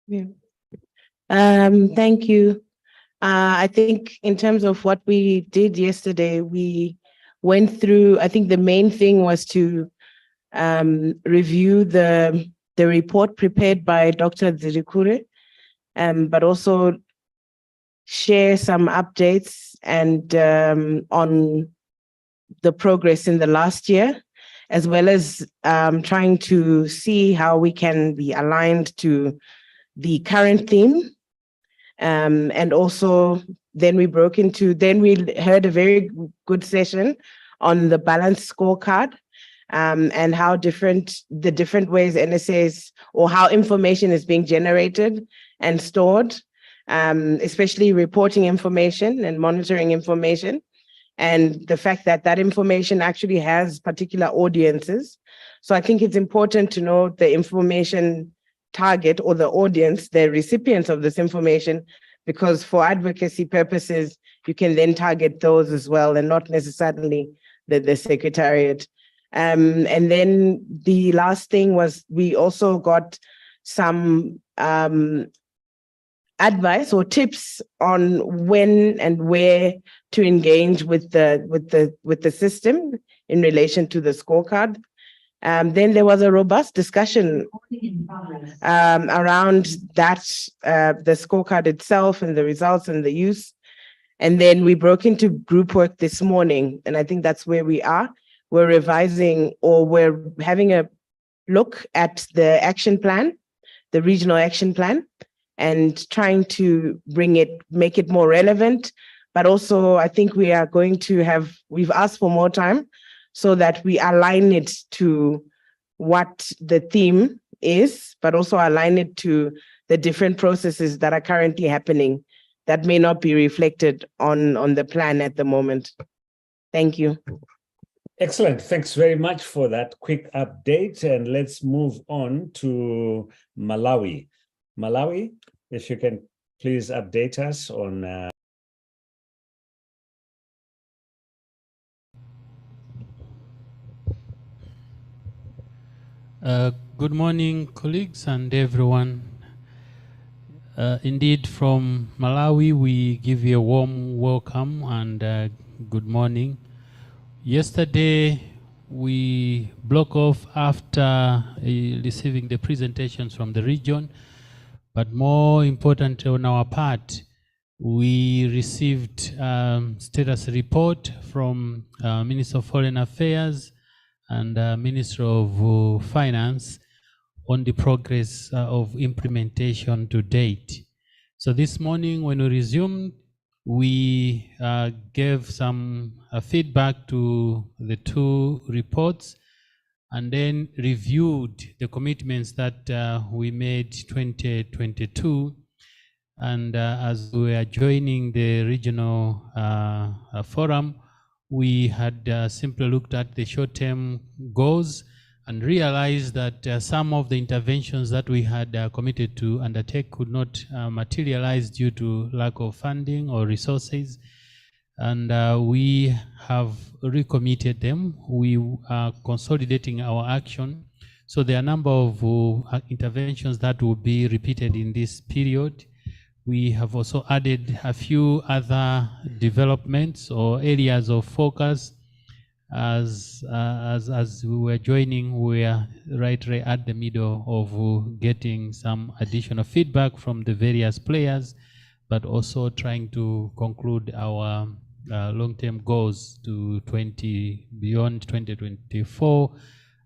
Yeah. Thank you. I think in terms of what we did yesterday, we went through, I think the main thing was to review the report prepared by Dr. Zirikure, but also share some updates and on the progress in the last year, as well as trying to see how we can be aligned to the current theme. And also then we heard a very good session on the balanced scorecard, and how the different ways NSAs or how information is being generated and stored, especially reporting information and monitoring information, and the fact that that information actually has particular audiences. So I think it's important to know the information target or the audience, the recipients of this information, because for advocacy purposes, you can then target those as well and not necessarily the secretariat. And then the last thing was we also got some advice or tips on when and where to engage with the system in relation to the scorecard. Then there was a robust discussion around that, the scorecard itself and the results and the use. And then we broke into group work this morning, and I think that's where we are. We're revising, or we're having a look at the action plan, the regional action plan, and trying to make it more relevant. But also, I think we are going to we've asked for more time so that we align it to what the theme is, but also align it to the different processes that are currently happening that may not be reflected on the plan at the moment. Thank you. Excellent. Thanks very much for that quick update. And let's move on to Malawi. Malawi, if you can please update us on... Good morning, colleagues and everyone. Indeed, from Malawi, we give you a warm welcome and good morning. Yesterday, we block off after receiving the presentations from the region, but more important on our part, we received status report from Minister of Foreign Affairs and Minister of Finance on the progress of implementation to date. So this morning when we resumed, we gave some feedback to the two reports and then reviewed the commitments that we made 2022. And as we are joining the regional forum, we had simply looked at the short-term goals and realized that some of the interventions that we had committed to undertake could not materialize due to lack of funding or resources. And we have recommitted them. We are consolidating our action. So there are a number of interventions that will be repeated in this period. We have also added a few other developments or areas of focus. As we were joining, we are right at the middle of getting some additional feedback from the various players, but also trying to conclude our long-term goals to beyond 2024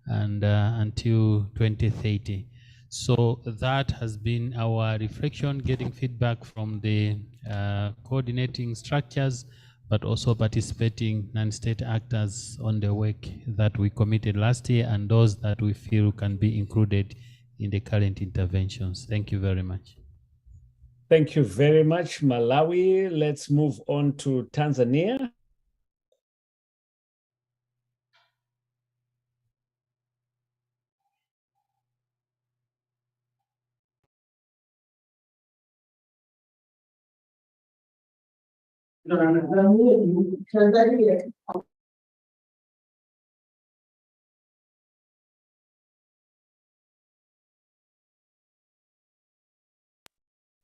and until 2030. So that has been our reflection, getting feedback from the coordinating structures, but also participating non-state actors on the work that we committed last year and those that we feel can be included in the current interventions. Thank you very much. Thank you very much, Malawi. Let's move on to Tanzania.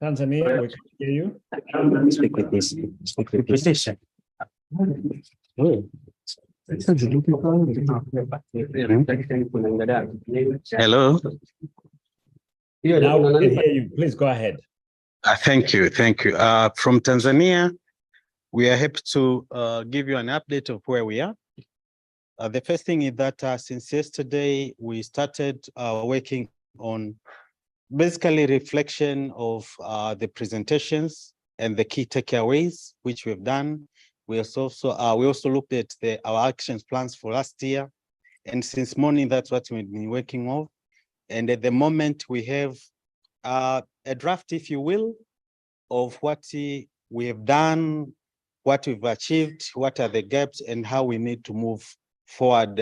Tanzania, we can hear you. Speak with this. Speak with this. Hello. Now we can hear you. Please go ahead. Thank you. Thank you. From Tanzania, we are happy to give you an update of where we are. The first thing is that since yesterday, we started working on basically reflection of the presentations and the key takeaways, which we've done. We also looked at our action plans for last year. And since morning, that's what we've been working on. And at the moment, we have a draft, if you will, of what we have done, what we've achieved, what are the gaps, and how we need to move forward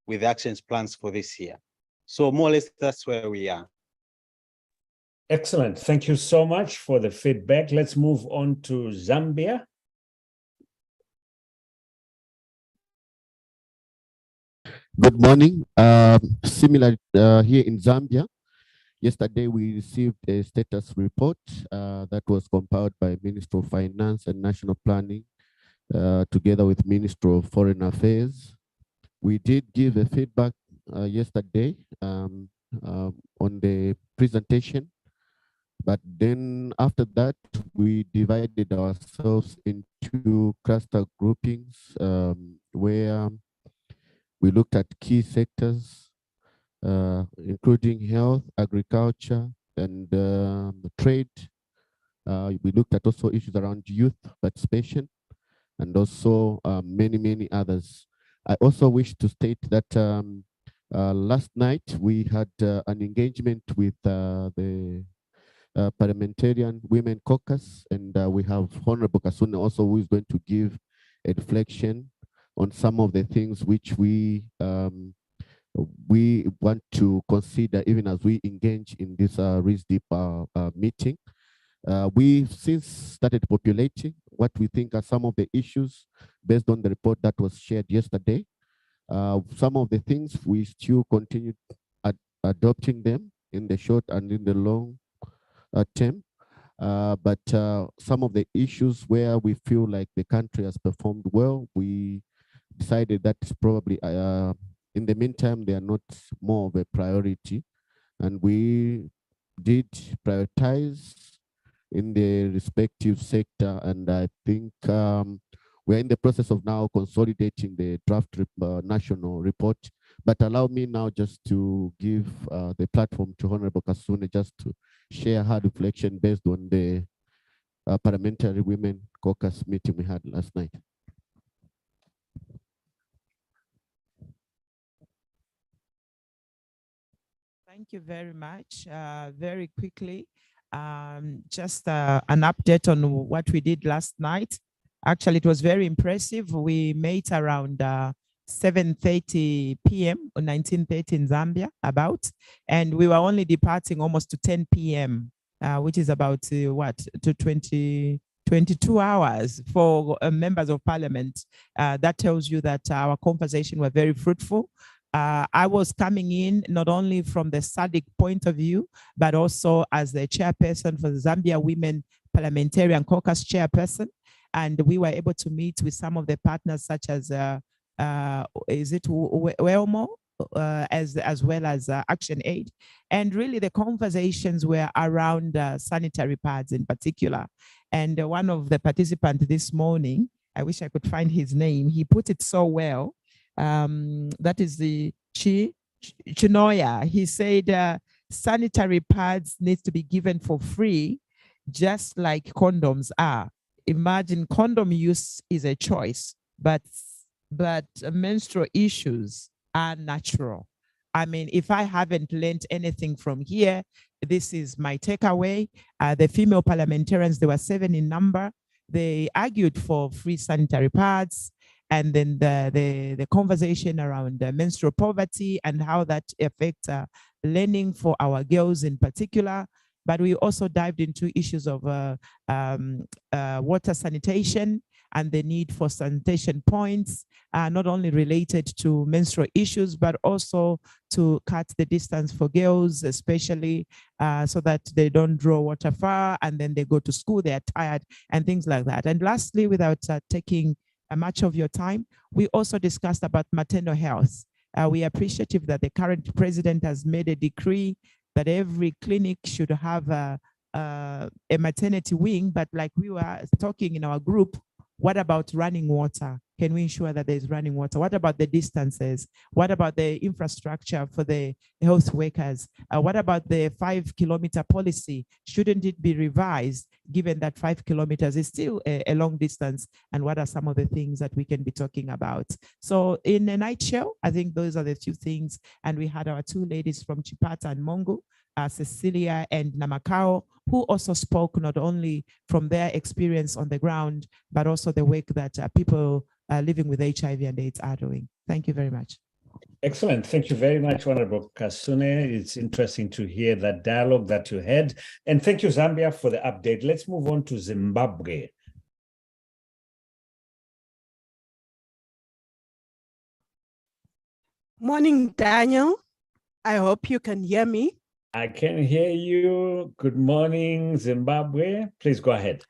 with action plans for this year. So more or less, that's where we are. Excellent. Thank you so much for the feedback. Let's move on to Zambia. Good morning. Similar here in Zambia, yesterday we received a status report that was compiled by Ministry of Finance and National Planning together with Ministry of Foreign Affairs. We did give a feedback yesterday on the presentation, but then after that, we divided ourselves into cluster groupings where we looked at key sectors, including health, agriculture, and trade. We looked at also issues around youth participation, and also many others. I also wish to state that last night we had an engagement with the Parliamentarian Women Caucus, and we have Honorable Kasune also, who is going to give a reflection on some of the things which we want to consider even as we engage in this RISDP meeting. We've since started populating what we think are some of the issues based on the report that was shared yesterday. Some of the things we still continue adopting them in the short and in the long term. But some of the issues where we feel like the country has performed well, we decided that probably in the meantime, they are not more of a priority. And we did prioritize in the respective sector. And I think we're in the process of now consolidating the draft national report. But allow me now just to give the platform to Honorable Kasune just to share her reflection based on the Parliamentary Women Caucus meeting we had last night. Thank you very much. Very quickly, just an update on what we did last night. Actually, it was very impressive. We met around 7:30 p.m. or 19:30 in Zambia about, and we were only departing almost to 10 p.m., which is about to 22 hours for members of parliament. That tells you that our conversation were very fruitful. I was coming in not only from the SADC point of view, but also as the chairperson for the Zambia Women Parliamentarian Caucus chairperson. And we were able to meet with some of the partners such as, is it WELMO, as well as Action Aid. And really the conversations were around sanitary pads in particular. And one of the participants this morning, I wish I could find his name, he put it so well. That is the Chinoya. He said sanitary pads need to be given for free, just like condoms are. Imagine condom use is a choice, but menstrual issues are natural. I mean, if I haven't learned anything from here, this is my takeaway. The female parliamentarians, there were 7 in number. They argued for free sanitary pads. And then the conversation around menstrual poverty and how that affects learning for our girls in particular. But we also dived into issues of water sanitation and the need for sanitation points, not only related to menstrual issues, but also to cut the distance for girls, especially so that they don't draw water far and then they go to school, they're tired and things like that. And lastly, without taking much of your time, we also discussed about maternal health. We are appreciative that the current president has made a decree that every clinic should have a maternity wing, but like we were talking in our group, what about running water? Can we ensure that there's running water? What about the distances? What about the infrastructure for the health workers? What about the 5-kilometer policy? Shouldn't it be revised, given that 5 kilometers is still a long distance? And what are some of the things that we can be talking about? So in a nutshell, I think those are the few things. And we had our two ladies from Chipata and Mongo, Cecilia and Namakao, who also spoke not only from their experience on the ground, but also the work that people living with HIV and AIDS are doing. Thank you very much. Excellent. Thank you very much, Honorable Kasune. It's interesting to hear that dialogue that you had. And thank you, Zambia, for the update. Let's move on to Zimbabwe. Morning, Daniel. I hope you can hear me. I can hear you. Good morning, Zimbabwe. Please go ahead.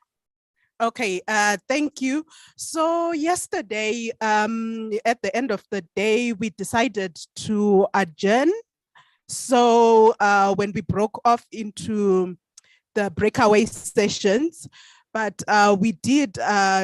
Okay, thank you. So yesterday, at the end of the day, we decided to adjourn. So when we broke off into the breakaway sessions, but we did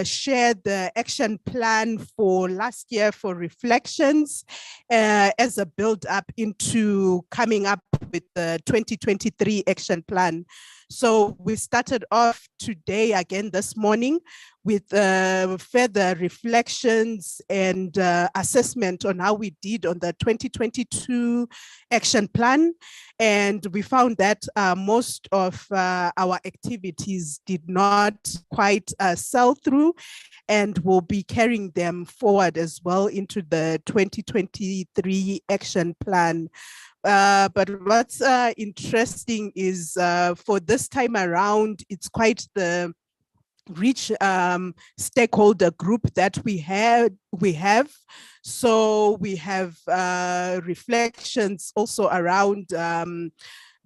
share the action plan for last year for reflections as a build up into coming up with the 2023 action plan. So we started off today again this morning with further reflections and assessment on how we did on the 2022 action plan. And we found that most of our activities did not quite sell through, and we'll be carrying them forward as well into the 2023 action plan. But what's interesting is for this time around, it's quite the rich stakeholder group that we have. So we have reflections also around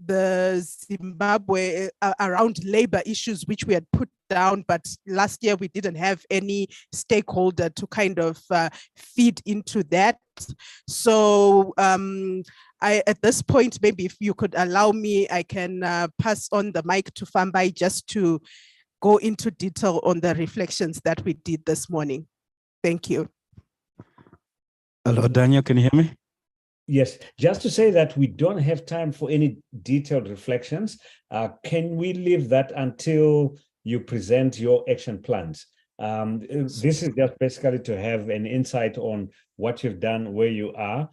the Zimbabwe, around labor issues, which we had put down, but last year we didn't have any stakeholder to kind of feed into that. So at this point, maybe if you could allow me, I can pass on the mic to Fambai just to go into detail on the reflections that we did this morning. Thank you. Hello, Daniel, can you hear me? Yes, just to say that we don't have time for any detailed reflections. Can we leave that until you present your action plans? This is just basically to have an insight on what you've done, where you are,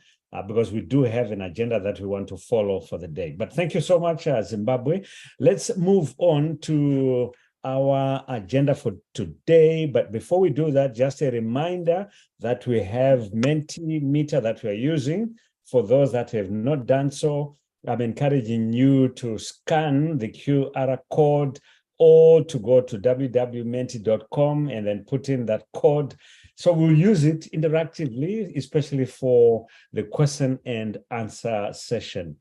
because we do have an agenda that we want to follow for the day. But thank you so much, Zimbabwe. Let's move on to our agenda for today. But before we do that, just a reminder that we have Mentimeter that we're using. For those that have not done so, I'm encouraging you to scan the QR code or to go to www.menti.com and then put in that code. So we'll use it interactively, especially for the question and answer session.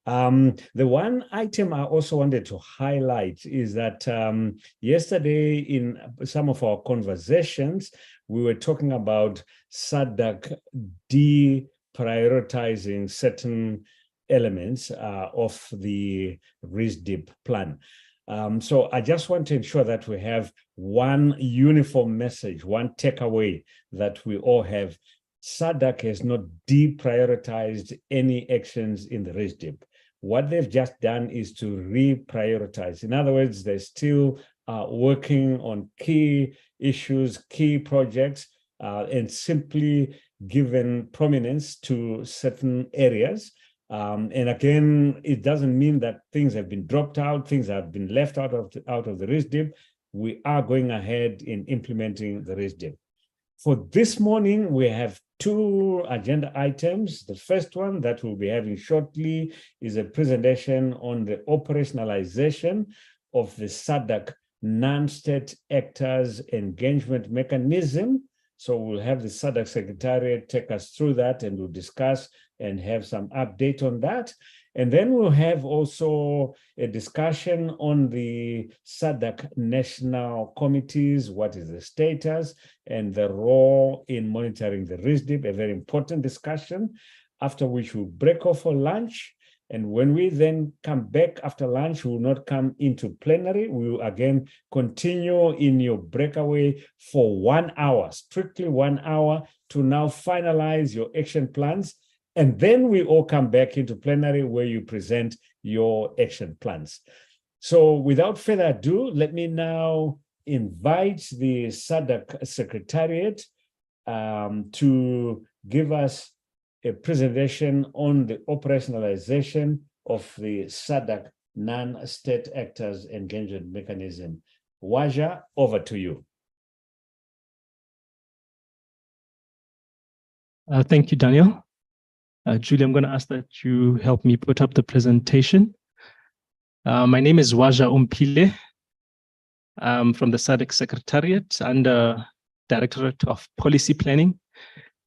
The one item I also wanted to highlight is that yesterday in some of our conversations, we were talking about SADC deprioritizing certain elements of the RISDP plan. So I just want to ensure that we have one uniform message, one takeaway that we all have. SADC has not deprioritized any actions in the RISDP. What they've just done is to reprioritize. In other words, they're still working on key issues, key projects, and simply given prominence to certain areas. And again, it doesn't mean that things have been dropped out, things have been left out of the RISDP. We are going ahead in implementing the RISDP. For this morning, we have two agenda items. The first one that we'll be having shortly is a presentation on the operationalization of the SADC non-state actors engagement mechanism. So we'll have the SADC Secretariat take us through that, and we'll discuss and have some update on that. And then we'll have also a discussion on the SADC national committees, what is the status and the role in monitoring the RISDP, a very important discussion, after which we'll break off for lunch. And when we then come back after lunch, we will not come into plenary. We will again continue in your breakaway for 1 hour, strictly 1 hour, to now finalize your action plans. And then we all come back into plenary where you present your action plans. So without further ado, let me now invite the SADC Secretariat to give us a presentation on the operationalization of the SADC non-state actors engagement mechanism. Waja, over to you. Thank you, Daniel. Julie, I'm going to ask that you help me put up the presentation. My name is Waja Umpile. I'm from the SADC Secretariat under Directorate of Policy Planning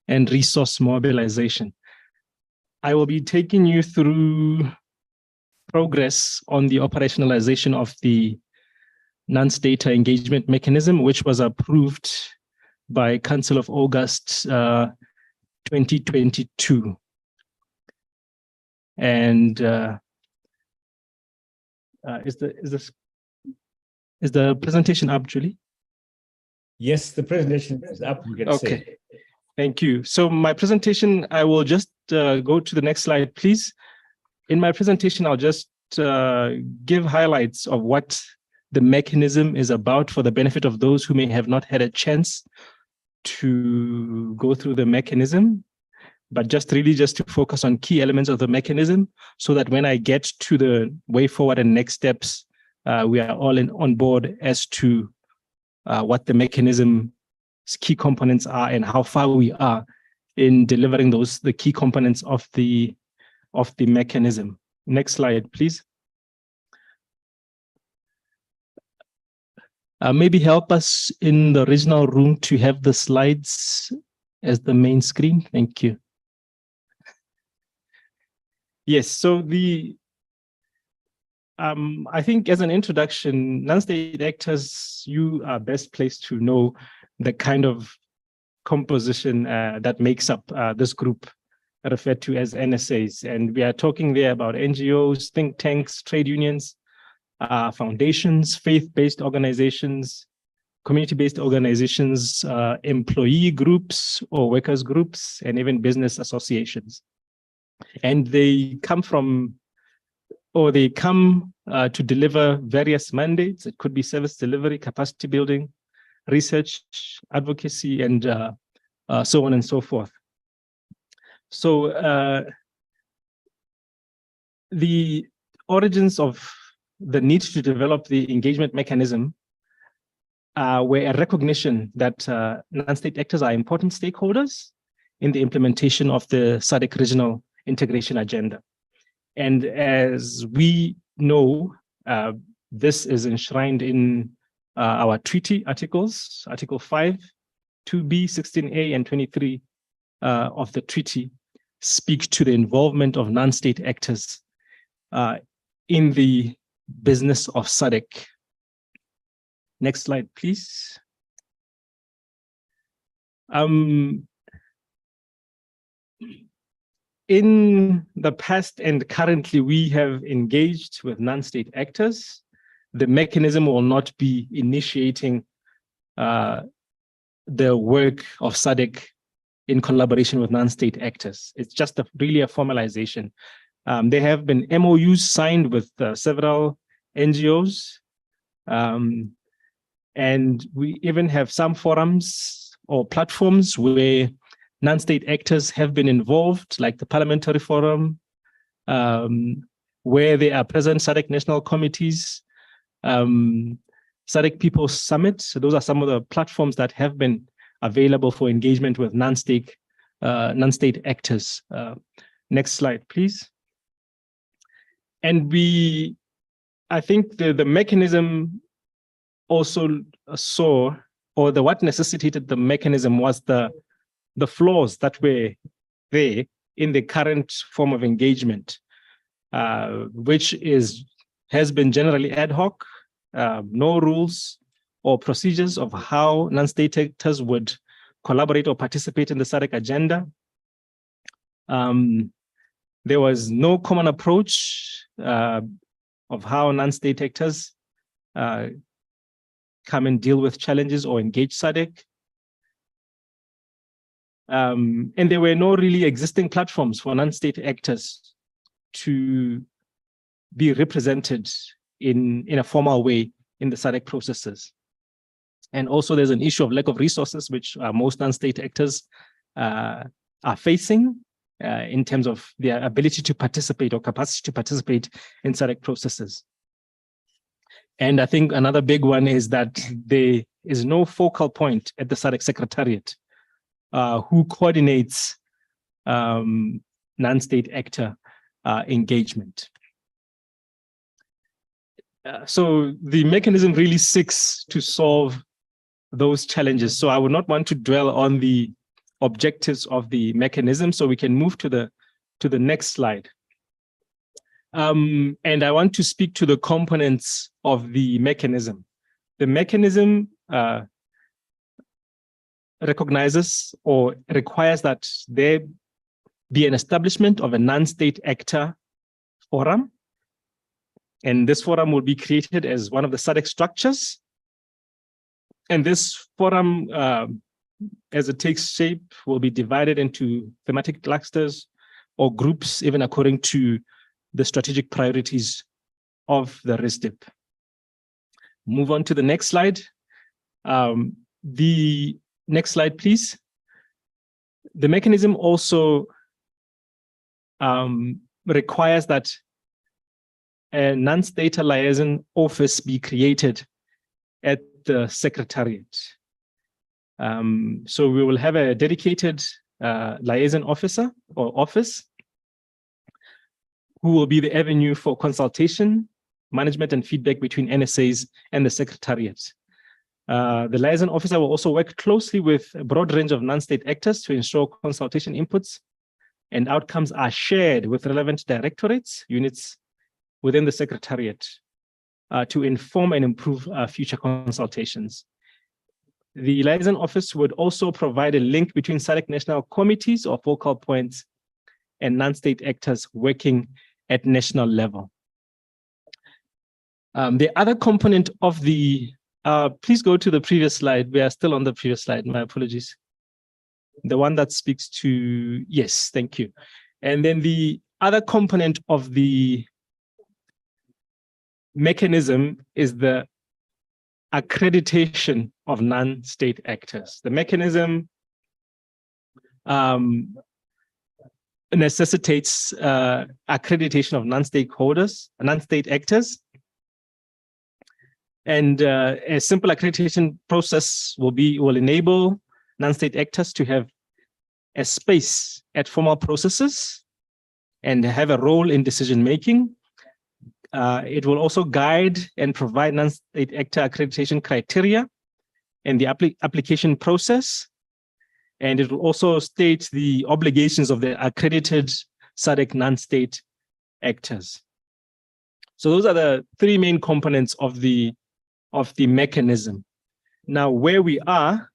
and Resource Mobilization. I will be taking you through progress on the operationalization of the non-state engagement mechanism, which was approved by Council of August 2022. And is the presentation up, Julie? Yes, the presentation is up. We can Okay. say. Thank you. So my presentation, I will just go to the next slide, please. In my presentation, I'll just give highlights of what the mechanism is about for the benefit of those who may have not had a chance to go through the mechanism, but just to focus on key elements of the mechanism so that when I get to the way forward and next steps, we are all on board as to what the mechanism's key components are and how far we are in delivering the key components of the mechanism. Next slide, please. Maybe help us in the original room to have the slides as the main screen. Thank you. Yes, so I think as an introduction, non-state actors, you are best placed to know the kind of composition that makes up this group referred to as NSAs. And we are talking there about NGOs, think tanks, trade unions, foundations, faith-based organizations, community-based organizations, employee groups or workers groups, and even business associations. And they come to deliver various mandates. It could be service delivery, capacity building, research, advocacy, and so on and so forth. So the origins of the need to develop the engagement mechanism were a recognition that non-state actors are important stakeholders in the implementation of the SADC regional integration agenda. And as we know, this is enshrined in our treaty articles, Article 5, 2B, 16A, and 23 of the treaty speak to the involvement of non-state actors in the business of SADC. Next slide, please. In the past and currently, we have engaged with non-state actors. The mechanism will not be initiating the work of SADC in collaboration with non-state actors. It's just really a formalization. There have been MOUs signed with several NGOs, and we even have some forums or platforms where non-state actors have been involved, like the Parliamentary Forum, where there are present SADC national committees, SADC People's Summit. So those are some of the platforms that have been available for engagement with non-state actors. Next slide, please. And I think the mechanism also saw, or what necessitated the mechanism was the flaws that were there in the current form of engagement, which has been generally ad hoc, no rules or procedures of how non-state actors would collaborate or participate in the SADC agenda. There was no common approach of how non-state actors come and deal with challenges or engage SADC. And there were no really existing platforms for non-state actors to be represented in a formal way in the SADC processes. And also there's an issue of lack of resources, which most non-state actors are facing in terms of their ability to participate or capacity to participate in SADC processes. And I think another big one is that there is no focal point at the SADC Secretariat who coordinates non-state actor engagement. So the mechanism really seeks to solve those challenges. So I would not want to dwell on the objectives of the mechanism, so we can move to the next slide. And I want to speak to the components of the mechanism. The mechanism recognizes or requires that there be an establishment of a non-state actor forum. And this forum will be created as one of the SADC structures. And this forum, as it takes shape, will be divided into thematic clusters or groups, even according to the strategic priorities of the RISDP. Move on to the next slide. The next slide, please. The mechanism also requires that a non-state liaison office be created at the Secretariat. So we will have a dedicated liaison officer or office who will be the avenue for consultation, management, and feedback between NSAs and the Secretariat. The liaison officer will also work closely with a broad range of non-state actors to ensure consultation inputs and outcomes are shared with relevant directorates, units within the Secretariat to inform and improve future consultations. The liaison office would also provide a link between SADC national committees or focal points and non-state actors working at national level. The other component of the, please go to the previous slide. We are still on the previous slide, my apologies. The one that speaks to, yes, thank you. And then the other component of the mechanism is the accreditation of non-state actors. The mechanism necessitates accreditation of non-stakeholders, non-state actors. And a simple accreditation process will enable non-state actors to have a space at formal processes and have a role in decision-making. It will also guide and provide non-state actor accreditation criteria and the application process. And it will also state the obligations of the accredited SADC non-state actors. So those are the three main components of the mechanism. Now, where we are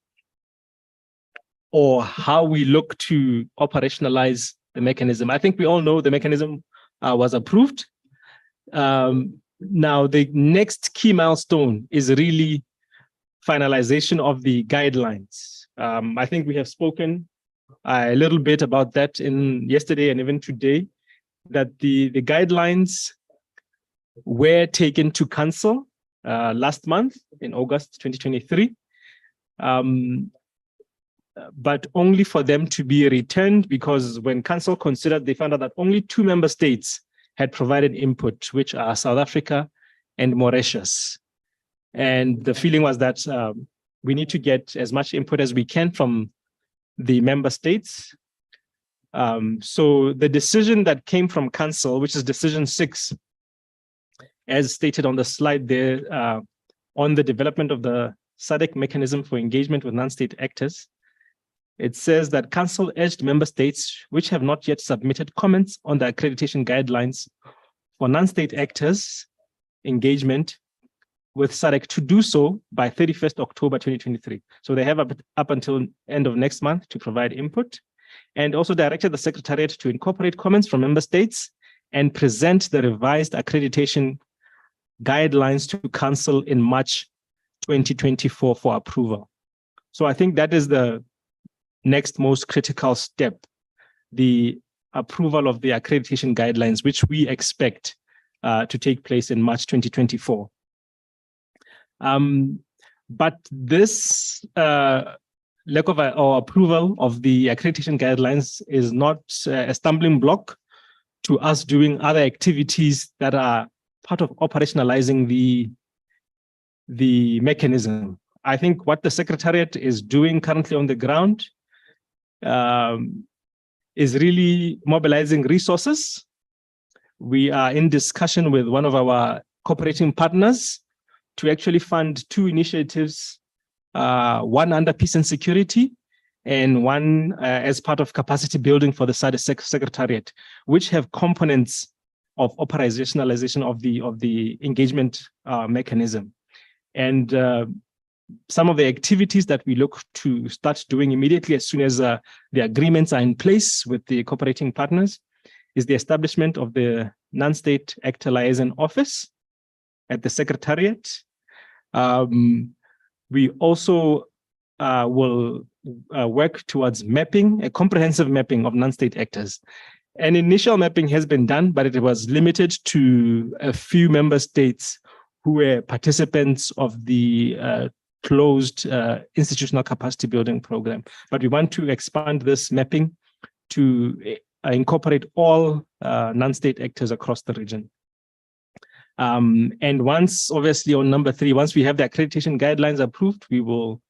or how we look to operationalize the mechanism. I think we all know the mechanism was approved. Now, the next key milestone is really finalization of the guidelines. I think we have spoken a little bit about that in yesterday and even today, that the guidelines were taken to council last month in August 2023, but only for them to be returned, because when council considered, they found out that only 2 member states had provided input, which are South Africa and Mauritius. And the feeling was that we need to get as much input as we can from the member states. So the decision that came from council, which is decision 6, as stated on the slide there, on the development of the SADC mechanism for engagement with non-state actors. It says that Council urged member states which have not yet submitted comments on the accreditation guidelines for non-state actors engagement with SADC to do so by 31st October 2023. So they have up until end of next month to provide input, and also directed the Secretariat to incorporate comments from member states and present the revised accreditation guidelines to Council in March 2024 for approval. So I think that is the next most critical step, the approval of the accreditation guidelines, which we expect to take place in March 2024. But this lack of or approval of the accreditation guidelines is not a stumbling block to us doing other activities that are part of operationalizing the mechanism. I think what the Secretariat is doing currently on the ground is really mobilizing resources. We are in discussion with one of our cooperating partners to actually fund two initiatives, one under peace and security, and one as part of capacity building for the SADC Secretariat, which have components of operationalization of the engagement mechanism. And some of the activities that we look to start doing immediately as soon as the agreements are in place with the cooperating partners is the establishment of the non-state actor liaison office at the Secretariat. We also will work towards mapping, a comprehensive mapping of non-state actors. An initial mapping has been done, but it was limited to a few member states who were participants of the closed institutional capacity building program. But we want to expand this mapping to incorporate all non-state actors across the region. And once, obviously on number 3, once we have the accreditation guidelines approved, we will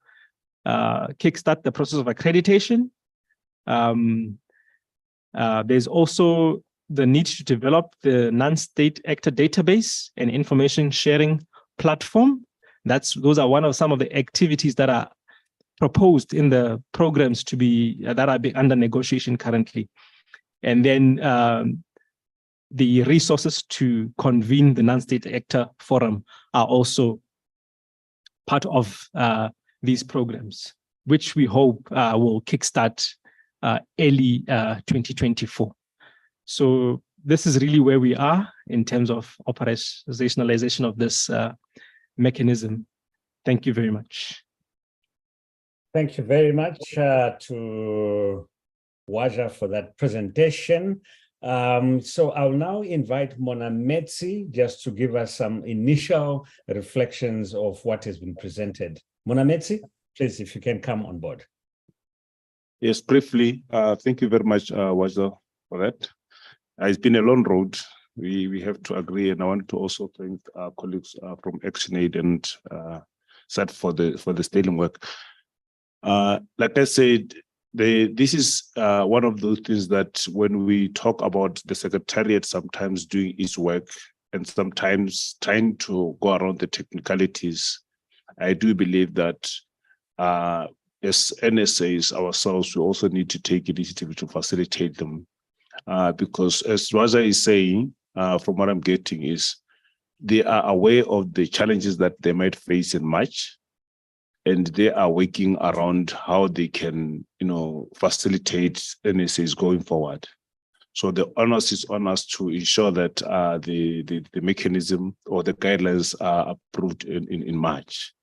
kickstart the process of accreditation. There's also the need to develop the non-state actor database and information sharing platform. Those are some of the activities that are proposed in the programs to be that are under negotiation currently. And then the resources to convene the non-state actor forum are also part of these programs, which we hope will kickstart early 2024. So this is really where we are in terms of operationalization of this mechanism. Thank you very much. Thank you very much to Waja for that presentation. So I'll now invite Monametsi just to give us some initial reflections of what has been presented. Monametsi, please, if you can come on board. Yes, briefly, thank you very much, Waja, for that. It's been a long road. We have to agree, and I want to also thank our colleagues from ActionAid and SAT for the sterling work. Like I said, this is one of those things that when we talk about the Secretariat sometimes doing its work and sometimes trying to go around the technicalities, I do believe that as NSAs ourselves, we also need to take initiative to facilitate them. Because as Waja is saying, from what I'm getting is, they are aware of the challenges that they might face in March, and they are working around how they can, facilitate NSAs going forward. So the onus is on us to ensure that the mechanism or the guidelines are approved in March.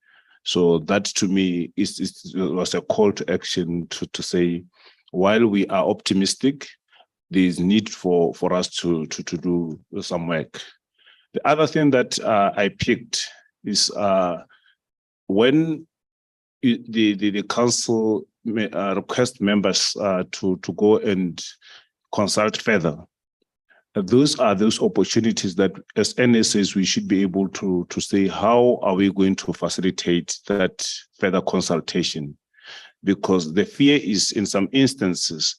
So that to me was a call to action to say, while we are optimistic, there is need for us to do some work. The other thing that I picked is when the council request members to go and consult further. Those are those opportunities that as NSAs we should be able to say, how are we going to facilitate that further consultation? Because the fear is, in some instances,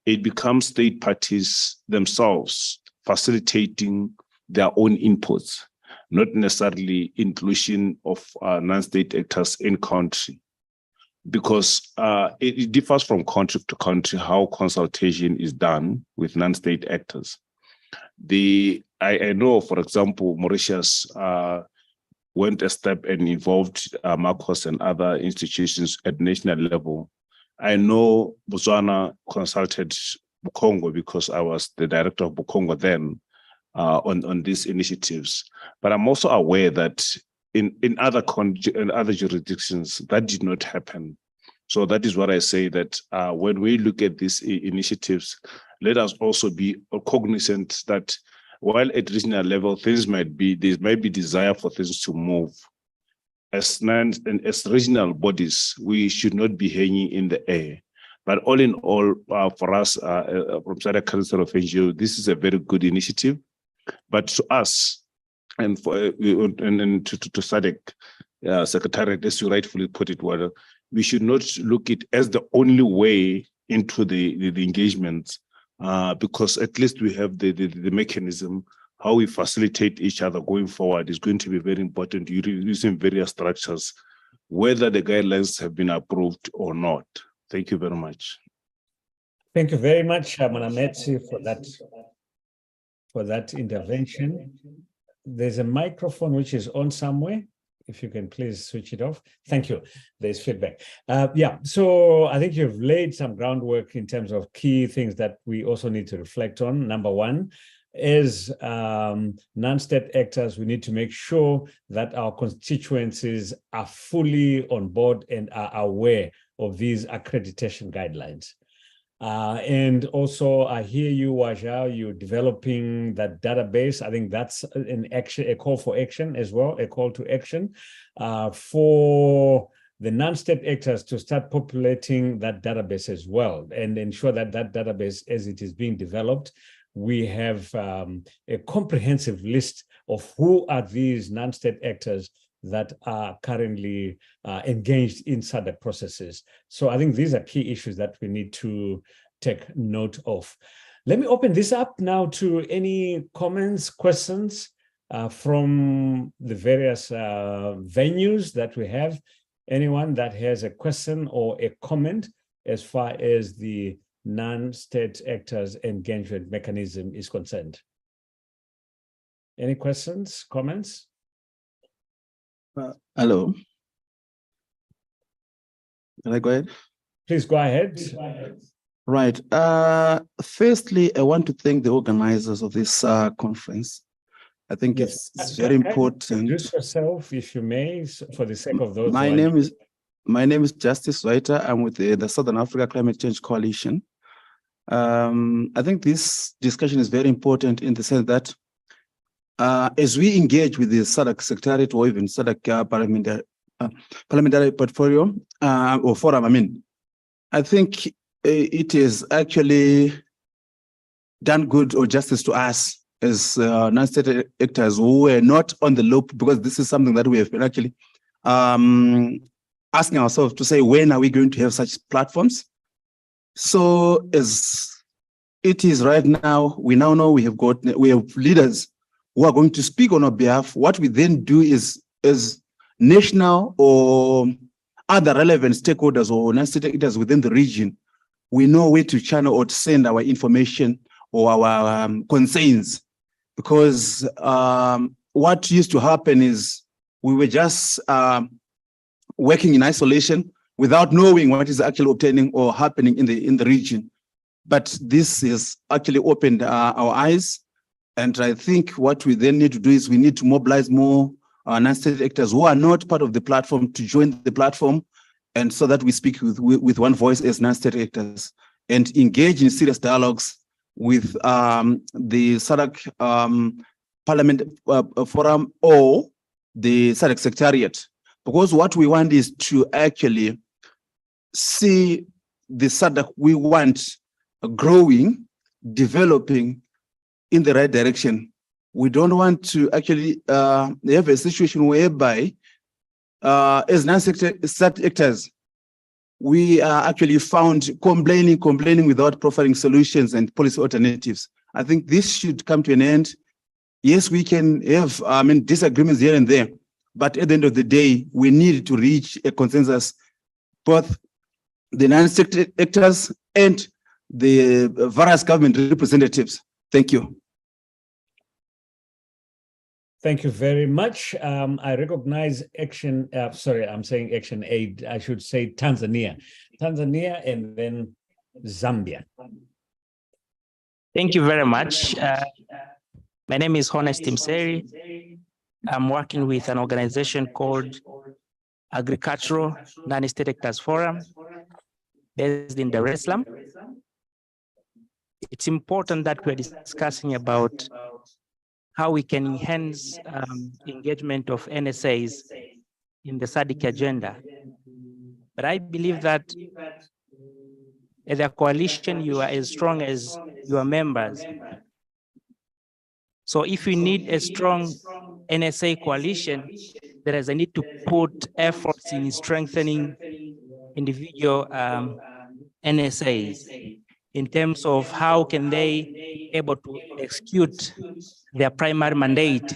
it becomes state parties themselves facilitating their own inputs. not necessarily inclusion of non-state actors in country, because it differs from country to country how consultation is done with non-state actors. I know, for example, Mauritius went a step and involved Marcos and other institutions at national level. I know Botswana consulted Bukongo because I was the director of Bukongo then on these initiatives. But I'm also aware that in other jurisdictions, that did not happen. So that is what I say, that when we look at these initiatives, let us also be cognizant that while at regional level, there might be desire for things to move. As regional bodies, we should not be hanging in the air. But all in all, for us from SADC Council of NGO, this is a very good initiative. But to us, and to SADC Secretariat, as you rightfully put it, Wada, we should not look it as the only way into the engagement, because at least we have the mechanism. How we facilitate each other going forward is going to be very important, using various structures, whether the guidelines have been approved or not. Thank you very much. Thank you very much, Manametsi, for that intervention. There's a microphone which is on somewhere. If you can please switch it off. Thank you. There's feedback. Yeah, so I think you've laid some groundwork in terms of key things that we also need to reflect on. Number one, as non-state actors, we need to make sure that our constituencies are fully on board and are aware of these accreditation guidelines. And also, I hear you, Waja, you're developing that database. I think that's a call for action as well, a call to action for the non-state actors to start populating that database as well, and ensure that that database, as it is being developed, we have a comprehensive list of who are these non-state actors that are currently engaged in SADC processes. So I think these are key issues that we need to take note of. Let me open this up now to any comments, questions from the various venues that we have. Anyone that has a question or a comment as far as the non-state actors engagement mechanism is concerned. Any questions, comments? Hello. Can I go ahead? Please go ahead. Right. Firstly, I want to thank the organizers of this conference. I think it's very important. Introduce yourself, if you may, for the sake of those. My name is Justice Waiter. I'm with the Southern Africa Climate Change Coalition. I think this discussion is very important in the sense that as we engage with the SADC Secretariat or even SADC parliamentary portfolio or forum, I think it is actually done good or justice to us as non-state actors who were not on the loop, because this is something that we have been actually asking ourselves to say, when are we going to have such platforms? So as it is right now, we now know we have leaders who are going to speak on our behalf. What we then do is, as national or other relevant stakeholders or non-state actors within the region, we know where to channel or to send our information or our concerns. Because what used to happen is we were just working in isolation without knowing what is actually obtaining or happening in the region. But this has actually opened our eyes. And I think what we then need to do is we need to mobilize more non-state actors who are not part of the platform to join the platform, and so that we speak with one voice as non-state actors and engage in serious dialogues with the SADC Parliament Forum or the SADC Secretariat. Because what we want is to actually see the SADC we want growing, developing in the right direction. We don't want to actually have a situation whereby as non-state actors, we are actually found complaining without providing solutions and policy alternatives. I think this should come to an end. Yes, we can have, disagreements here and there, but at the end of the day, we need to reach a consensus, both the non-state actors and the various government representatives. Thank you. Thank you very much. I recognize Action, sorry, I'm saying Action Aid. I should say Tanzania. Tanzania and then Zambia. Thank you very much. My name is Honest Mseri. I'm working with an organization called Agricultural Non-State Actors Forum, based in Dar es Salaam. It's important that we're discussing about how we can enhance engagement of NSAs in the SADC agenda. But I believe that as a coalition, you are as strong as your members. So if we need a strong NSA coalition, there is a need to put efforts in strengthening individual NSAs in terms of how can they be able to execute their primary mandate,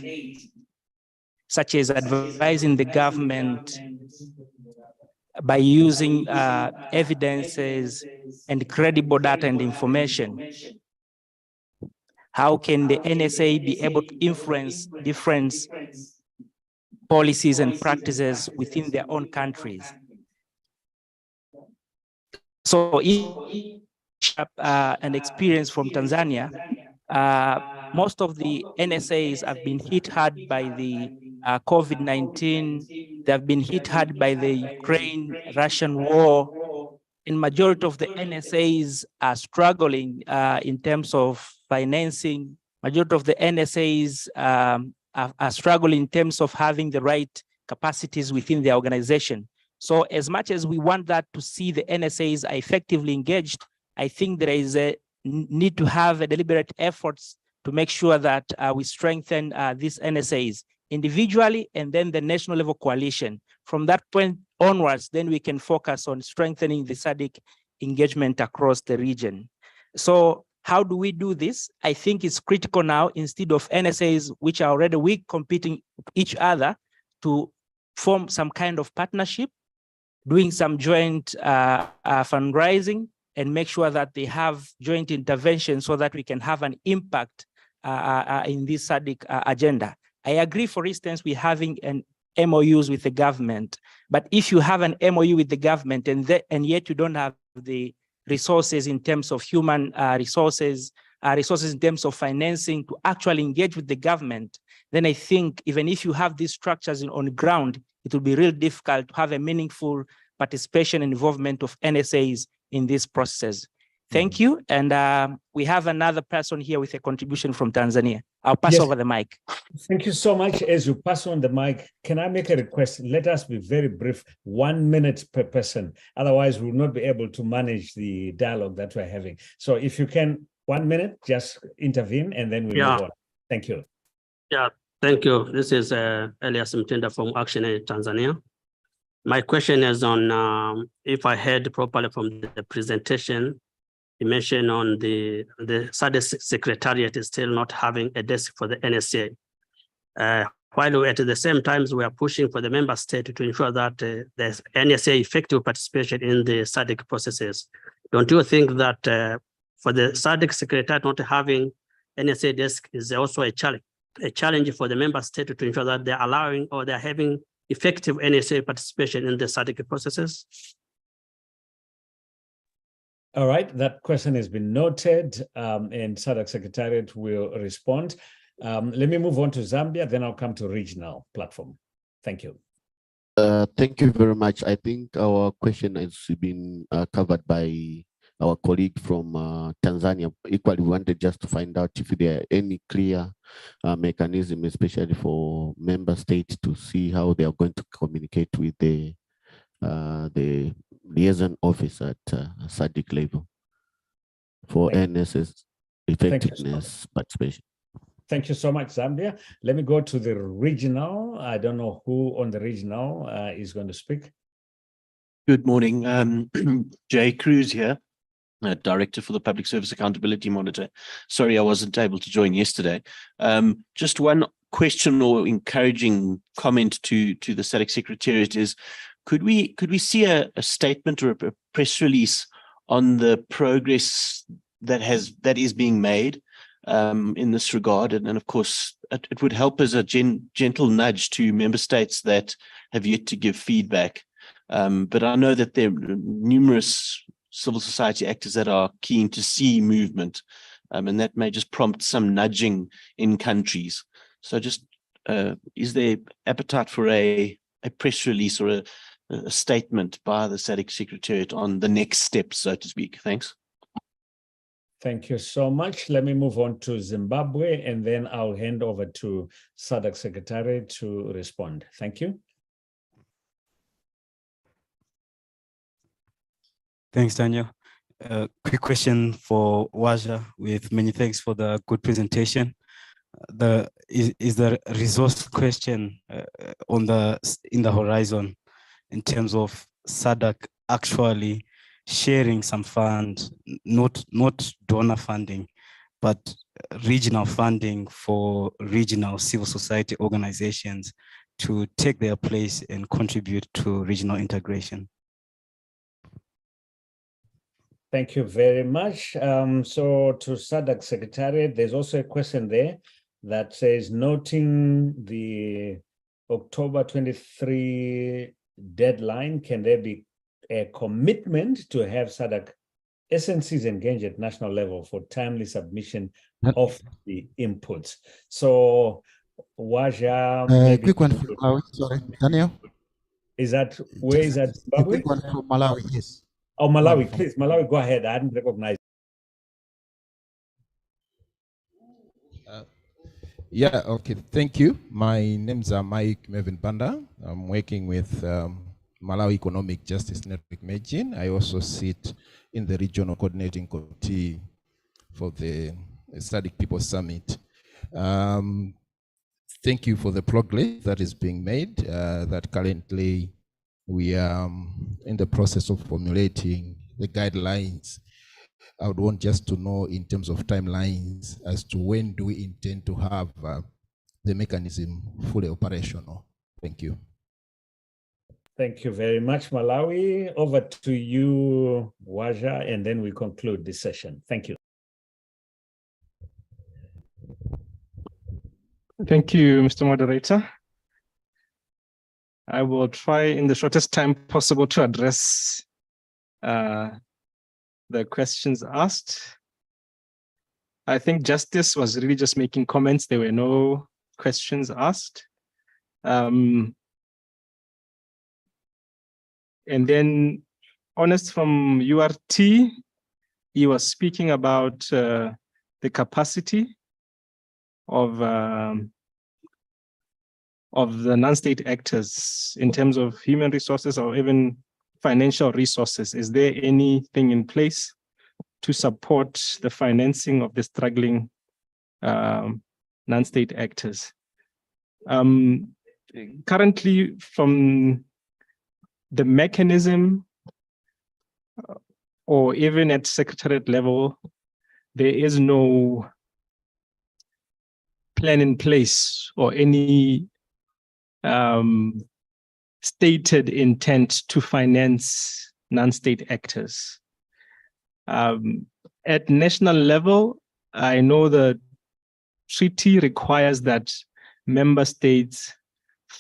such as advising the government by using evidences and credible data and information. How can the NSA be able to influence different policies and practices within their own countries? So an experience from Tanzania, most of the NSAs have been hit hard by the COVID-19. They have been hit hard by the Ukraine-Russian war. And majority of the NSAs are struggling in terms of financing. Majority of the NSAs are struggling in terms of having the right capacities within the organization. So as much as we want that to see the NSAs are effectively engaged, I think there is a need to have a deliberate efforts to make sure that we strengthen these NSAs individually and then the national level coalition. From that point onwards, then we can focus on strengthening the SADC engagement across the region. So how do we do this? I think it's critical now, instead of NSAs, which are already weak, competing with each other, to form some kind of partnership, doing some joint fundraising, and make sure that they have joint intervention so that we can have an impact in this SADC agenda. I agree, for instance, we're having an MOUs with the government, but if you have an MOU with the government and yet you don't have the resources in terms of human resources in terms of financing to actually engage with the government, then I think even if you have these structures on the ground, it will be real difficult to have a meaningful participation and involvement of NSAs in this process. Thank you. And we have another person here with a contribution from Tanzania. I'll pass over the mic. Thank you so much. As you pass on the mic, can I make a request? Let us be very brief, 1 minute per person. Otherwise, we'll not be able to manage the dialogue that we're having. So if you can, 1 minute, just intervene and then we'll move on. Thank you. Yeah, thank you. This is Elias Mtinda from Action Aid Tanzania. My question is on, if I heard properly from the presentation, you mentioned on the SADC Secretariat is still not having a desk for the NSA. While at the same time, we are pushing for the member state to ensure that there's NSA effective participation in the SADC processes. Don't you think that for the SADC Secretariat not having NSA desk is also a challenge for the member state to ensure that they're allowing or they're having effective NSA participation in the SADC processes? All right, that question has been noted, and SADC Secretariat will respond. Let me move on to Zambia, then I'll come to regional platform. Thank you. Thank you very much. I think our question has been covered by our colleague from Tanzania. Equally, we wanted just to find out if there are any clear mechanism, especially for member states, to see how they are going to communicate with the liaison office at SADC level for NSS effectiveness participation. Thank you so much, Zambia. Let me go to the regional. I don't know who on the regional is going to speak. Good morning, Jay Cruz here. Director for the Public Service Accountability Monitor. Sorry, I wasn't able to join yesterday. Just one question or encouraging comment to the SADC Secretariat is, could we see a statement or a press release on the progress that is being made in this regard? And of course, it would help as a gentle nudge to member states that have yet to give feedback. But I know that there are numerous civil society actors that are keen to see movement, and that may just prompt some nudging in countries. So just, is there appetite for a press release or a statement by the SADC Secretariat on the next steps, so to speak? Thanks. Thank you so much. Let me move on to Zimbabwe, and then I'll hand over to SADC Secretariat to respond. Thank you. Thanks, Daniel. Quick question for Waja, with many thanks for the good presentation. Is the resource question in the horizon in terms of SADC actually sharing some funds, not donor funding, but regional funding for regional civil society organizations to take their place and contribute to regional integration? Thank you very much. So to SADC Secretariat, there's also a question there that says, noting the October 23 deadline, can there be a commitment to have SADC SNCs engaged at national level for timely submission of the inputs? So Waja, quick one from Malawi, sorry, Daniel. Is that, where is that? A quick one from Malawi, yes. Oh, Malawi, please, Malawi, go ahead. I hadn't recognized. Yeah, okay, thank you. My name's Mike Mervyn Banda. I'm working with Malawi Economic Justice Network Medellin. I also sit in the Regional Coordinating Committee for the SADC People Summit. Thank you for the progress that is being made, that currently we are in the process of formulating the guidelines. I would want just to know in terms of timelines as to when do we intend to have the mechanism fully operational. Thank you. Thank you very much, Malawi. Over to you, Waja, and then we conclude this session. Thank you. Thank you, Mr. Moderator. I will try in the shortest time possible to address the questions asked. I think Justice was really just making comments. There were no questions asked. And then Honest from URT, he was speaking about the capacity of the non-state actors in terms of human resources or even financial resources. Is there anything in place to support the financing of the struggling non-state actors? Currently, from the mechanism or even at secretariat level, there is no plan in place or any stated intent to finance non-state actors. At national level, I know the treaty requires that member states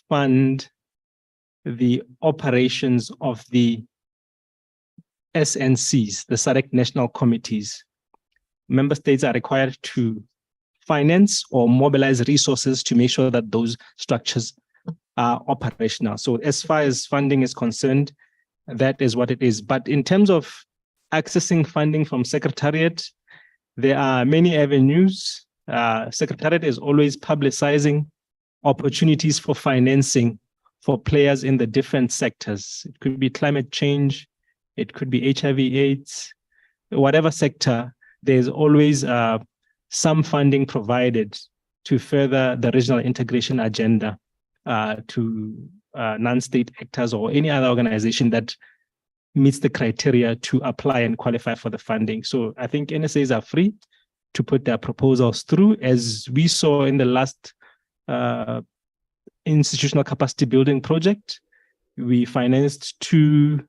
fund the operations of the SNCs, the SADC national committees. Member states are required to finance or mobilize resources to make sure that those structures are operational. So as far as funding is concerned, that is what it is. But in terms of accessing funding from Secretariat, there are many avenues. Secretariat is always publicizing opportunities for financing for players in the different sectors. It could be climate change, it could be HIV/AIDS, whatever sector, there's always some funding provided to further the regional integration agenda to non-state actors or any other organization that meets the criteria to apply and qualify for the funding. So I think NSAs are free to put their proposals through. As we saw in the last institutional capacity building project, we financed 2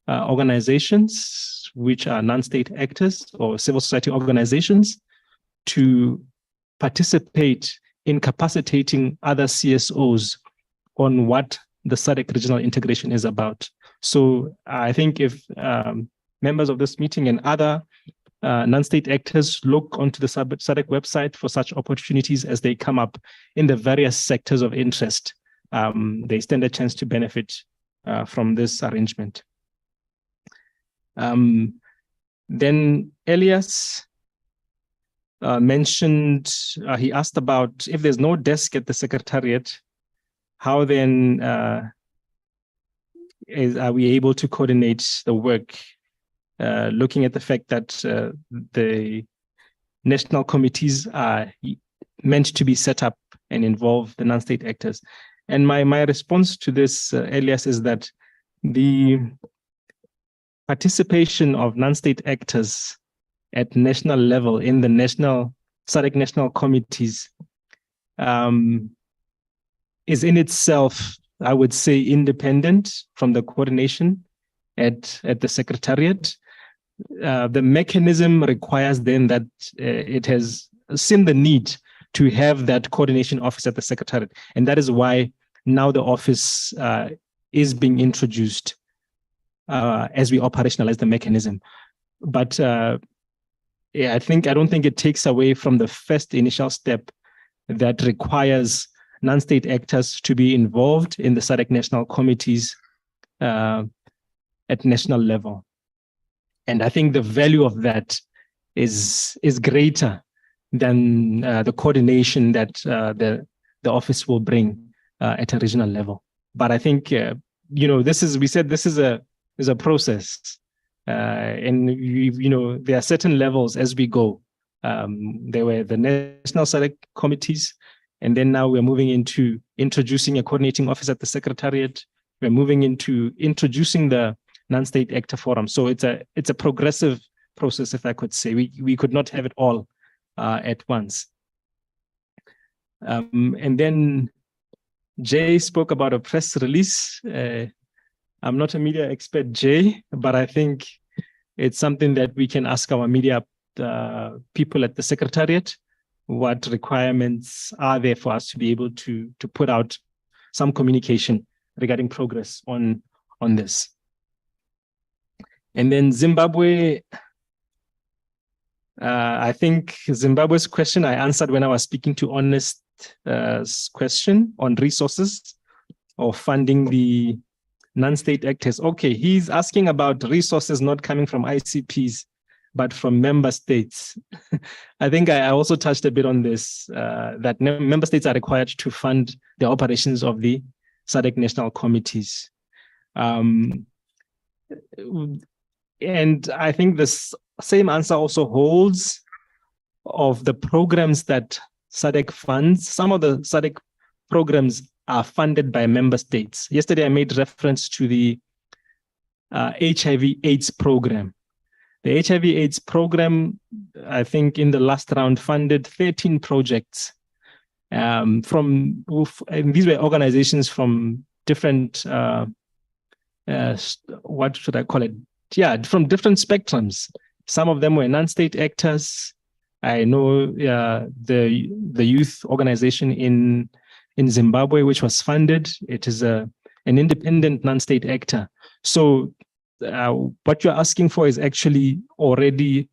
organizations, which are non-state actors or civil society organizations, to participate in capacitating other CSOs on what the SADC regional integration is about. So I think if members of this meeting and other non-state actors look onto the SADC website for such opportunities as they come up in the various sectors of interest, they stand a chance to benefit from this arrangement. Then Elias mentioned, he asked about if there's no desk at the Secretariat, how then are we able to coordinate the work, looking at the fact that the national committees are meant to be set up and involve the non-state actors. And my response to this, Elias, is that the participation of non-state actors at national level in the national SADC national committees is in itself, I would say, independent from the coordination at the Secretariat. The mechanism requires then that it has seen the need to have that coordination office at the Secretariat. And that is why now the office is being introduced as we operationalize the mechanism. But yeah, I don't think it takes away from the first initial step that requires non-state actors to be involved in the SADC national committees at national level. And I think the value of that is greater than the coordination that the office will bring at a regional level. But I think this is a process, and there are certain levels as we go. There were the national SADC committees, and then now we're moving into introducing a coordinating office at the Secretariat. We're moving into introducing the non-state actor forum. So it's a progressive process, if I could say. We could not have it all at once. And then Jay spoke about a press release. I'm not a media expert, Jay, but I think it's something that we can ask our media people at the Secretariat. What requirements are there for us to be able to put out some communication regarding progress on this? And then Zimbabwe, I think Zimbabwe's question I answered when I was speaking to Honest's question on resources or funding the non-state actors. Okay, he's asking about resources not coming from ICPs, but from member states. I think I also touched a bit on this, that member states are required to fund the operations of the SADC national committees. And I think the same answer also holds of the programs that SADC funds. Some of the SADC programs are funded by member states. Yesterday, I made reference to the HIV/AIDS program. The HIV/AIDS program, I think in the last round, funded 13 projects and these were organizations from different, what should I call it? Yeah, from different spectrums. Some of them were non-state actors. I know the youth organization in Zimbabwe, which was funded. It is an independent non-state actor. So what you're asking for is actually already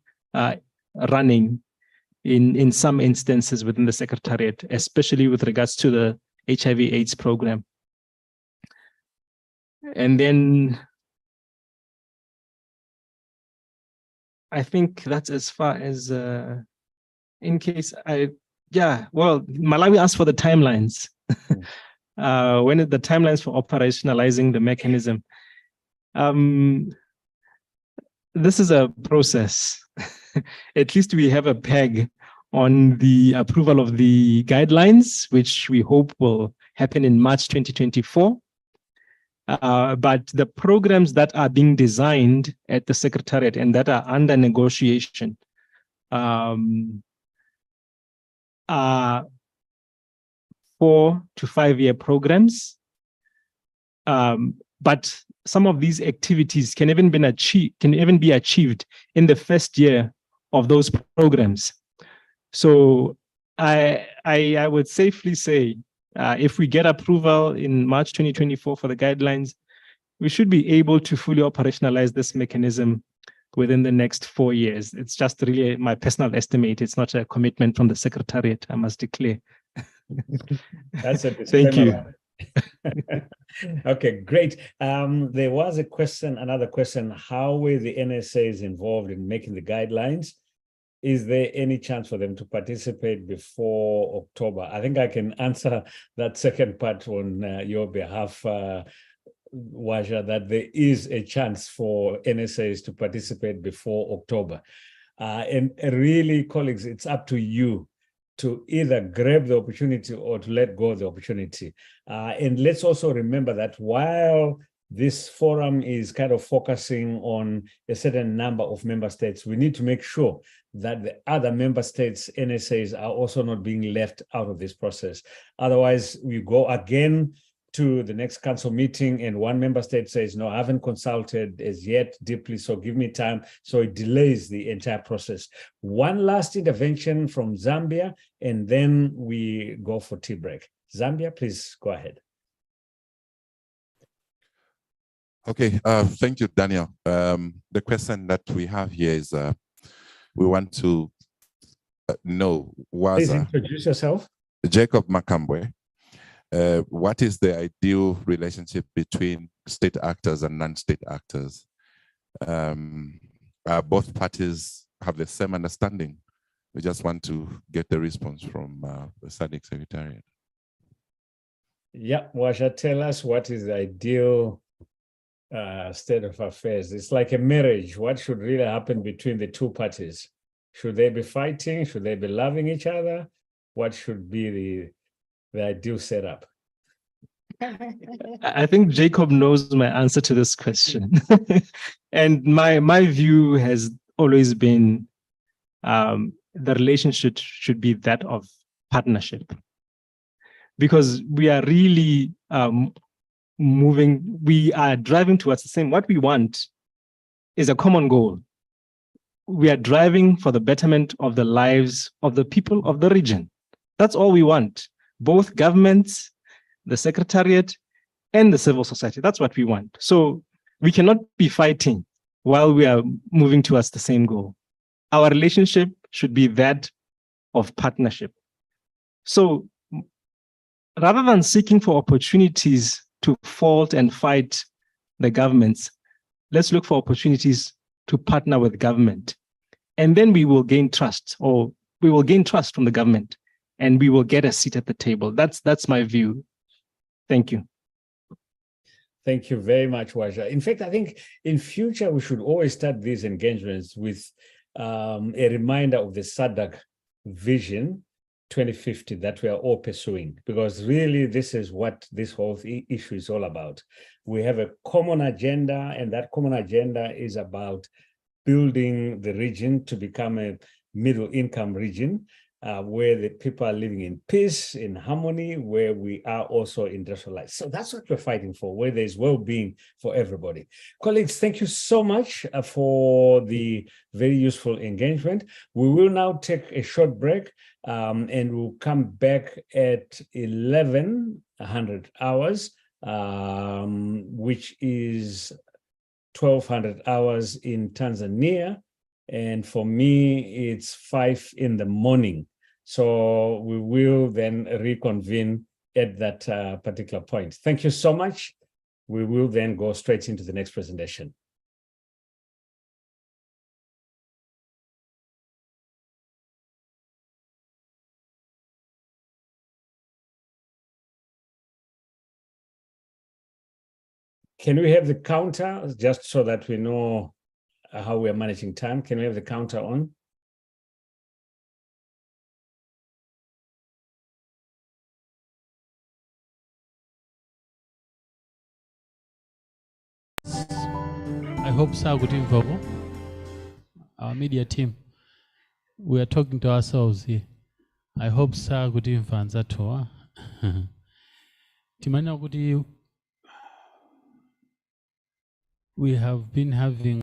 running in some instances within the Secretariat, especially with regards to the HIV/AIDS program. And then I think that's as far as in case Malawi asked for the timelines. When are the timelines for operationalizing the mechanism? This is a process. At least we have a peg on the approval of the guidelines, which we hope will happen in March 2024. But the programs that are being designed at the Secretariat and that are under negotiation are 4 to 5 year programs. But some of these activities can even be achieved in the first year of those programs. So I would safely say, if we get approval in March 2024 for the guidelines, we should be able to fully operationalize this mechanism within the next 4 years. It's just really my personal estimate. It's not a commitment from the Secretariat, I must declare. That's a Thank you. Okay, great. There was a question, another question. How were the NSAs involved in making the guidelines? Is there any chance for them to participate before October? I think I can answer that second part on your behalf, Waja, that there is a chance for NSAs to participate before October. And really, colleagues, it's up to you to either grab the opportunity or to let go of the opportunity. And let's also remember that while this forum is kind of focusing on a certain number of member states, we need to make sure that the other member states' NSAs are also not being left out of this process. Otherwise, we go again to the next council meeting and one member state says, no, I haven't consulted as yet deeply, so give me time. So it delays the entire process. One last intervention from Zambia, and then we go for tea break. Zambia, please go ahead. Okay, thank you, Daniel. The question that we have here is, we want to know, Please introduce yourself. Jacob Makambwe. What is the ideal relationship between state actors and non-state actors? Both parties have the same understanding? We just want to get the response from the SADC Secretariat. Yeah, Washa, tell us what is the ideal state of affairs. It's like a marriage. What should really happen between the two parties? Should they be fighting? Should they be loving each other? What should be the ideal setup? I think Jacob knows my answer to this question. And my view has always been the relationship should be that of partnership. Because we are really we are driving towards the same, what we want is a common goal. We are driving for the betterment of the lives of the people of the region. That's all we want. Both governments, the Secretariat, and the civil society. That's what we want. So we cannot be fighting while we are moving towards the same goal. Our relationship should be that of partnership. So rather than seeking for opportunities to fault and fight the governments, let's look for opportunities to partner with government. And then we will gain trust, or we will gain trust from the government, and we will get a seat at the table. That's my view. Thank you. Thank you very much, Waja. In fact, I think in future, we should always start these engagements with a reminder of the SADC vision 2050 that we are all pursuing, because really this is what this whole issue is all about. We have a common agenda, and that common agenda is about building the region to become a middle income region, where the people are living in peace, in harmony, where we are also industrialized. So that's what we're fighting for, where there's well-being for everybody. Colleagues, thank you so much for the very useful engagement. We will now take a short break, and we'll come back at 1100 hours, which is 1200 hours in Tanzania. And for me, it's 5 in the morning. So we will then reconvene at that particular point. Thank you so much. We will then go straight into the next presentation. Can we have the counter, just so that we know how we are managing time? Can we have the counter on? I hope so. Good info. Our media team, we are talking to ourselves here. I hope so. Good info. Nzatoa. Timanya kuti we have been having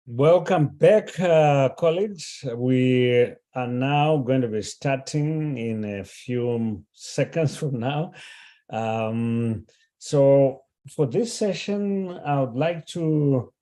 Welcome back, colleagues. We are now going to be starting in a few seconds from now. So for this session, I would like to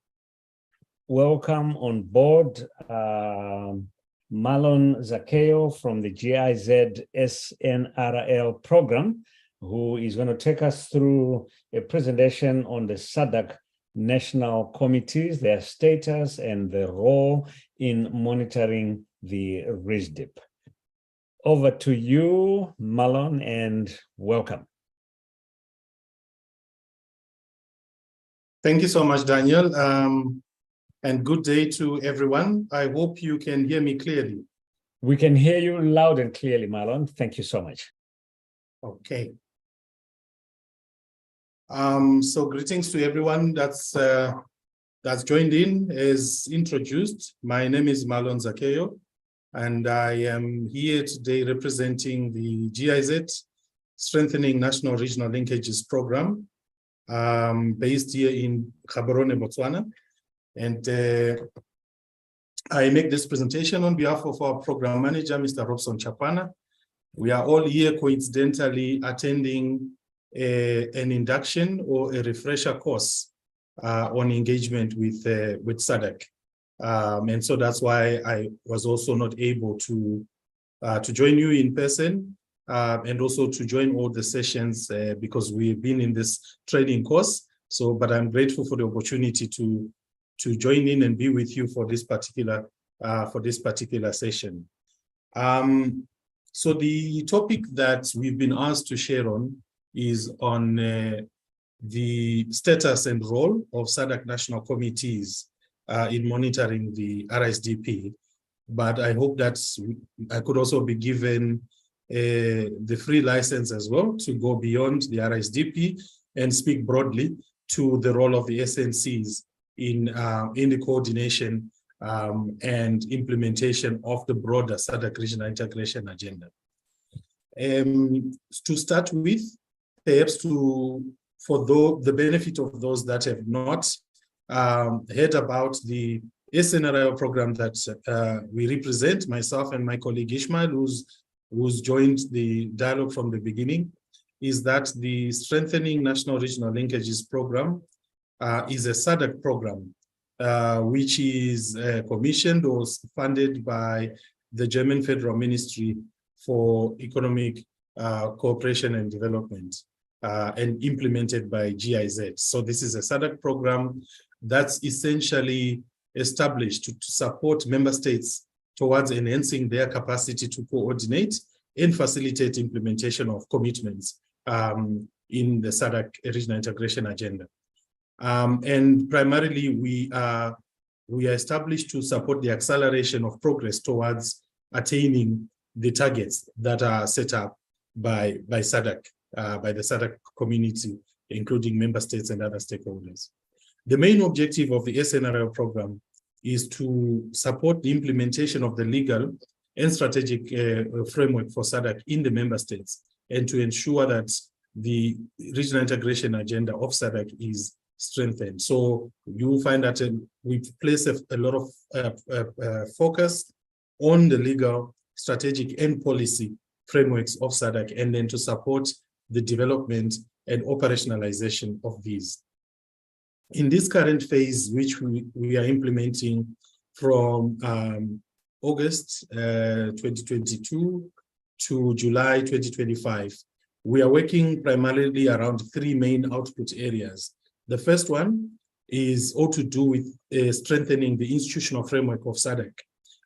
welcome on board Marlon Zakeo from the GIZ SNRL program, who is going to take us through a presentation on the SADC national committees, their status and their role in monitoring the RISDP. Over to you, Marlon, and welcome. Thank you so much, Daniel, and good day to everyone. I hope you can hear me clearly. We can hear you loud and clearly, Marlon. Thank you so much. Okay. So greetings to everyone that's joined in, as introduced. My name is Marlon Zakeo, and I am here today representing the GIZ Strengthening National Regional Linkages Program, based here in Gaborone, Botswana. And I make this presentation on behalf of our program manager, Mr. Robson Chapana. We are all here coincidentally attending an induction or a refresher course on engagement with SADC. And so that's why I was also not able to join you in person and also to join all the sessions because we've been in this training course. So, but I'm grateful for the opportunity to join in and be with you for this particular session. So the topic that we've been asked to share on is on the status and role of SADC national committees in monitoring the RISDP. But I hope that I could also be given the free license as well to go beyond the RISDP and speak broadly to the role of the SNCs in the coordination and implementation of the broader SADC regional integration agenda. To start with, perhaps for the benefit of those that have not heard about the SNRL program that we represent, myself and my colleague Ishmael, who's joined the dialogue from the beginning, is that the Strengthening National Regional Linkages program is a SADC program, which is commissioned or funded by the German Federal Ministry for Economic Cooperation and Development and implemented by GIZ. So this is a SADC program that's essentially established to support member states towards enhancing their capacity to coordinate and facilitate implementation of commitments in the SADC regional integration agenda. And primarily, we are established to support the acceleration of progress towards attaining the targets that are set up by SADC, by the SADC community, including member states and other stakeholders. The main objective of the SNRL program is to support the implementation of the legal and strategic framework for SADC in the member states, and to ensure that the regional integration agenda of SADC is strengthened. So you will find that we place a lot of focus on the legal, strategic, and policy frameworks of SADC, and then to support the development and operationalization of these. In this current phase, which we are implementing from August 2022 to July 2025, we are working primarily around three main output areas. The first one is all to do with strengthening the institutional framework of SADC.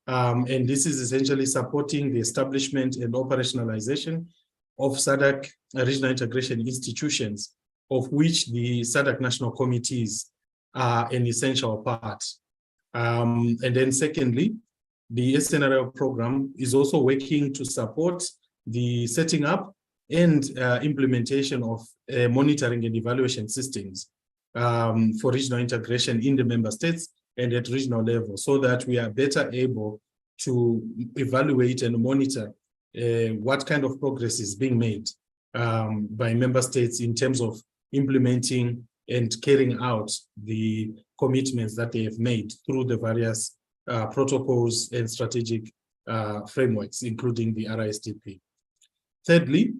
And this is essentially supporting the establishment and operationalization of SADC regional integration institutions, of which the SADC national committees are an essential part. And then secondly, the SNRL program is also working to support the setting up and implementation of monitoring and evaluation systems for regional integration in the member states and at regional level, so that we are better able to evaluate and monitor what kind of progress is being made by member states in terms of implementing and carrying out the commitments that they have made through the various protocols and strategic frameworks, including the RISDP. Thirdly,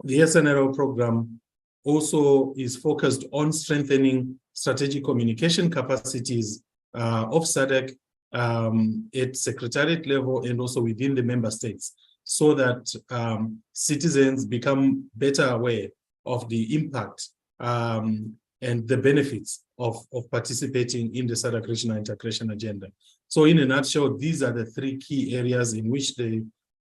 the SNRO program also is focused on strengthening strategic communication capacities of SADC at secretariat level and also within the member states, so that citizens become better aware of the impact and the benefits of participating in the SADC regional integration agenda. So in a nutshell, these are the three key areas in which the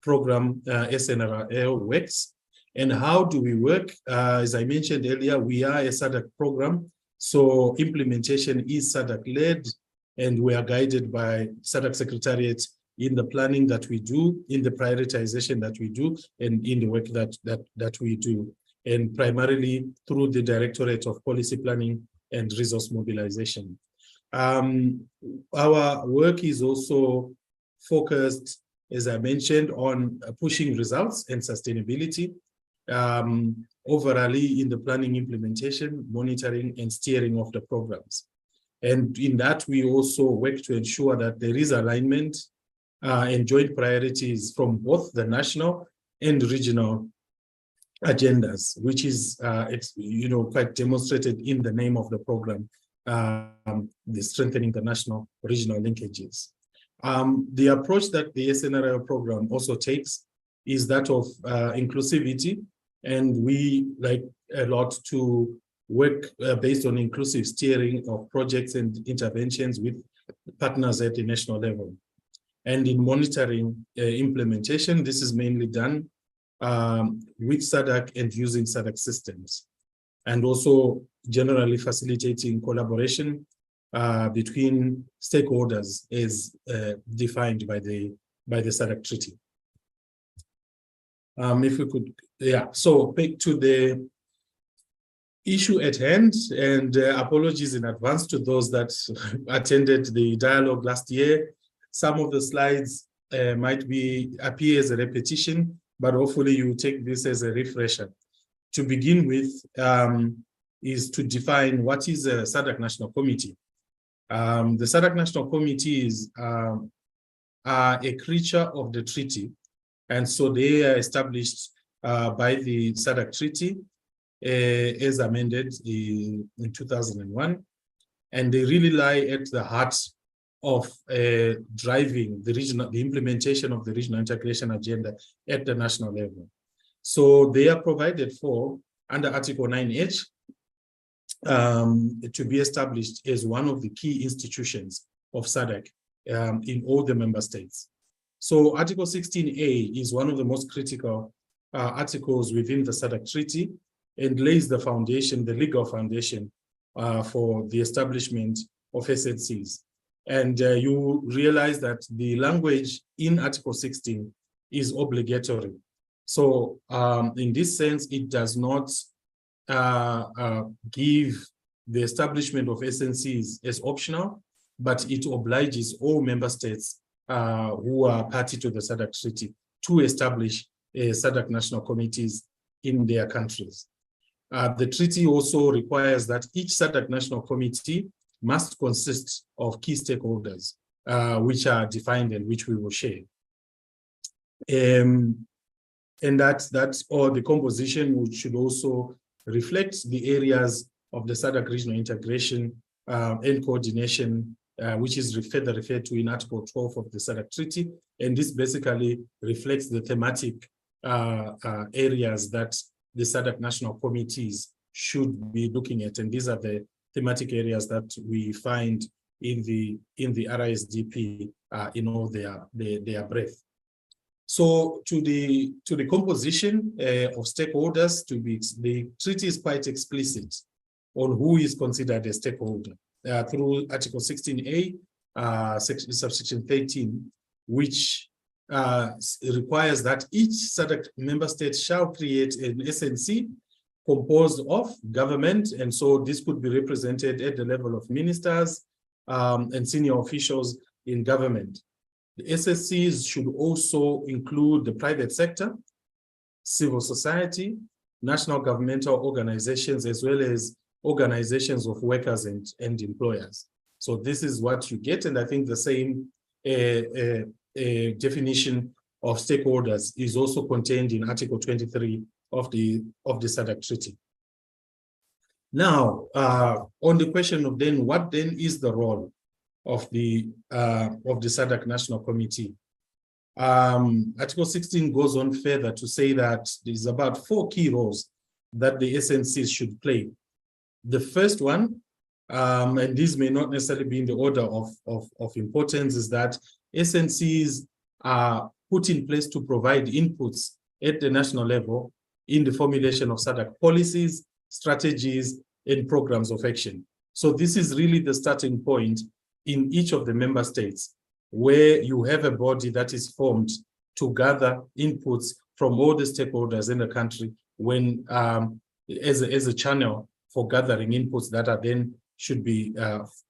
program SNRO works. And how do we work? As I mentioned earlier, we are a SADC program, so implementation is SADC-led, and we are guided by SADC Secretariat in the planning that we do, in the prioritization that we do, and in the work that we do, and primarily through the Directorate of Policy Planning and Resource Mobilization. Our work is also focused, as I mentioned, on pushing results and sustainability, overally in the planning, implementation, monitoring, and steering of the programs. And in that, we also work to ensure that there is alignment and joint priorities from both the national and regional agendas, which is quite demonstrated in the name of the program, the strengthening the national regional linkages. The approach that the SNRO program also takes is that of inclusivity, and we like a lot to work based on inclusive steering of projects and interventions with partners at the national level. And in monitoring implementation, this is mainly done with SADC and using SADC systems, and also generally facilitating collaboration between stakeholders as defined by the SADC treaty. If we could, so back to the issue at hand, and apologies in advance to those that attended the dialogue last year. Some of the slides might appear as a repetition, but hopefully you take this as a refresher. To begin with, is to define what is a SADC National Committee. The SADC National Committees are a creature of the treaty, and so they are established by the SADC Treaty as amended in 2001, and they really lie at the heart of driving the implementation of the regional integration agenda at the national level. So they are provided for under Article 9H to be established as one of the key institutions of SADC in all the member states. So Article 16A is one of the most critical articles within the SADC Treaty and lays the foundation, the legal foundation for the establishment of SADCs. And you realize that the language in Article 16 is obligatory. So in this sense, it does not give the establishment of SNCs as optional, but it obliges all member states who are party to the SADC Treaty to establish SADC national committees in their countries. The treaty also requires that each SADC national committee must consist of key stakeholders, which are defined and which we will share. And that's or the composition, which should also reflect the areas of the SADC regional integration and coordination, which is further referred to in Article 12 of the SADC Treaty. And this basically reflects the thematic areas that the SADC national committees should be looking at. And these are the thematic areas that we find in the RISDP in all their breadth. So to the composition of stakeholders, the treaty is quite explicit on who is considered a stakeholder through Article 16A, subsection 13, which requires that each SADC member state shall create an SNC composed of government, and so this could be represented at the level of ministers and senior officials in government. The SSCs should also include the private sector, civil society, national governmental organizations, as well as organizations of workers and employers. So this is what you get, and I think the same definition of stakeholders is also contained in Article 23 of the SADC Treaty. Now, on the question of then, what then is the role of the SADC National Committee? Article 16 goes on further to say that there's about 4 key roles that the SNCs should play. The first one, and these may not necessarily be in the order of importance, is that SNCs are put in place to provide inputs at the national level in the formulation of SADC policies, strategies, and programs of action. So this is really the starting point in each of the member states, where you have a body that is formed to gather inputs from all the stakeholders in the country when as a channel for gathering inputs that are then should be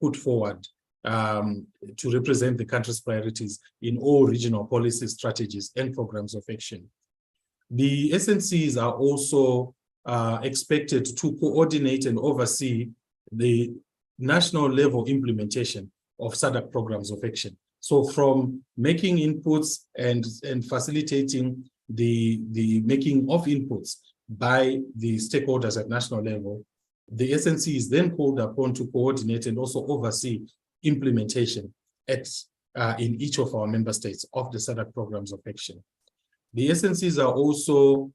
put forward to represent the country's priorities in all regional policy strategies and programs of action. The SNCs are also expected to coordinate and oversee the national level implementation of SADC programs of action. So from making inputs and facilitating the making of inputs by the stakeholders at national level, the SNC is then called upon to coordinate and also oversee implementation at in each of our member states of the SADC programs of action. The SNCs are also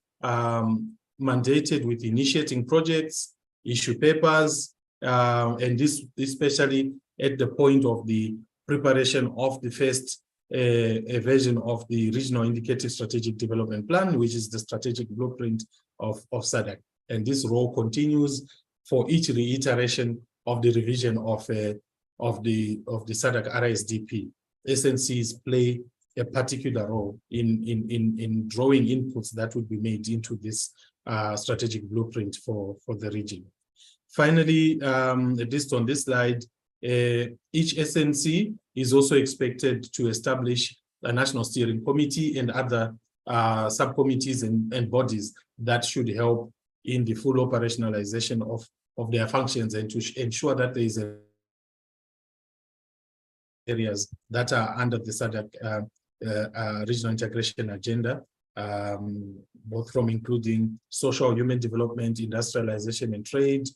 mandated with initiating projects, issue papers, and this especially at the point of the preparation of the first version of the Regional Indicative Strategic Development Plan, which is the strategic blueprint of SADC. And this role continues for each reiteration of the revision of the SADC RISDP. SNCs play a particular role in drawing inputs that would be made into this strategic blueprint for the region. Finally, at least on this slide, each SNC is also expected to establish a national steering committee and other subcommittees and bodies that should help in the full operationalization of their functions and to ensure that there is areas that are under the SADC regional integration agenda, both from including social human development, industrialization and trade,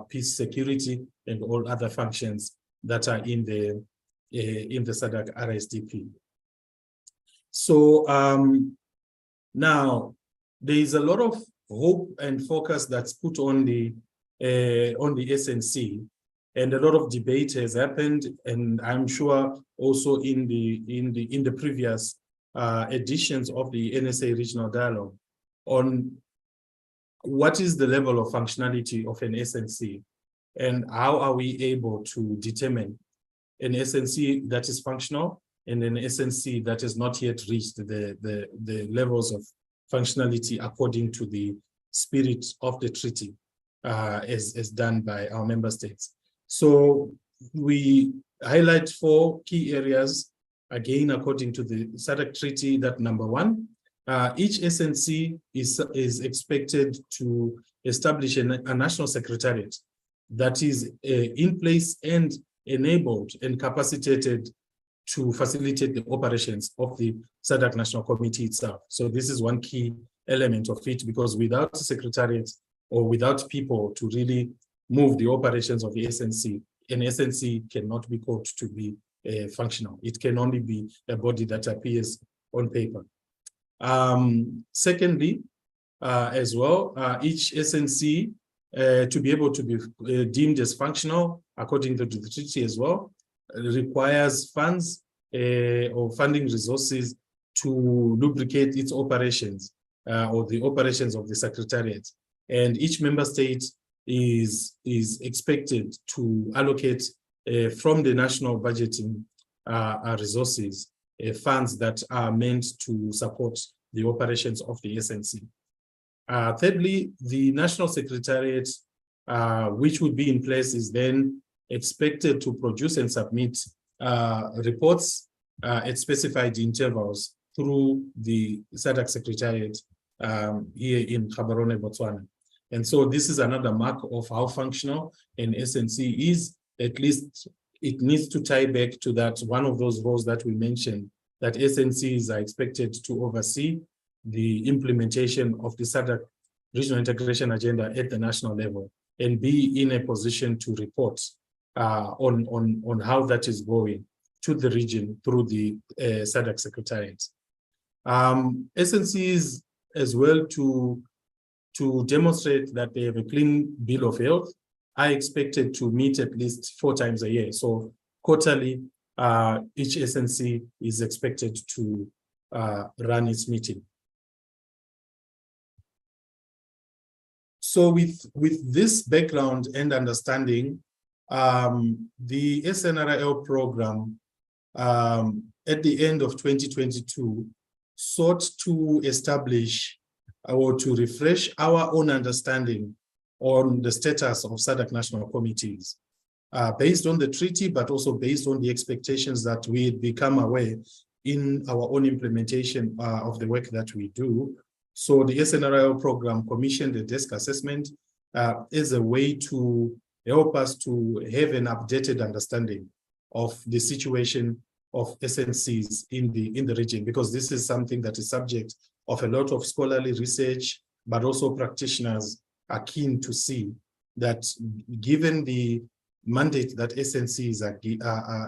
peace, security, and all other functions that are in the SADC RISDP. So now there is a lot of hope and focus that's put on the SNC, and a lot of debate has happened, and I'm sure also in the previous editions of the NSA Regional Dialogue on what is the level of functionality of an SNC and how are we able to determine an SNC that is functional and an SNC that has not yet reached the levels of functionality according to the spirit of the treaty as done by our member states. So we highlight 4 key areas, again, according to the SADC treaty, that number 1, each SNC is expected to establish a national secretariat that is in place and enabled and capacitated to facilitate the operations of the SADC National Committee itself. So this is one key element of it, because without a secretariat or without people to really move the operations of the SNC, an SNC cannot be called to be functional. It can only be a body that appears on paper. Secondly, as well, each SNC to be able to be deemed as functional according to the treaty as well requires funds or funding resources to lubricate its operations or the operations of the secretariat. And each member state is expected to allocate from the national budgeting resources funds that are meant to support the operations of the SNC. Thirdly, the National Secretariat, which would be in place, is then expected to produce and submit reports at specified intervals through the SADC Secretariat here in Gaborone, Botswana. And so this is another mark of how functional an SNC is. At least it needs to tie back to that one of those roles that we mentioned, that SNCs are expected to oversee the implementation of the SADC regional integration agenda at the national level and be in a position to report on how that is going to the region through the SADC Secretariat. SNCs as well to demonstrate that they have a clean bill of health are expected to meet at least 4 times a year. So quarterly, each SNC is expected to run its meeting. So with this background and understanding, the SNRIL program at the end of 2022 sought to establish or to refresh our own understanding on the status of SADC national committees based on the treaty, but also based on the expectations that we had become aware in our own implementation of the work that we do. So the SNRIL program commissioned a desk assessment as a way to help us to have an updated understanding of the situation of SNCs in the region, because this is something that is subject of a lot of scholarly research, but also practitioners are keen to see that given the mandate that SNCs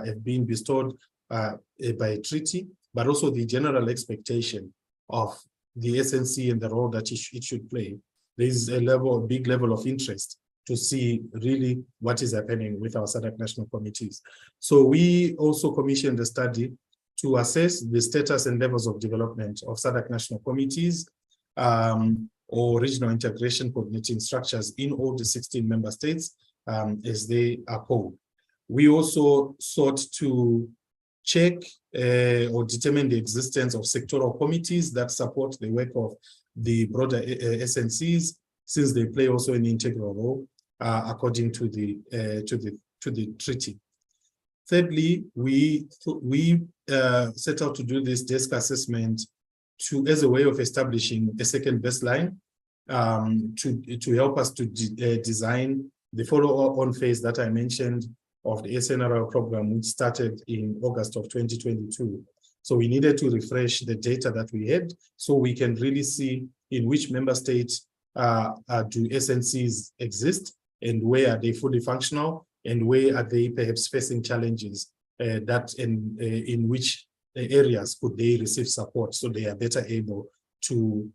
have been bestowed by treaty, but also the general expectation of the SNC and the role that it should play, there is a big level of interest to see really what is happening with our SADC national committees. So we also commissioned a study to assess the status and levels of development of SADC national committees or regional integration coordinating structures in all the 16 member states as they are called. We also sought to check or determine the existence of sectoral committees that support the work of the broader SNCs, since they play also an integral role according to the treaty. Thirdly, we set out to do this desk assessment as a way of establishing a second baseline to help us to design the follow-on phase that I mentioned of the SNRIL program, which started in August of 2022. So we needed to refresh the data that we had so we can really see in which member states do SNCs exist and where are they fully functional and where are they perhaps facing challenges that in which areas could they receive support so they are better able to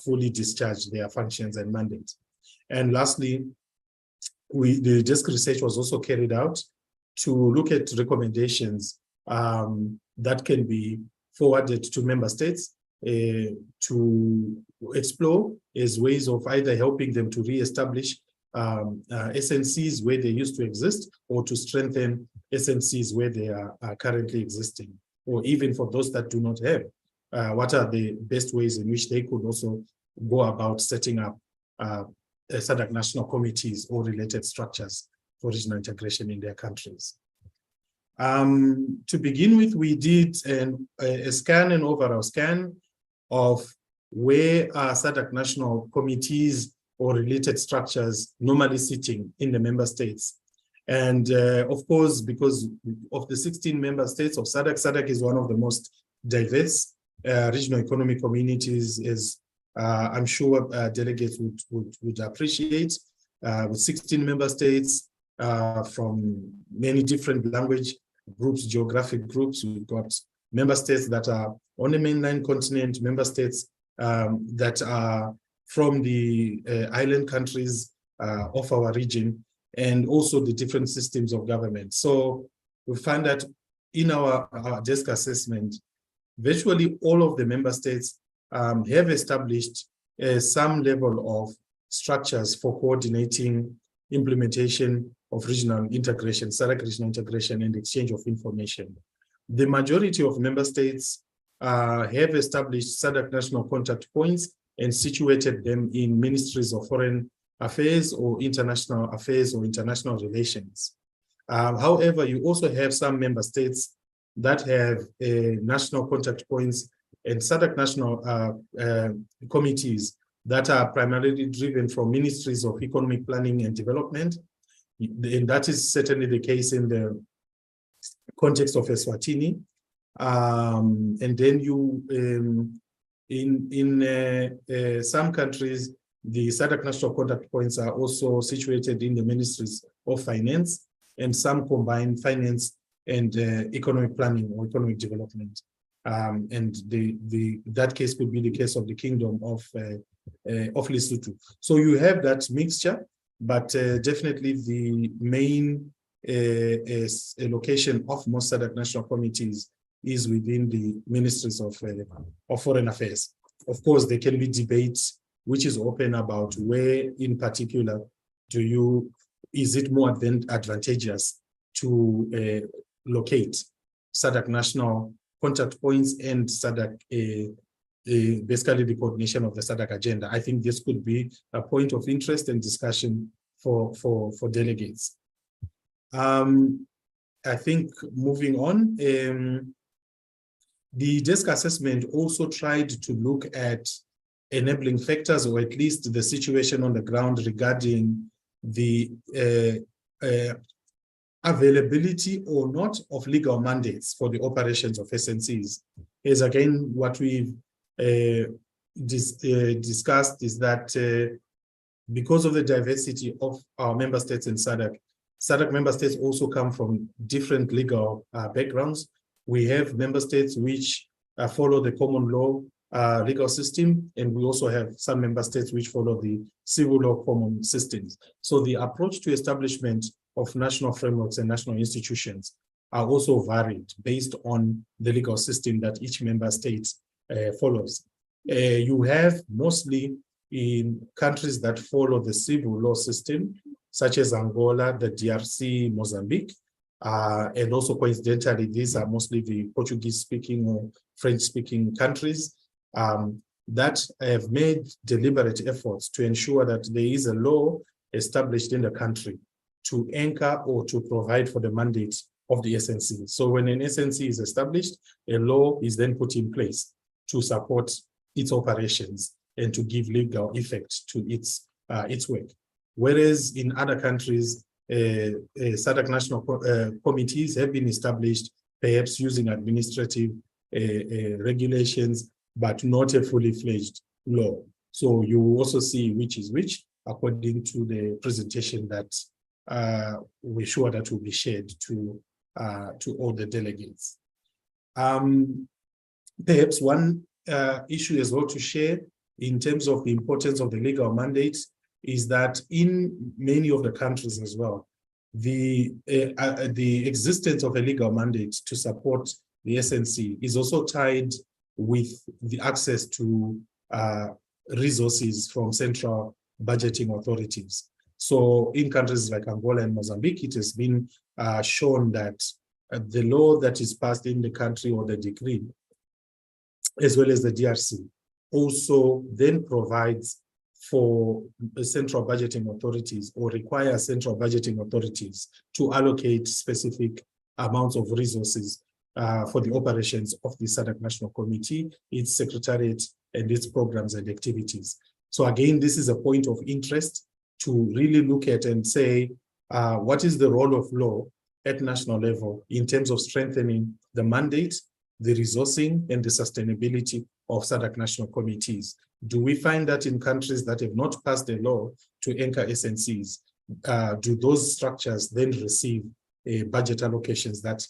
fully discharge their functions and mandates. And lastly, the desk research was also carried out to look at recommendations that can be forwarded to member states to explore as ways of either helping them to re-establish SNCs where they used to exist, or to strengthen SNCs where they are currently existing, or even for those that do not have, what are the best ways in which they could also go about setting up SADC national committees or related structures for regional integration in their countries. To begin with, we did a scan, an overall scan of where are SADC national committees or related structures normally sitting in the member states. And of course, because of the 16 member states of SADC, SADC is one of the most diverse regional economic communities, as I'm sure delegates would appreciate, with 16 member states from many different language groups, geographic groups. We've got member states that are on the mainland continent, member states that are from the island countries of our region, and also the different systems of government. So we find that in our desk assessment, virtually all of the member states have established some level of structures for coordinating implementation of regional integration, SADC regional integration, and exchange of information. The majority of member states have established SADC national contact points and situated them in ministries of foreign affairs or international affairs or international relations. However, you also have some member states that have national contact points and SADC national committees that are primarily driven from ministries of economic planning and development. And that is certainly the case in the context of Eswatini. And then in some countries, the SADC national contact points are also situated in the ministries of finance, and some combine finance and economic planning or economic development. And that case could be the case of the Kingdom of Lesotho. So you have that mixture, but definitely the main location of most SADC national committees is within the ministries of foreign affairs. Of course, there can be debates which is open about where in particular is it more advantageous to locate SADC national contact points and SADC, basically the coordination of the SADC agenda. I think this could be a point of interest and discussion for delegates. I think moving on, the desk assessment also tried to look at enabling factors, or at least the situation on the ground regarding the availability or not of legal mandates for the operations of SNCs. Is again what we've discussed is that because of the diversity of our member states in SADC member states also come from different legal backgrounds. We have member states which follow the common law legal system, and we also have some member states which follow the civil law common systems. So the approach to establishment of national frameworks and national institutions are also varied based on the legal system that each member state follows. You have mostly in countries that follow the civil law system, such as Angola, the DRC, Mozambique, and also coincidentally, these are mostly the Portuguese-speaking or French-speaking countries that have made deliberate efforts to ensure that there is a law established in the country to anchor or to provide for the mandate of the SNC. So when an SNC is established, a law is then put in place to support its operations and to give legal effect to its work. Whereas in other countries, SADC national committees have been established, perhaps using administrative regulations, but not a fully fledged law. So you also see which is which, according to the presentation that we're sure that will be shared to all the delegates. Perhaps one issue as well to share in terms of the importance of the legal mandate is that in many of the countries as well, the existence of a legal mandate to support the SNC is also tied with the access to resources from central budgeting authorities. So in countries like Angola and Mozambique, it has been shown that the law that is passed in the country or the decree, as well as the DRC, also then provides for the central budgeting authorities or requires central budgeting authorities to allocate specific amounts of resources for the operations of the SADC National Committee, its secretariat, and its programs and activities. So again, this is a point of interest to really look at and say, what is the role of law at national level in terms of strengthening the mandate, the resourcing, and the sustainability of SADC national committees? Do we find that in countries that have not passed a law to anchor SNCs, do those structures then receive budget allocations that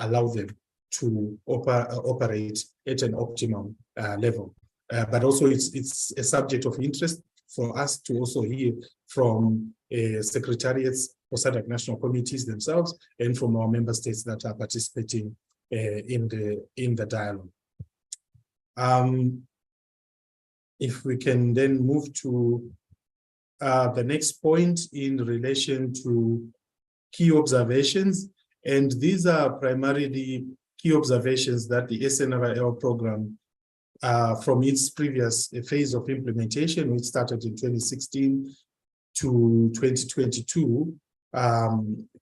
allow them to operate at an optimum level? But also it's a subject of interest for us to also hear from secretariats for SADC national committees themselves and from our member states that are participating in the dialogue. If we can then move to the next point in relation to key observations, and these are primarily key observations that the SNRIL program from its previous phase of implementation, which started in 2016 to 2022,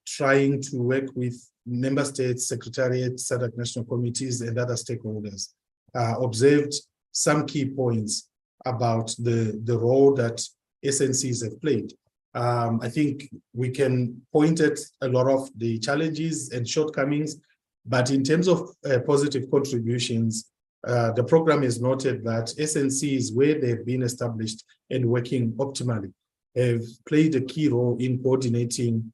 trying to work with member states, secretariats, SADC national committees, and other stakeholders, observed some key points about the role that SNCs have played. I think we can point at a lot of the challenges and shortcomings, but in terms of positive contributions, the program has noted that SNCs, where they've been established and working optimally, have played a key role in coordinating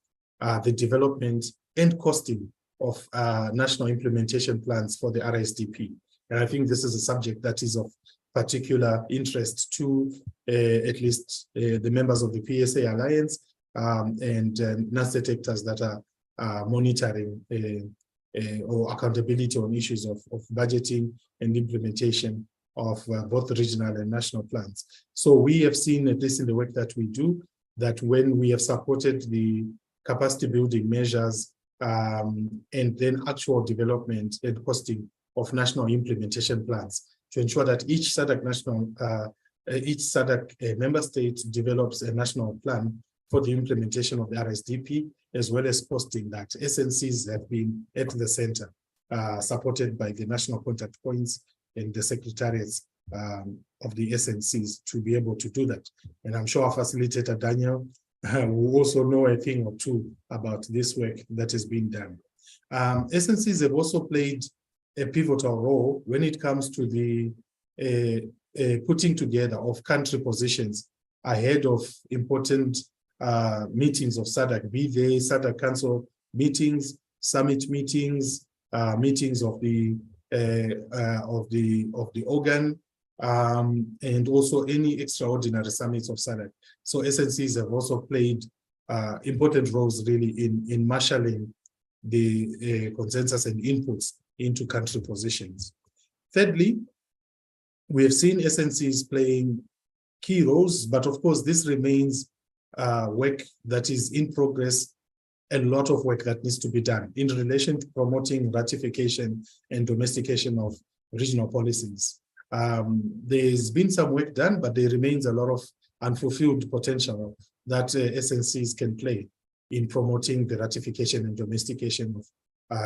the development and costing of national implementation plans for the RISDP. And I think this is a subject that is of particular interest to at least the members of the PSA Alliance and non-state actors that are monitoring or accountability on issues of budgeting and implementation of both regional and national plans. So we have seen, at least in the work that we do, that when we have supported the capacity building measures and then actual development and costing of national implementation plans to ensure that each SADC member state develops a national plan for the implementation of the RISDP, as well as posting that SNCs have been at the center, supported by the national contact points and the secretariats of the SNCs to be able to do that. And I'm sure our facilitator, Daniel, will also know a thing or two about this work that is being done. SNCs have also played a pivotal role when it comes to the putting together of country positions ahead of important meetings of SADC, be they SADC Council meetings, summit meetings, meetings of the organ, and also any extraordinary summits of SADC. So SNCs have also played important roles really in marshalling the consensus and inputs into country positions. Thirdly, we have seen SNCs playing key roles, but of course this remains work that is in progress, a lot of work that needs to be done in relation to promoting ratification and domestication of regional policies. There's been some work done, but there remains a lot of unfulfilled potential that SNCs can play in promoting the ratification and domestication of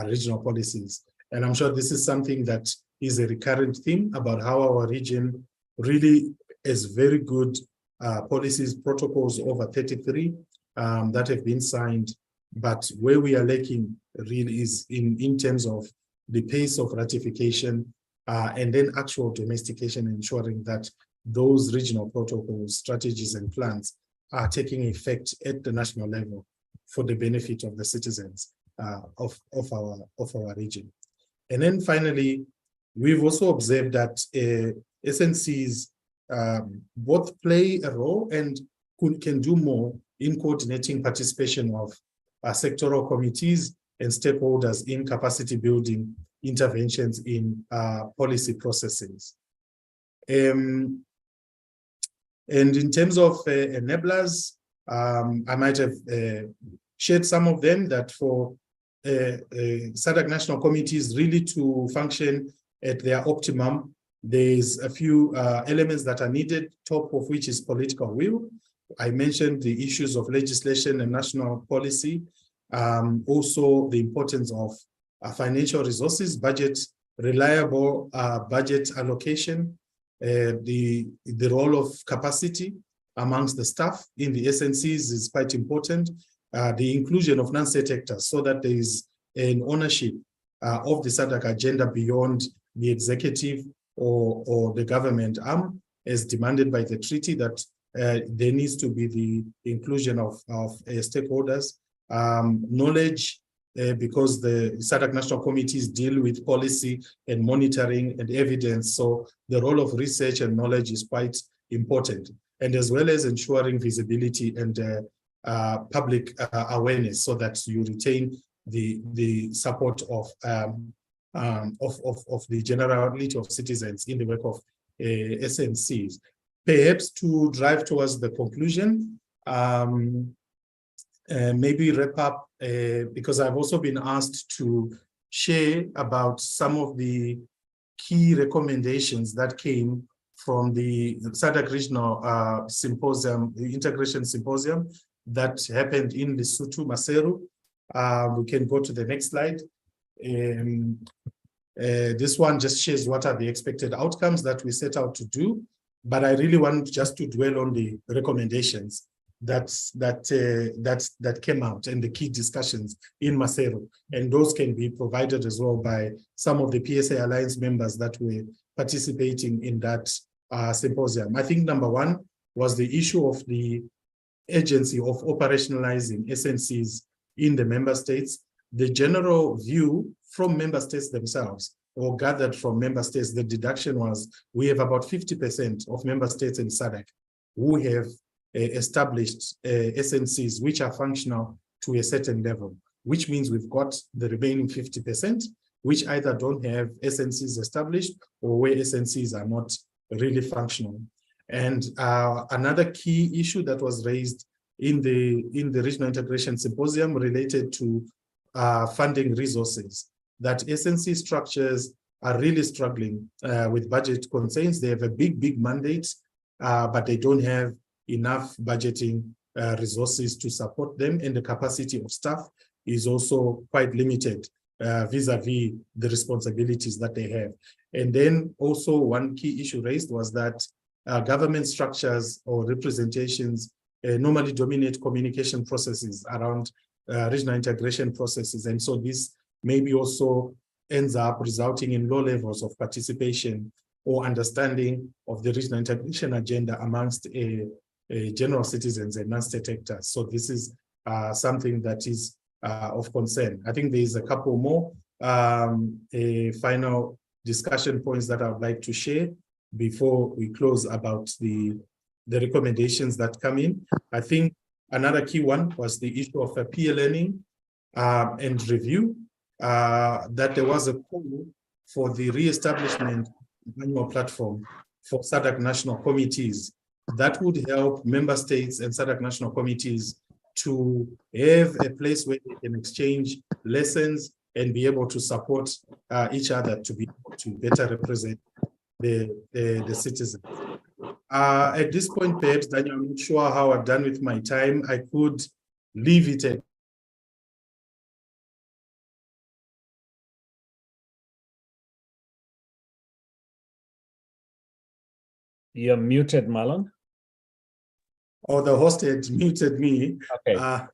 regional policies. And I'm sure this is something that is a recurrent theme about how our region really has very good policies, protocols, over 33 that have been signed. But where we are lacking really is in terms of the pace of ratification and then actual domestication, ensuring that those regional protocols, strategies, and plans are taking effect at the national level for the benefit of the citizens of our region. And then finally, we've also observed that SNCs both play a role and can do more in coordinating participation of sectoral committees and stakeholders in capacity building interventions in policy processes. And in terms of enablers, I might have shared some of them, that for SADC national committees really to function at their optimum, there's a few elements that are needed, top of which is political will. I mentioned the issues of legislation and national policy, also the importance of financial resources, budget, reliable budget allocation, the role of capacity amongst the staff in the SNCs is quite important. The inclusion of non-state actors so that there is an ownership of the SADC agenda beyond the executive or the government arm, as demanded by the treaty, that there needs to be the inclusion of stakeholders, knowledge, because the SADC national committees deal with policy and monitoring and evidence. So the role of research and knowledge is quite important, and as well as ensuring visibility and public awareness, so that you retain the support of the generality of citizens in the work of SNCs. Perhaps to drive towards the conclusion, maybe wrap up, because I've also been asked to share about some of the key recommendations that came from the SADC regional symposium, the integration symposium that happened in Lesotho, Maseru. We can go to the next slide. This one just shares what are the expected outcomes that we set out to do. But I really want just to dwell on the recommendations that came out and the key discussions in Maseru. And those can be provided as well by some of the PSA Alliance members that were participating in that symposium. I think number one was the issue of the agency of operationalizing SNCs in the member states. The general view from member states themselves, or gathered from member states, the deduction was we have about 50% of member states in SADC who have established SNCs which are functional to a certain level, which means we've got the remaining 50% which either don't have SNCs established or where SNCs are not really functional. And another key issue that was raised in the Regional Integration Symposium related to funding resources, that SNC structures are really struggling with budget constraints. They have a big mandate, but they don't have enough budgeting resources to support them, and the capacity of staff is also quite limited vis-a-vis the responsibilities that they have. And then also one key issue raised was that government structures or representations normally dominate communication processes around regional integration processes. And so this maybe also ends up resulting in low levels of participation or understanding of the regional integration agenda amongst general citizens and non-state actors. So this is something that is of concern. I think there is a couple more final discussion points that I would like to share before we close about the recommendations that come in. I think another key one was the issue of peer learning and review, that there was a call for the re-establishment of annual platform for SADC national committees that would help member states and SADC national committees to have a place where they can exchange lessons and be able to support each other to be able to better represent the citizens. At this point, perhaps, Daniel, I'm not sure how I've done with my time. I could leave it at You're muted, Marlon. Oh, the host had muted me. Okay.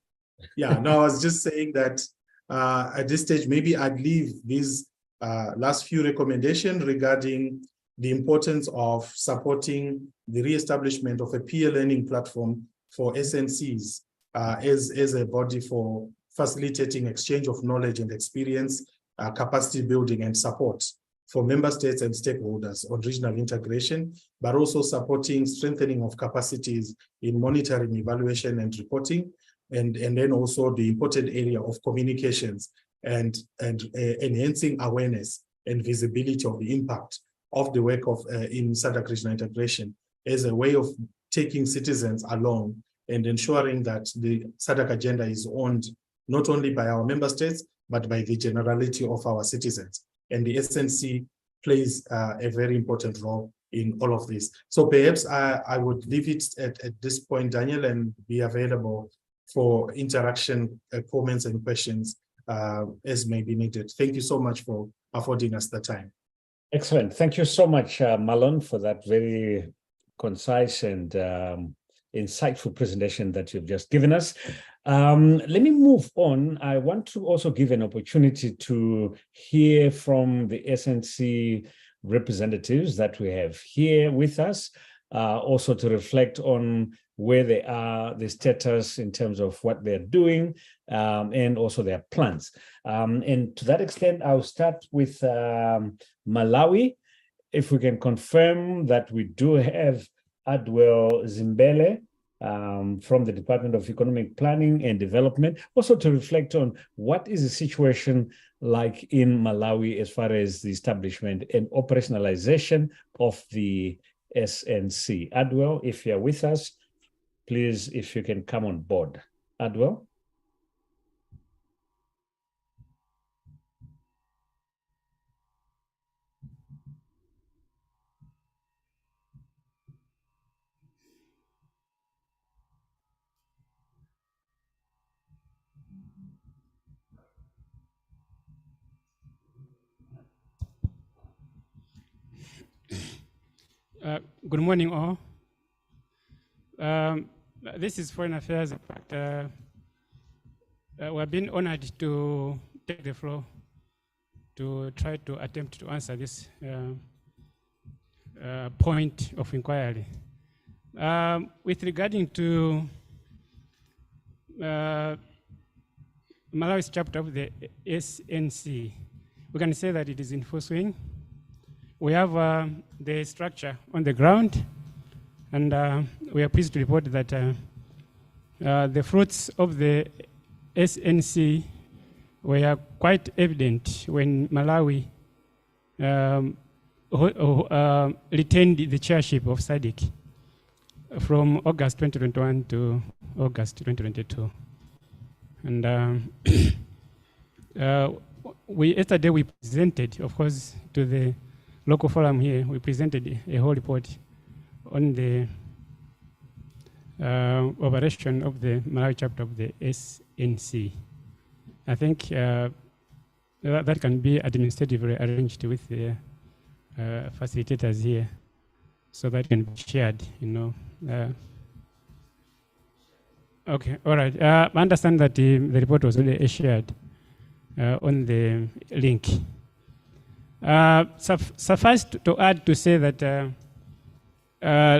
Yeah, no, I was just saying that at this stage, maybe I'd leave these last few recommendations regarding the importance of supporting the re-establishment of a peer learning platform for SNCs as a body for facilitating exchange of knowledge and experience, capacity building and support for member states and stakeholders on regional integration, but also supporting strengthening of capacities in monitoring, evaluation, and reporting, and then also the important area of communications and enhancing awareness and visibility of the impact of the work of in SADC regional integration as a way of taking citizens along and ensuring that the SADC agenda is owned not only by our member states, but by the generality of our citizens. And the SNC plays a very important role in all of this. So perhaps I would leave it at this point, Daniel, and be available for interaction, comments and questions as may be needed. Thank you so much for affording us the time. Excellent. Thank you so much, Marlon, for that very concise and insightful presentation that you've just given us. Let me move on. I want to also give an opportunity to hear from the SNC representatives that we have here with us, also to reflect on where they are, the status in terms of what they're doing, and also their plans. And to that extent, I'll start with Malawi. If we can confirm that we do have Adwell Zimbele from the Department of Economic Planning and Development, also to reflect on what is the situation like in Malawi as far as the establishment and operationalization of the SNC. Adwell, if you're with us, please, if you can come on board. Adwell? Good morning, all. This is Foreign Affairs. In fact, we've been honored to take the floor to try to attempt to answer this point of inquiry. With regarding to Malawi's chapter of the SNC, we can say that it is in full swing. We have the structure on the ground, and we are pleased to report that the fruits of the SNC were quite evident when Malawi retained the chairship of SADC from August 2021 to August 2022. And yesterday we presented, of course, to the local forum here, we presented a whole report on the operation of the Malawi chapter of the SNC. I think that can be administratively arranged with the facilitators here, so that can be shared, you know. Okay, all right. I understand that the report was already shared on the link. Suffice to add to say that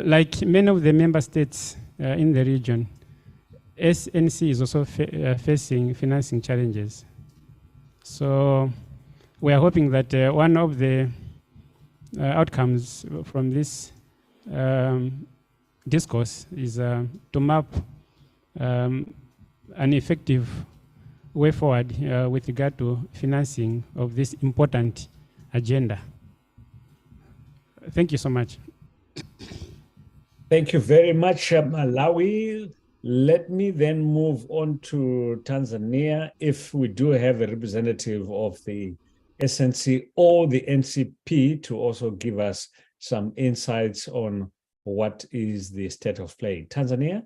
like many of the member states in the region, SNC is also facing financing challenges. So we are hoping that one of the outcomes from this discourse is to map an effective way forward with regard to financing of this important agenda. Thank you so much. Thank you very much, Malawi. Let me then move on to Tanzania. If we do have a representative of the SNC or the NCP to also give us some insights on what is the state of play. Tanzania?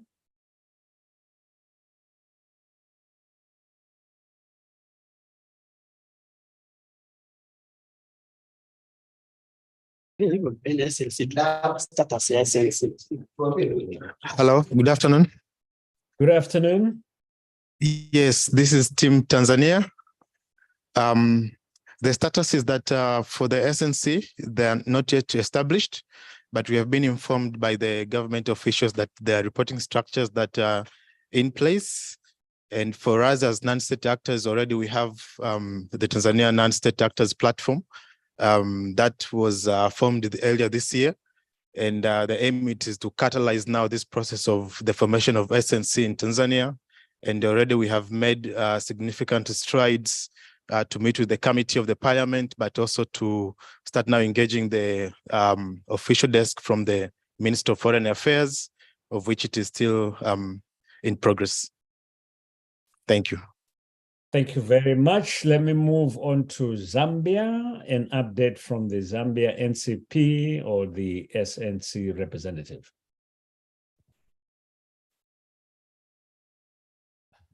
Hello, good afternoon. Good afternoon. Yes, this is Team Tanzania. The status is that for the SNC, they are not yet established, but we have been informed by the government officials that there are reporting structures that are in place. And for us as non-state actors, already we have the Tanzania Non-State Actors Platform that was formed earlier this year. And the aim is to catalyze now this process of the formation of SNC in Tanzania. And already we have made significant strides to meet with the committee of the parliament, but also to start now engaging the official desk from the Minister of Foreign Affairs, of which it is still in progress. Thank you. Thank you very much. Let me move on to Zambia, an update from the Zambia NCP or the SNC representative.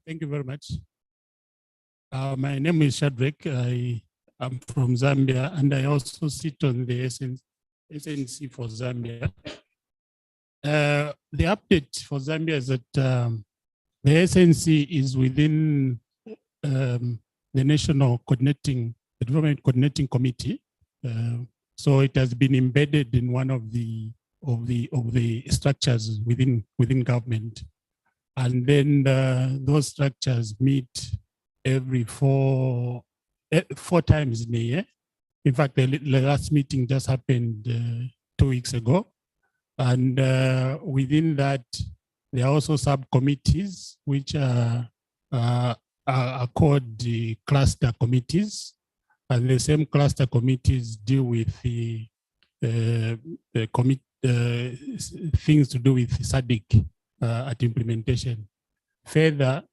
Thank you very much. My name is Shadrack. I am from Zambia, and I also sit on the SNC for Zambia. The update for Zambia is that the SNC is within the Development Coordinating Committee. So it has been embedded in one of the structures within government. And then those structures meet every four times in a year. In fact, the last meeting just happened 2 weeks ago. And within that, there are also subcommittees, which are called the cluster committees. And the same cluster committees deal with the things to do with SADC at implementation. Further,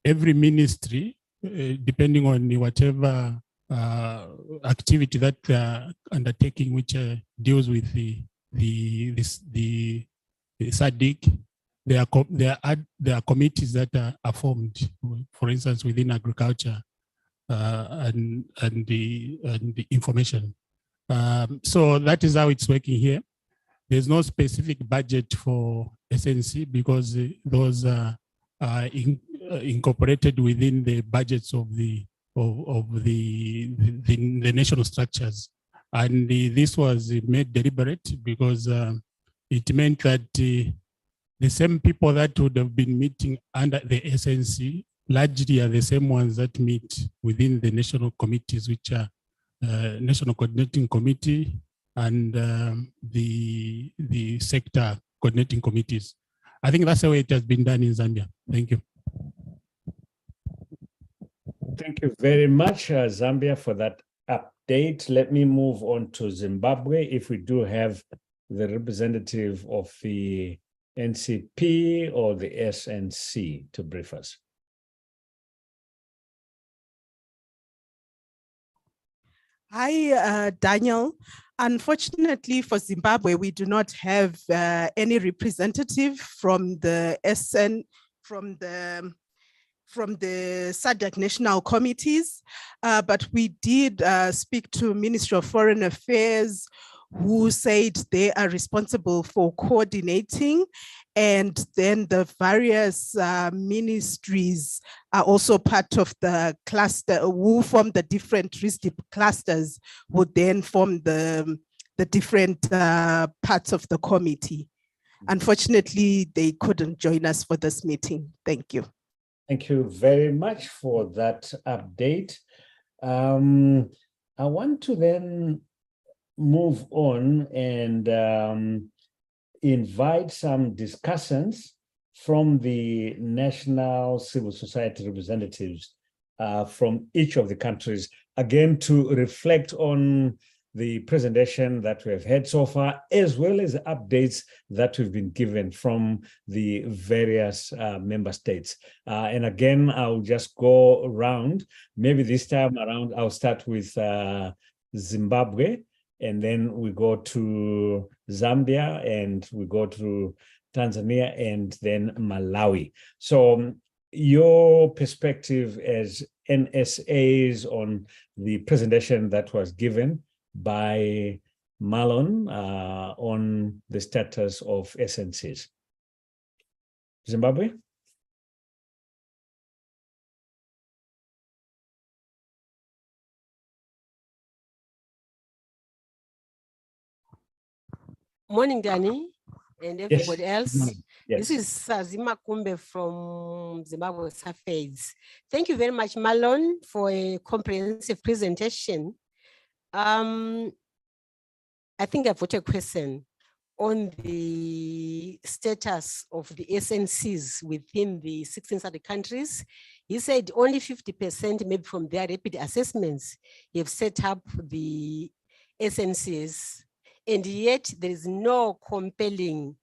every ministry, depending on whatever activity that they are undertaking, which deals with the SADC, there are committees that are formed. For instance, within agriculture and the information. So that is how it's working here. There's no specific budget for SNC because those are incorporated within the budgets of the national structures. And this was made deliberate because it meant that the same people that would have been meeting under the SNC largely are the same ones that meet within the national committees, which are National Coordinating Committee and the sector coordinating committees. I think that's the way it has been done in Zambia. Thank you. Thank you very much, Zambia, for that update. Let me move on to Zimbabwe. If we do have the representative of the NCP or the SNC to brief us. Hi, Daniel. Unfortunately for Zimbabwe, we do not have any representative from the SADC national committees, but we did speak to Ministry of Foreign Affairs, who said they are responsible for coordinating, and then the various ministries are also part of the cluster, who form the different RISDP clusters, would then form the different parts of the committee. Unfortunately, they couldn't join us for this meeting. Thank you. Thank you very much for that update. I want to then move on and invite some discussants from the national civil society representatives from each of the countries, again, to reflect on the presentation that we have had so far, as well as updates that we've been given from the various member states. And again, I'll just go around. Maybe this time around, I'll start with Zimbabwe, and then we go to Zambia, and we go to Tanzania, and then Malawi. So your perspective as NSAs on the presentation that was given by Marlon on the status of SNCs. Zimbabwe? Morning, Danny, and everybody else. Yes. This is Sazima Kumbe from Zimbabwe Surveys. Thank you very much, Marlon, for a comprehensive presentation. I think I've got a question on the status of the SNCs within the 16 other countries. He said only 50% maybe from their rapid assessments have set up the SNCs, and yet there is no compelling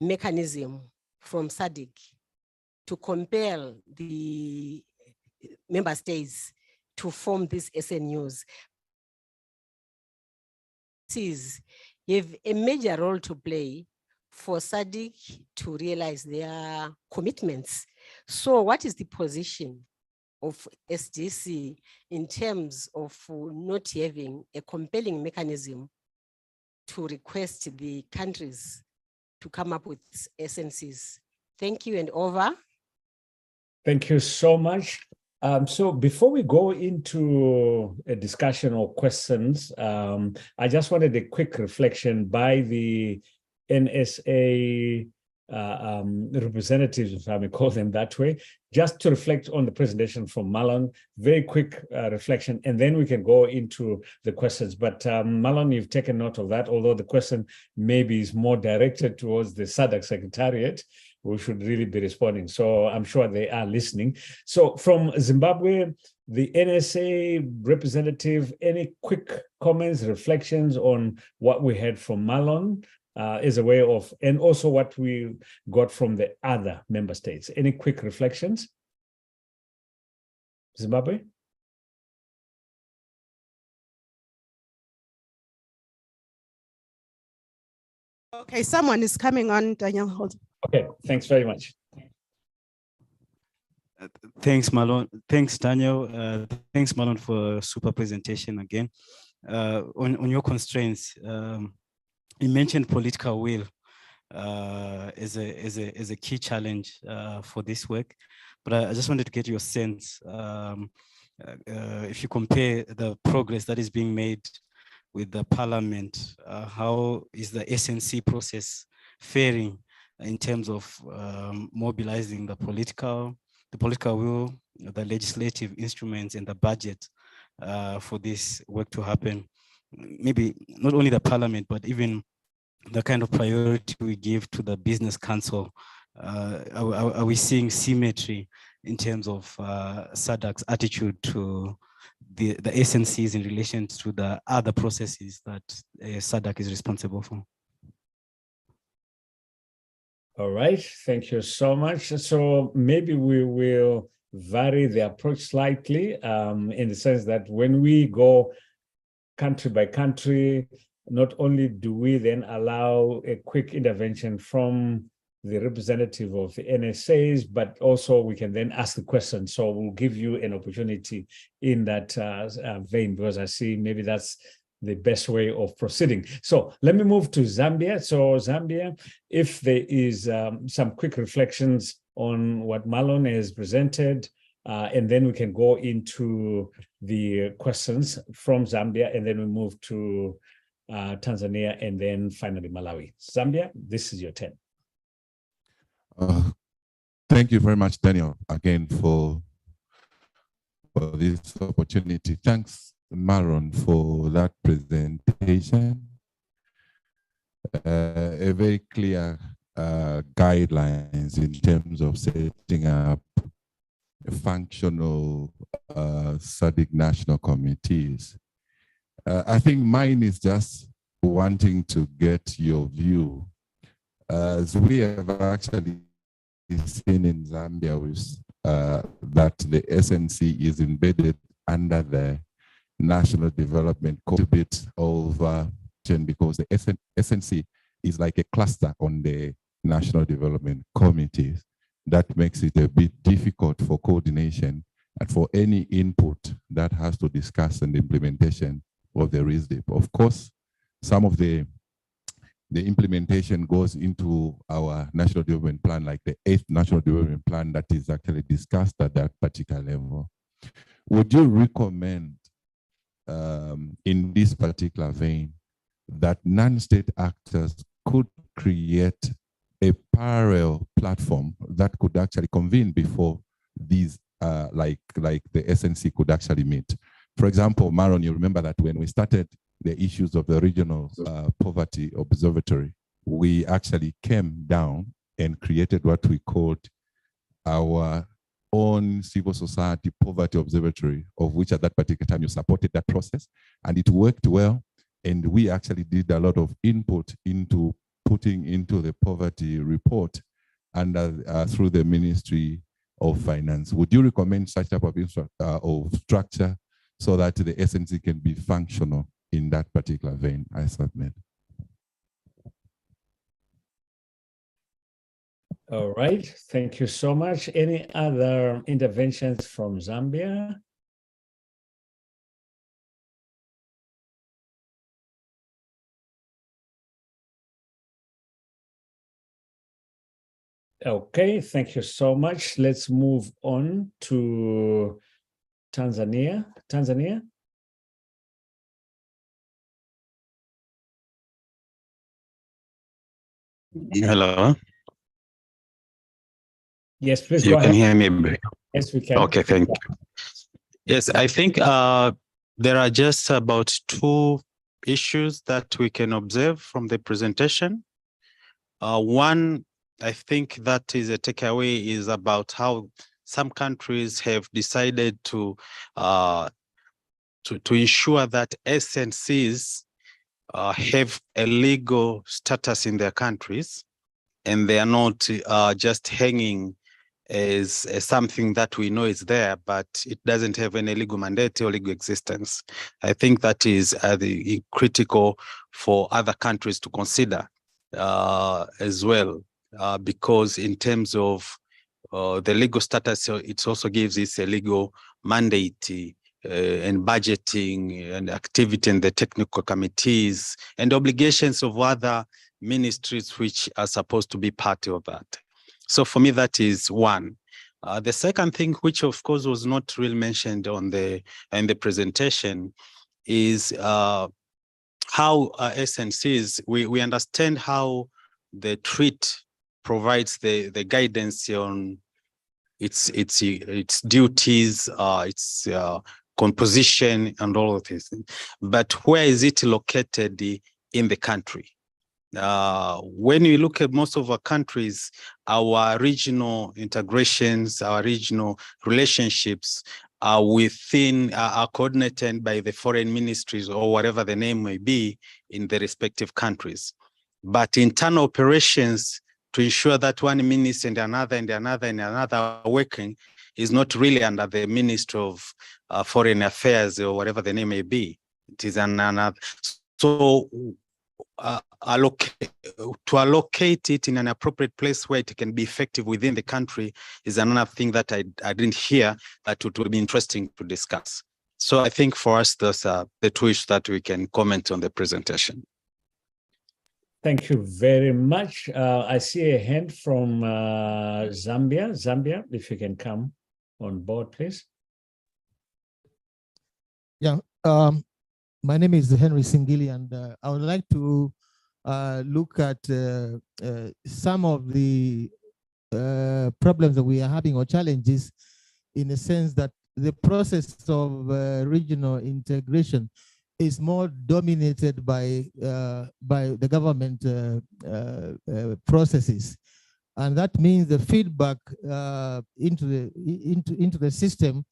mechanism from SADC to compel the member states to form these SNUs. Have a major role to play for SADC to realize their commitments. So what is the position of SDC in terms of not having a compelling mechanism to request the countries to come up with SNCs? Thank you, and over. Thank you so much. So before we go into a discussion or questions, I just wanted a quick reflection by the NSA representatives, if I may call them that way, just to reflect on the presentation from Marlon. Very quick reflection, and then we can go into the questions. But Marlon, you've taken note of that, although the question maybe is more directed towards the SADC Secretariat, who should really be responding. So I'm sure they are listening. So from Zimbabwe, the NSA representative, any quick comments, reflections on what we heard from Marlon as a way of, and also what we got from the other member states? Any quick reflections? Zimbabwe? Okay, someone is coming on, Daniel. Hold on. Okay, thanks very much. Thanks, Marlon. Thanks, Daniel. Thanks, Marlon, for a super presentation again. on your constraints, you mentioned political will as a key challenge for this work, but I just wanted to get your sense. If you compare the progress that is being made with the Parliament, how is the SNC process faring in terms of mobilizing the political will, the legislative instruments, and the budget for this work to happen? Maybe not only the Parliament, but even the kind of priority we give to the Business Council. Are we seeing symmetry in terms of SADC's attitude to the SNCs in relation to the other processes that SADC is responsible for? All right, thank you so much. So maybe we will vary the approach slightly in the sense that when we go country by country, not only do we then allow a quick intervention from the representative of the NSAs, but also we can then ask the question. So we'll give you an opportunity in that vein, because I see maybe that's the best way of proceeding. So let me move to Zambia. So Zambia, if there is some quick reflections on what Marlon has presented, and then we can go into the questions from Zambia, and then we move to Tanzania, and then finally Malawi. Zambia, this is your turn. Thank you very much, Daniel, again for this opportunity. Thanks, Marlon, for that presentation. A very clear guidelines in terms of setting up a functional SADC national committees. I think mine is just wanting to get your view. As we have actually seen in Zambia with, that the SNC is embedded under the National Development Bit over, because the SNC is like a cluster on the National Development Committees. That makes it a bit difficult for coordination and for any input that has to discuss an implementation of the RISDP. Of course, some of the implementation goes into our National Development Plan, like the 8th National Development Plan that is actually discussed at that particular level. Would you recommend in this particular vein that non-state actors could create a parallel platform that could actually convene before these, like the SNC could actually meet? For example, Marlon, you remember that when we started the issues of the Regional Poverty Observatory, we actually came down and created what we called our own civil society poverty observatory, of which at that particular time you supported that process, and it worked well. And we actually did a lot of input into putting into the poverty report under through the Ministry of Finance. Would you recommend such type of structure so that the SNC can be functional in that particular vein? I submit. All right, thank you so much. Any other interventions from Zambia? Okay, thank you so much. Let's move on to Tanzania. Tanzania? Hello. Yes, please You go can ahead. hear me? Yes, we can. Okay, thank you. Yes, I think there are just about 2 issues that we can observe from the presentation. One, I think that is a takeaway, is about how some countries have decided to ensure that SNCs have a legal status in their countries, and they are not just hanging as something that we know is there, but it doesn't have any legal mandate or legal existence. I think that is critical for other countries to consider as well, because in terms of the legal status, it also gives it a legal mandate and budgeting and activity in the technical committees and obligations of other ministries which are supposed to be part of that. So for me, that is one. The second thing, which of course was not really mentioned in the presentation, is how SNCs, we understand how the treat provides the guidance on its duties, its composition and all of this. But where is it located in the country? When we look at most of our countries, our regional integrations, our regional relationships are coordinated by the foreign ministries or whatever the name may be in the respective countries. But internal operations to ensure that one ministry and another are working is not really under the Ministry of Foreign Affairs or whatever the name may be. It is another. So to allocate it in an appropriate place where it can be effective within the country is another thing that I didn't hear that it would be interesting to discuss. So I think for us, those are the two issues that we can comment on the presentation. Thank you very much. I see a hand from Zambia. Zambia, if you can come on board, please. Yeah, my name is Henry Singili, and I would like to look at some of the problems that we are having or challenges, in the sense that the process of regional integration is more dominated by the government processes, and that means the feedback into the system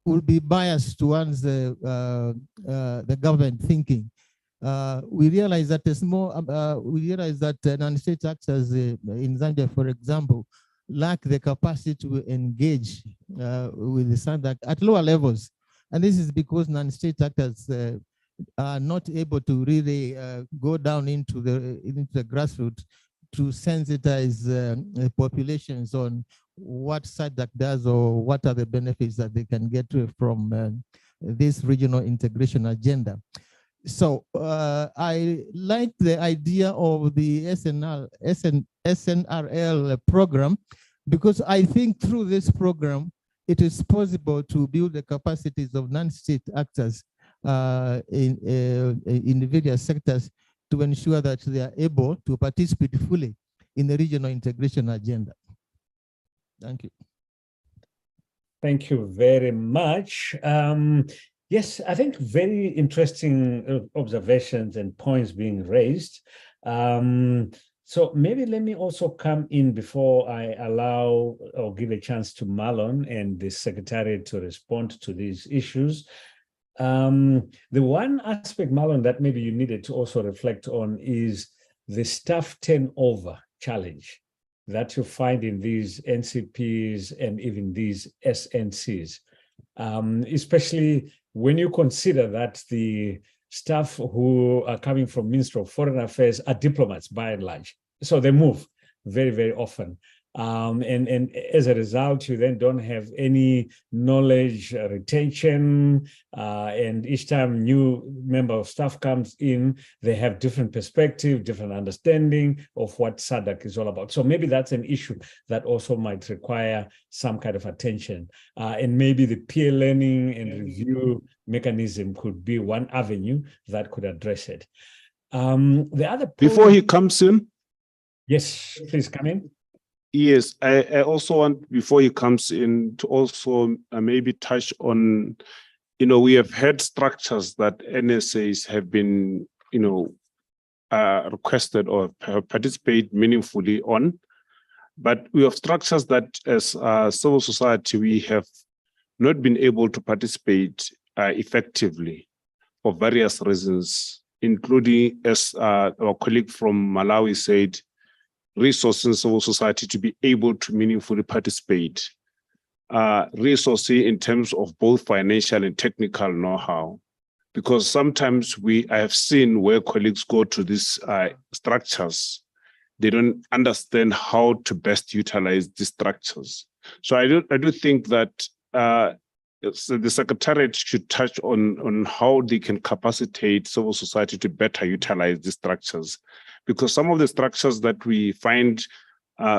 will be biased towards the government thinking. We realize that non-state actors in Zambia, for example, lack the capacity to engage with the SADC at lower levels, and this is because non-state actors are not able to really go down into the grassroots to sensitize populations on what SADC does or what are the benefits that they can get from this regional integration agenda. So I like the idea of the SNRL program, because I think through this program, it is possible to build the capacities of non-state actors in the various sectors to ensure that they are able to participate fully in the regional integration agenda. Thank you. Thank you very much. Yes, I think very interesting observations and points being raised. So maybe let me also come in before I allow or give a chance to Marlon and the Secretariat to respond to these issues. The one aspect, Marlon, that maybe you needed to also reflect on is the staff turnover challenge that you find in these NCPs and even these SNCs, especially when you consider that the staff who are coming from Ministry of Foreign Affairs are diplomats by and large. So they move very, very often. And as a result, you then don't have any knowledge retention. And each time new member of staff comes in, they have different perspective, different understanding of what SADC is all about. So maybe that's an issue that also might require some kind of attention. And maybe the peer learning and review mechanism could be one avenue that could address it. The other point, before he comes in. Yes, please come in. Yes, I also want, before he comes in, to also maybe touch on, we have had structures that NSAs have been, requested or participate meaningfully on, but we have structures that as civil society, we have not been able to participate effectively for various reasons, including, as our colleague from Malawi said, resources in civil society to be able to meaningfully participate. Resources in terms of both financial and technical know-how. Because sometimes I have seen where colleagues go to these structures, they don't understand how to best utilize these structures. So I do think that so the Secretariat should touch on how they can capacitate civil society to better utilize the structures, because some of the structures that we find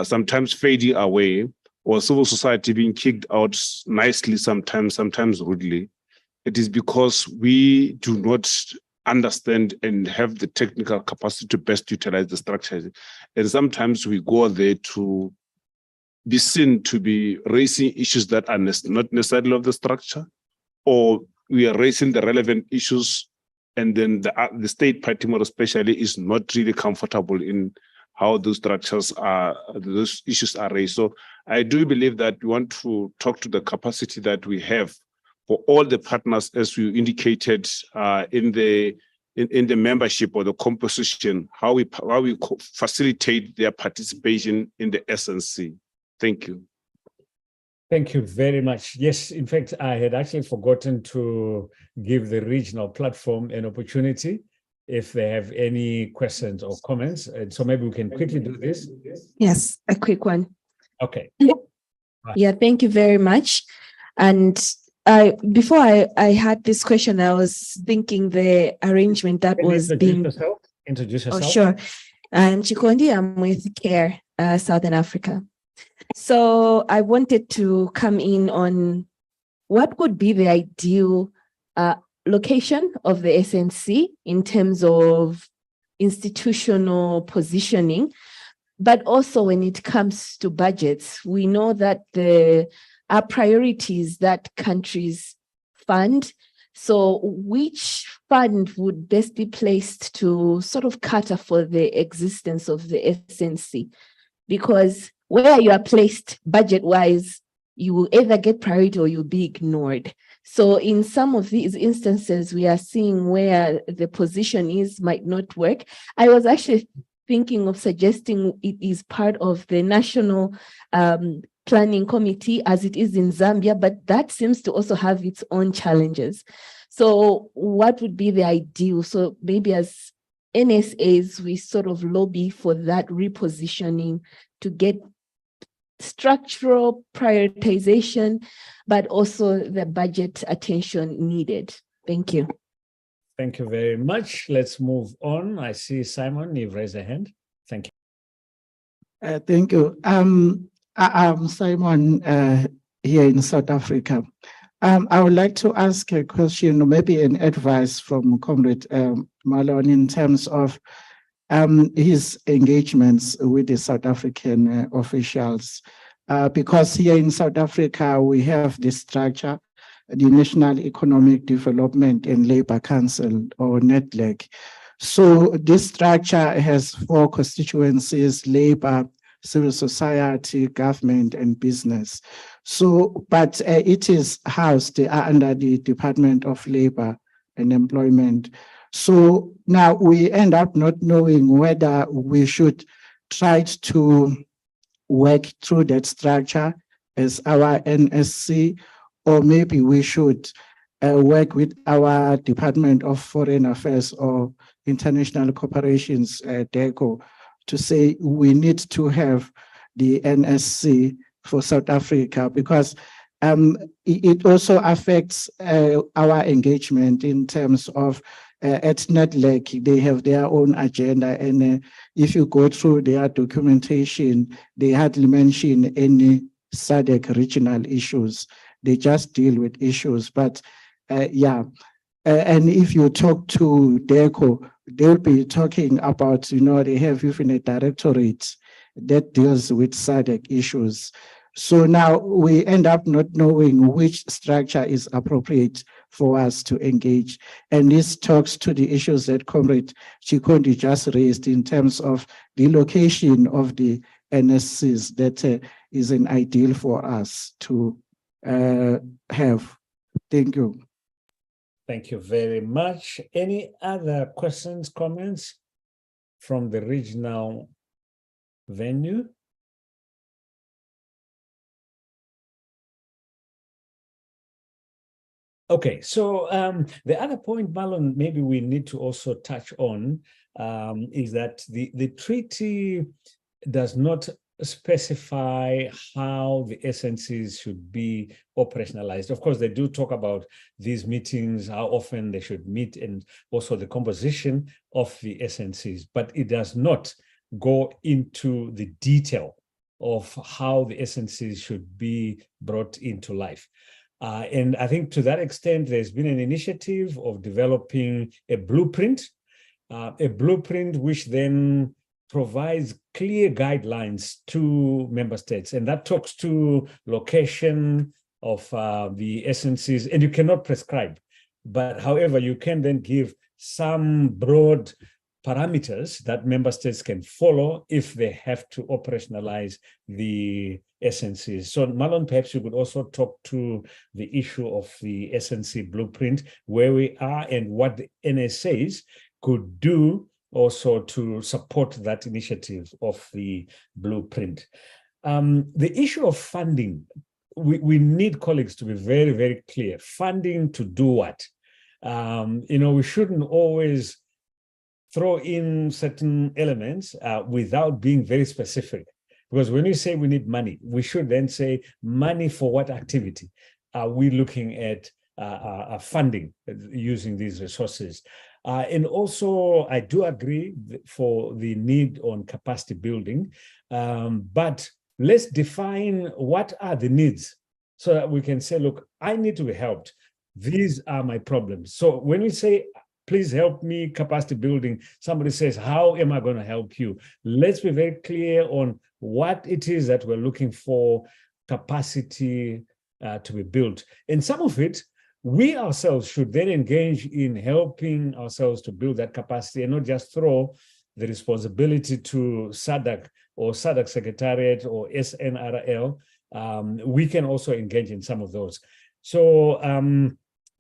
sometimes fading away, or civil society being kicked out nicely, sometimes rudely, it is because we do not understand and have the technical capacity to best utilize the structures. And sometimes we go there to be seen to be raising issues that are not necessarily of the structure, or we are raising the relevant issues, and then the state party more especially is not really comfortable in how those structures are, those issues are raised. So I do believe that we want to talk to the capacity that we have for all the partners, as you indicated in the membership or the composition, how we facilitate their participation in the SNC. Thank you. Thank you very much. Yes, in fact, I had actually forgotten to give the regional platform an opportunity if they have any questions or comments. And so maybe we can quickly do this. Yes, a quick one. Okay. Yeah, thank you very much. And before I had this question, I was thinking the arrangement that was being... Introduce yourself. Oh, sure. I'm Chikondi, I'm with CARE, Southern Africa. So I wanted to come in on what would be the ideal location of the SNC in terms of institutional positioning, but also when it comes to budgets. We know that there are priorities that countries fund. So which fund would best be placed to sort of cater for the existence of the SNC? Because where you are placed budget-wise, you will either get priority or you'll be ignored. So in some of these instances, we are seeing where the position might not work. I was actually thinking of suggesting it is part of the National Planning Committee as it is in Zambia, but that seems to also have its own challenges. So what would be the ideal? So maybe as NSAs, we sort of lobby for that repositioning to get structural prioritization, but also the budget attention needed. Thank you. Thank you very much. Let's move on. I see Simon, you've raised a hand. Thank you. Thank you. I'm Simon here in South Africa. I would like to ask a question, or maybe an advice from Comrade Malone in terms of his engagements with the South African officials. Because here in South Africa, we have this structure, the National Economic Development and Labour Council, or NEDLAC. So this structure has 4 constituencies: labor, civil society, government, and business. So, but it is housed under the Department of Labor and Employment. So now we end up not knowing whether we should try to work through that structure as our NSC, or maybe we should work with our Department of Foreign Affairs or International Cooperations, DECO, to say we need to have the NSC for South Africa, because it also affects our engagement in terms of at NEDLAC, they have their own agenda, and if you go through their documentation, they hardly mention any SADC regional issues. They just deal with issues, but yeah. And if you talk to DECO, they'll be talking about, they have even a directorate that deals with SADC issues. So now we end up not knowing which structure is appropriate for us to engage. And this talks to the issues that Comrade Chikondi just raised in terms of the location of the NSCs that is an ideal for us to have. Thank you. Thank you very much. Any other questions, comments from the regional venue? Okay, so the other point, Marlon, maybe we need to also touch on is that the treaty does not specify how the SNCs should be operationalized. Of course, they do talk about these meetings, how often they should meet, and also the composition of the SNCs, but it does not go into the detail of how the SNCs should be brought into life. And I think to that extent, there's been an initiative of developing a blueprint which then provides clear guidelines to member states. And that talks to location of the SNCs, and you cannot prescribe. But however, you can then give some broad parameters that member states can follow if they have to operationalize the SNCs. So Marlon, perhaps you could also talk to the issue of the SNC blueprint, where we are and what the NSAs could do also to support that initiative of the blueprint. The issue of funding, we need colleagues to be very, very clear. Funding to do what? We shouldn't always throw in certain elements without being very specific. Because when you say we need money, we should then say money for what activity? Are we looking at funding using these resources? And also, I do agree for the need on capacity building, but let's define what are the needs so that we can say, look, I need to be helped. These are my problems. So when we say, please help me capacity building, somebody says, how am I going to help you? Let's be very clear on what it is that we're looking for capacity to be built. And some of it, we ourselves should then engage in helping ourselves to build that capacity and not just throw the responsibility to SADC or SADC Secretariat or SNRL. We can also engage in some of those. So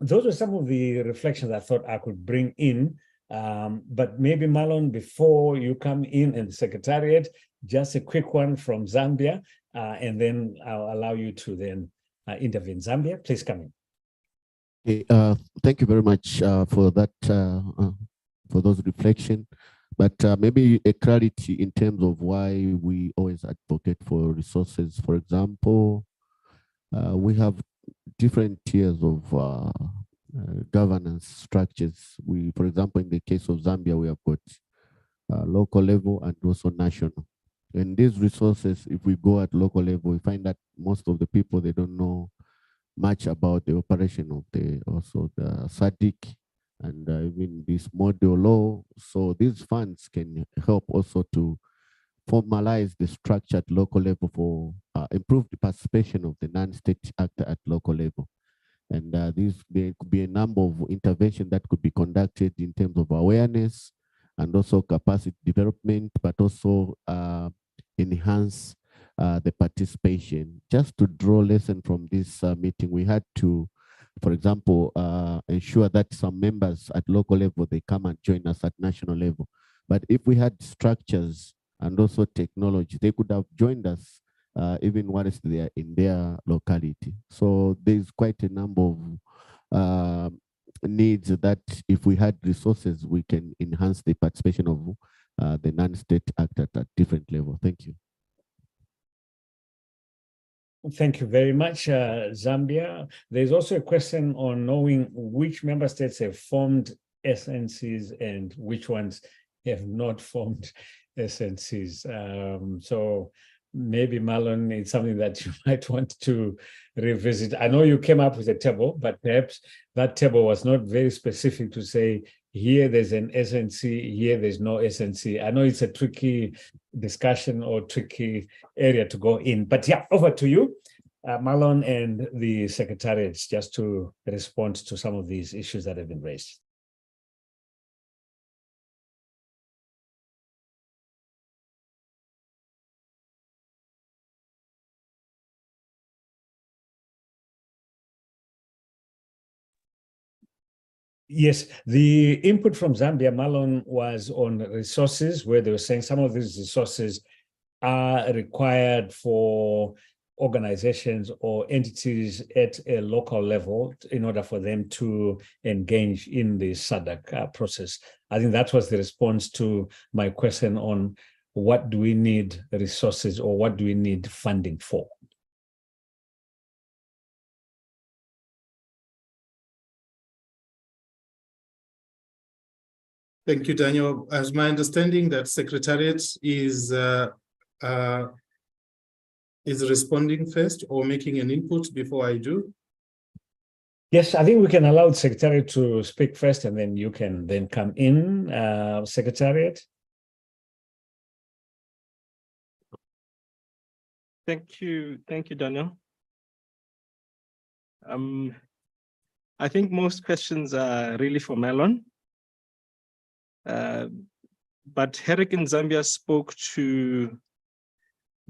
those are some of the reflections I thought I could bring in. But maybe Marlon, before you come in and the Secretariat, just a quick one from Zambia, and then I'll allow you to then intervene. Zambia, please come in. Okay, thank you very much for that, for those reflections. But maybe a clarity in terms of why we always advocate for resources. For example, we have different tiers of governance structures. For example, in the case of Zambia, we have got local level and also national. And these resources, if we go at local level, we find that most of the people, they don't know much about the operation of the SADC and even this model law. So these funds can help also to formalize the structure at local level for improve the participation of the non-state actor at local level. And there could be a number of interventions that could be conducted in terms of awareness and also capacity development, but also enhance the participation. Just to draw lesson from this meeting, we had to, for example, ensure that some members at local level, they come and join us at national level. But if we had structures and also technology, they could have joined us even whilst they are in their locality. So there's quite a number of needs that if we had resources, we can enhance the participation of the non-state actors at different level. Thank you. Thank you very much, Zambia. There's also a question on knowing which member states have formed SNCs and which ones have not formed SNCs. So maybe, Marlon, it's something that you might want to revisit. I know you came up with a table, but perhaps that table was not very specific to say, here there's an SNC, here there's no SNC. I know it's a tricky discussion or tricky area to go in, but yeah, over to you, Marlon and the Secretariats, just to respond to some of these issues that have been raised. Yes, the input from Zambia, Marlon, was on resources, where they were saying some of these resources are required for organizations or entities at a local level in order for them to engage in the SADC process. I think that was the response to my question on what do we need resources or what do we need funding for? Thank you, Daniel. As my understanding that Secretariat is responding first or making an input before I do. Yes, I think we can allow the Secretariat to speak first and then you can then come in, Secretariat. Thank you, Daniel. I think most questions are really for Melon. But Herrick in Zambia spoke to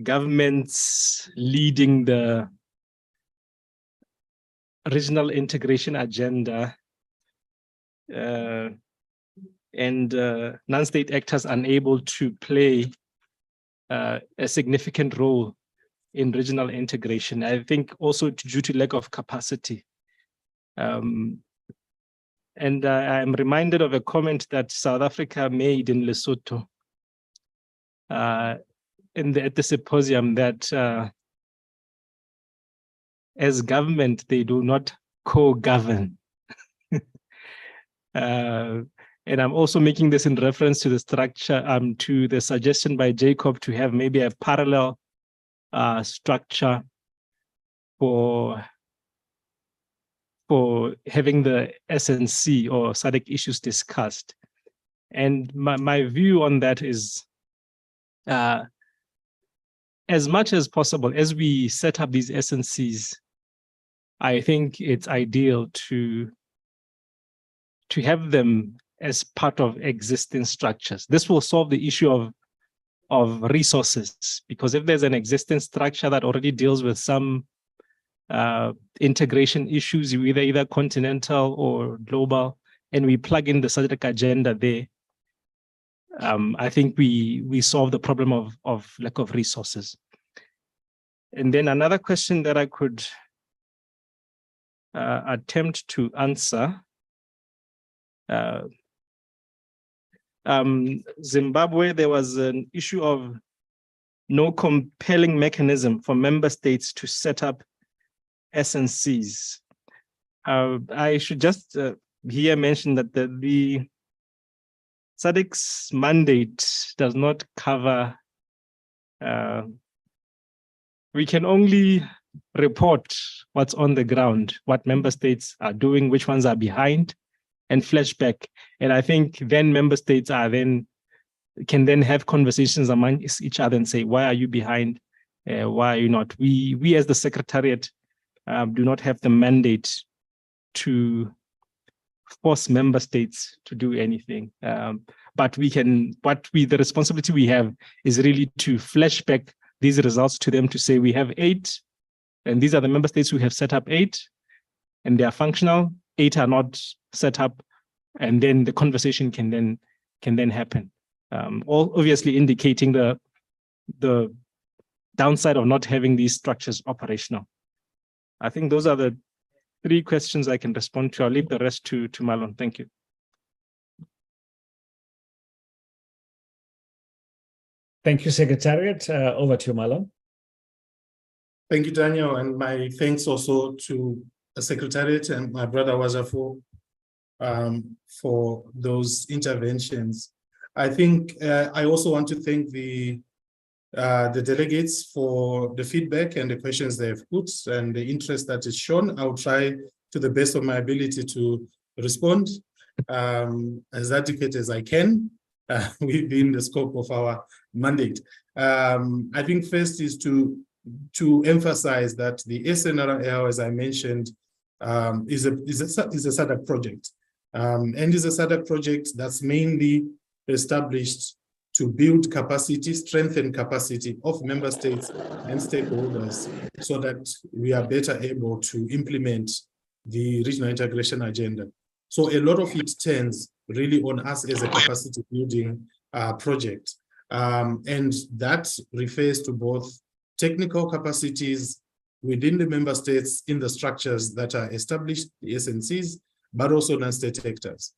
governments leading the regional integration agenda and non-state actors unable to play a significant role in regional integration. I think also due to lack of capacity. And I'm reminded of a comment that South Africa made in Lesotho at the symposium that as government, they do not co-govern. And I'm also making this in reference to the structure, to the suggestion by Jacob to have maybe a parallel structure for having the SNC or SADC issues discussed. And my view on that is, as much as possible, as we set up these SNCs, I think it's ideal to have them as part of existing structures. This will solve the issue of resources, because if there's an existing structure that already deals with some integration issues, either continental or global, and we plug in the SADC agenda there, I think we solve the problem of lack of resources. And then another question that I could attempt to answer, Zimbabwe, there was an issue of no compelling mechanism for member states to set up SNCs. I should just here mention that the SADC's mandate does not cover, we can only report what's on the ground, what member states are doing, which ones are behind, and flashback. And I think then member states can then have conversations among each other and say, why are you behind? Why are you not? We as the Secretariat do not have the mandate to force member states to do anything. But the responsibility we have is really to flash back these results to them, to say we have 8, and these are the member states who have set up 8, and they are functional. 8 are not set up, and then the conversation can then happen. All obviously indicating the downside of not having these structures operational. I think those are the 3 questions I can respond to. I'll leave the rest to Marlon. Thank you. Thank you, Secretariat. Over to you, Marlon. Thank you, Daniel, and my thanks also to the Secretariat and my brother Waza for those interventions. I think I also want to thank the delegates for the feedback and the questions they've put and the interest that is shown. I'll try to the best of my ability to respond as adequate as I can within the scope of our mandate. I think first is to emphasize that the SNRL, as I mentioned, is a SADC project, and is a SADC project that's mainly established to build capacity, strengthen capacity of member states and stakeholders so that we are better able to implement the regional integration agenda. So a lot of it turns really on us as a capacity building project. And that refers to both technical capacities within the member states in the structures that are established, the SNCs, but also non-state actors.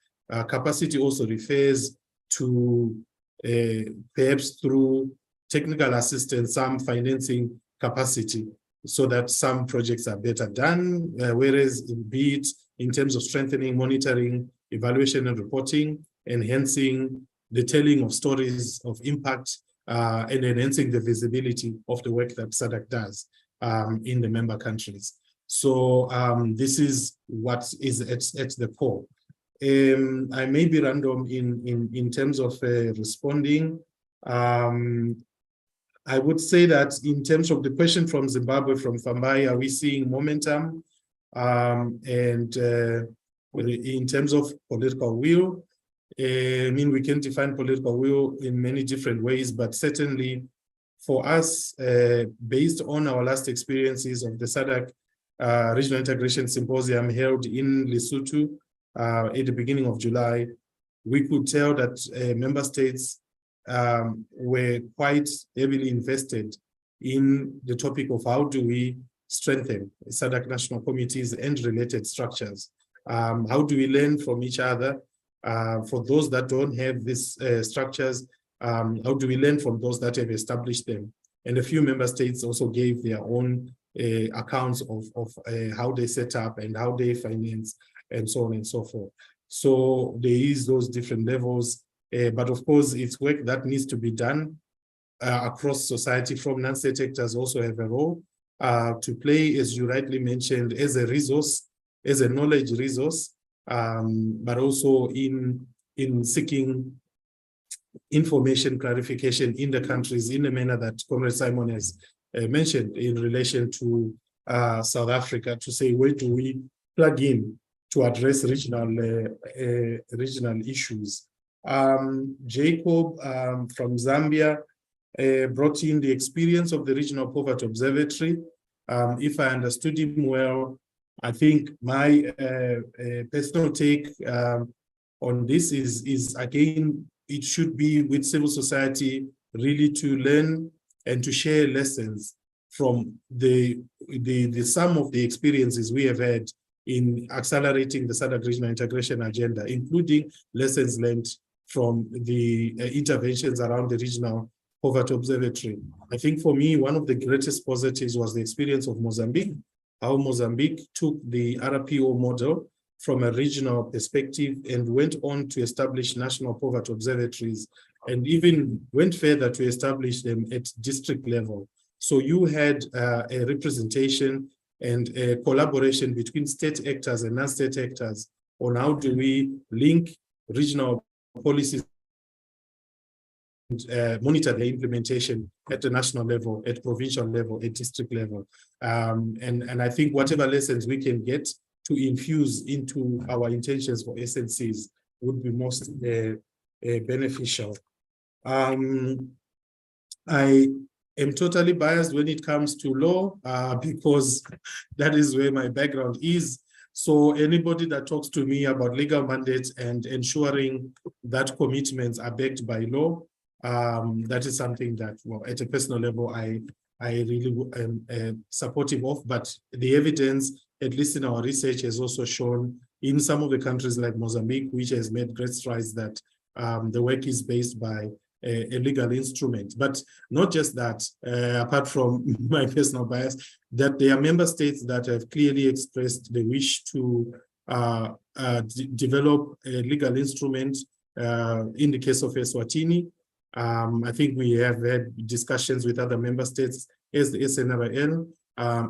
Capacity also refers to perhaps through technical assistance, some financing capacity, so that some projects are better done, whereas be it in terms of strengthening monitoring, evaluation and reporting, enhancing the telling of stories of impact, and enhancing the visibility of the work that SADC does in the member countries. So this is what is at the core. I may be random in terms of responding. I would say that in terms of the question from Zimbabwe, from Fambai, are we seeing momentum? And in terms of political will, I mean, we can define political will in many different ways, but certainly for us, based on our last experiences of the SADC Regional Integration Symposium held in Lesotho at the beginning of July, we could tell that member states were quite heavily invested in the topic of how do we strengthen SADC national committees and related structures. How do we learn from each other? For those that don't have these structures, how do we learn from those that have established them? And a few member states also gave their own accounts of how they set up and how they finance and so on and so forth. So there is those different levels, but of course it's work that needs to be done across society. From non-state actors also have a role to play, as you rightly mentioned, as a resource, as a knowledge resource, but also in seeking information clarification in the countries in the manner that Comrade Simon has mentioned in relation to South Africa, to say where do we plug in to address regional issues. Jacob from Zambia brought in the experience of the Regional Poverty Observatory. If I understood him well, I think my personal take on this is again, it should be with civil society really to learn and to share lessons from the sum of the experiences we have had in accelerating the SADC regional integration agenda, including lessons learned from the interventions around the Regional Poverty Observatory. I think for me, one of the greatest positives was the experience of Mozambique, how Mozambique took the RPO model from a regional perspective and went on to establish national poverty observatories, and even went further to establish them at district level. So you had a representation and a collaboration between state actors and non-state actors on how do we link regional policies and monitor the implementation at the national level, at provincial level, at district level. And I think whatever lessons we can get to infuse into our intentions for SNCs would be most beneficial. I am totally biased when it comes to law because that is where my background is. So anybody that talks to me about legal mandates and ensuring that commitments are backed by law, that is something that, well, at a personal level, I really am supportive of. But the evidence, at least in our research, has also shown in some of the countries like Mozambique, which has made great strides, that the work is based by a legal instrument. But not just that, apart from my personal bias, that there are member states that have clearly expressed the wish to develop a legal instrument. In the case of Eswatini, I think we have had discussions with other member states as the SNRL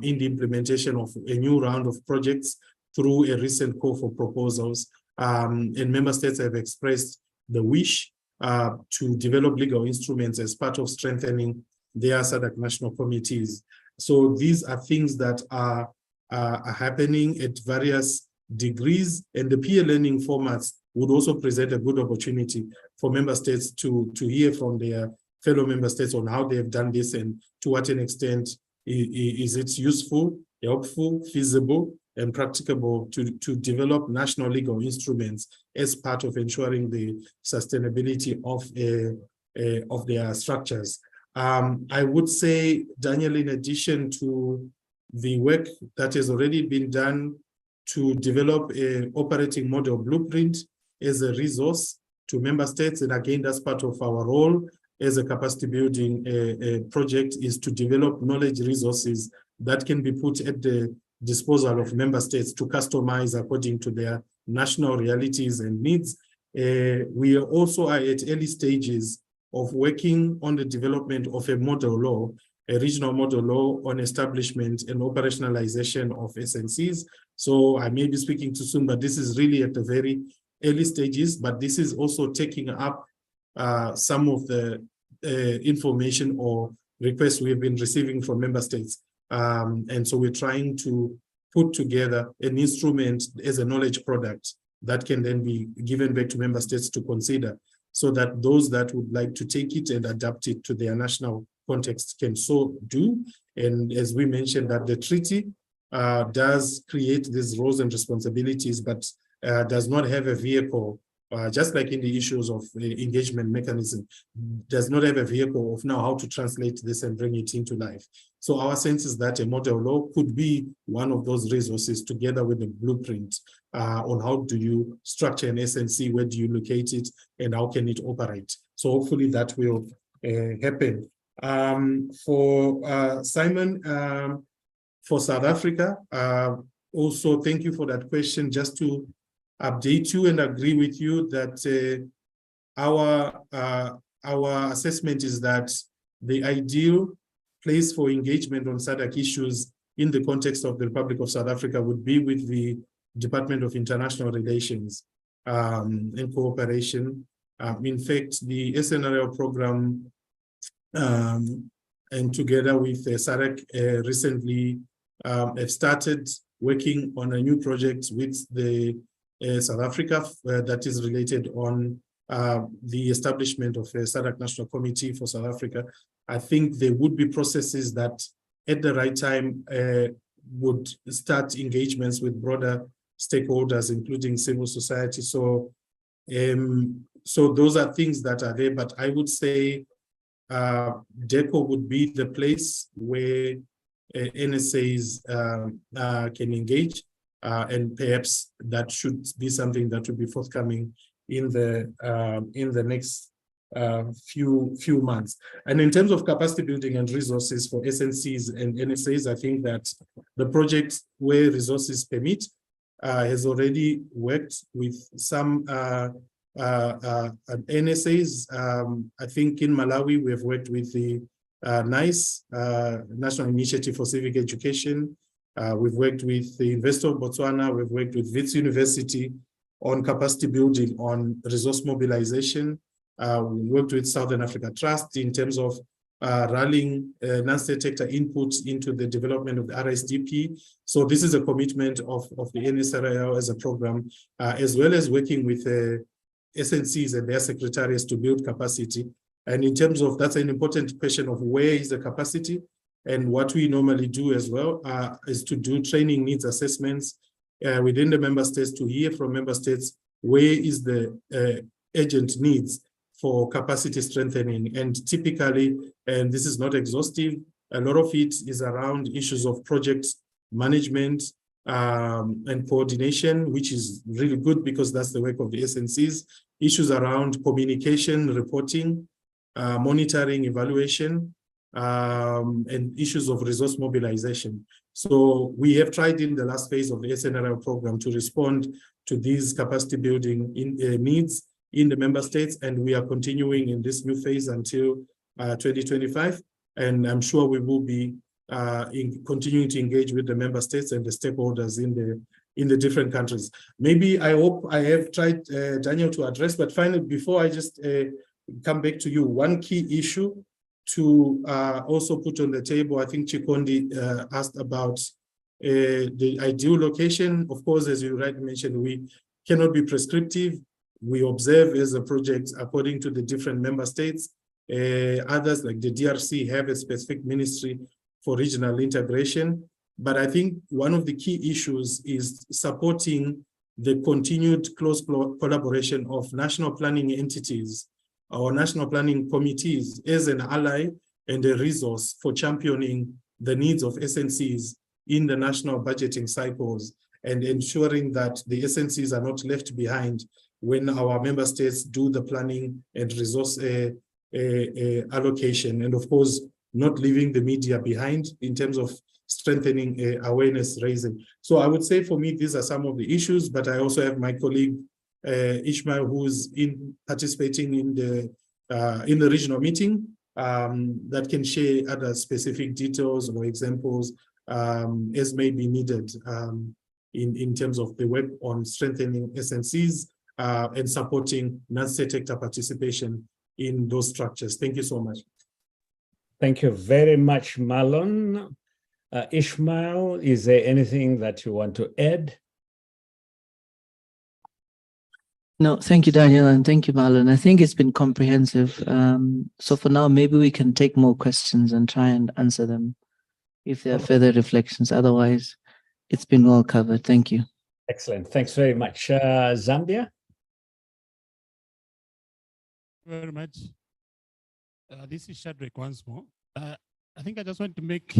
in the implementation of a new round of projects through a recent call for proposals. And member states have expressed the wish to develop legal instruments as part of strengthening their SADC national committees. So these are things that are happening at various degrees, and the peer learning formats would also present a good opportunity for member states to hear from their fellow member states on how they have done this and to what an extent is it useful, helpful, feasible, and practicable to develop national legal instruments as part of ensuring the sustainability of their structures. I would say, Daniel, in addition to the work that has already been done to develop an operating model blueprint as a resource to member states. And again, that's part of our role as a capacity building project, is to develop knowledge resources that can be put at the disposal of member states to customize according to their national realities and needs. We also are at early stages of working on the development of a model law, a regional model law on establishment and operationalization of SNCs. So I may be speaking too soon, but this is really at the very early stages, but this is also taking up some of the information or requests we've been receiving from member states. And so we're trying to put together an instrument as a knowledge product that can then be given back to member states to consider, so that those that would like to take it and adapt it to their national context can so do. And as we mentioned, that the treaty does create these roles and responsibilities, but does not have a vehicle, just like in the issues of engagement mechanism, does not have a vehicle of now how to translate this and bring it into life. So our sense is that a model law could be one of those resources, together with the blueprint on how do you structure an SNC, where do you locate it, and how can it operate. So hopefully that will happen. For Simon, for South Africa, also thank you for that question. Just to update you and agree with you that our assessment is that the ideal place for engagement on SADC issues in the context of the Republic of South Africa would be with the Department of International Relations and Cooperation. In fact, the SNRL program and together with SADC recently have started working on a new project with the South Africa that is related on the establishment of a SADC National Committee for South Africa. I think there would be processes that at the right time would start engagements with broader stakeholders, including civil society. So, so those are things that are there, but I would say DECO would be the place where NSAs can engage, and perhaps that should be something that will be forthcoming in the next few months. And in terms of capacity building and resources for SNCs and NSAs, I think that the project, where resources permit, has already worked with some NSAs. I think in Malawi, we have worked with the NICE, National Initiative for Civic Education. We've worked with the University of Botswana. We've worked with Wits University on capacity building, on resource mobilization. We worked with Southern Africa Trust in terms of rallying non-state sector input into the development of the RISDP. So this is a commitment of the NSRL as a program, as well as working with SNCs and their secretariats to build capacity. And in terms of, that's an important question of where is the capacity, and what we normally do as well is to do training needs assessments within the member states, to hear from member states where is the urgent needs for capacity strengthening. And typically, and this is not exhaustive, a lot of it is around issues of project management and coordination, which is really good because that's the work of the SNCs. Issues around communication, reporting, monitoring, evaluation, and issues of resource mobilization. So we have tried in the last phase of the SNRL program to respond to these capacity building needs in the member states, and we are continuing in this new phase until 2025. And I'm sure we will be continuing to engage with the member states and the stakeholders in the different countries. Maybe I hope I have tried, Daniel, to address, but finally, before I just come back to you, one key issue to also put on the table, I think Chikondi asked about the ideal location. Of course, as you rightly mentioned, we cannot be prescriptive. We observe as a project according to the different member states. Others, like the DRC, have a specific ministry for regional integration. But I think one of the key issues is supporting the continued close collaboration of national planning entities or national planning committees as an ally and a resource for championing the needs of SNCs in the national budgeting cycles, and ensuring that the SNCs are not left behind when our member states do the planning and resource allocation, and of course, not leaving the media behind in terms of strengthening awareness raising. So I would say for me, these are some of the issues, but I also have my colleague Ishmael, who's participating in the regional meeting, that can share other specific details or examples as may be needed in terms of the work on strengthening SNCs and supporting non-state actor participation in those structures. Thank you so much. Thank you very much, Marlon. Ishmael, is there anything that you want to add? No, thank you, Daniel, and thank you, Marlon. I think it's been comprehensive. So for now, maybe we can take more questions and try and answer them if there are further reflections. Otherwise, it's been well covered. Thank you. Excellent. Thanks very much. Zambia? Very much. This is Shadrach once more. I think I just want to make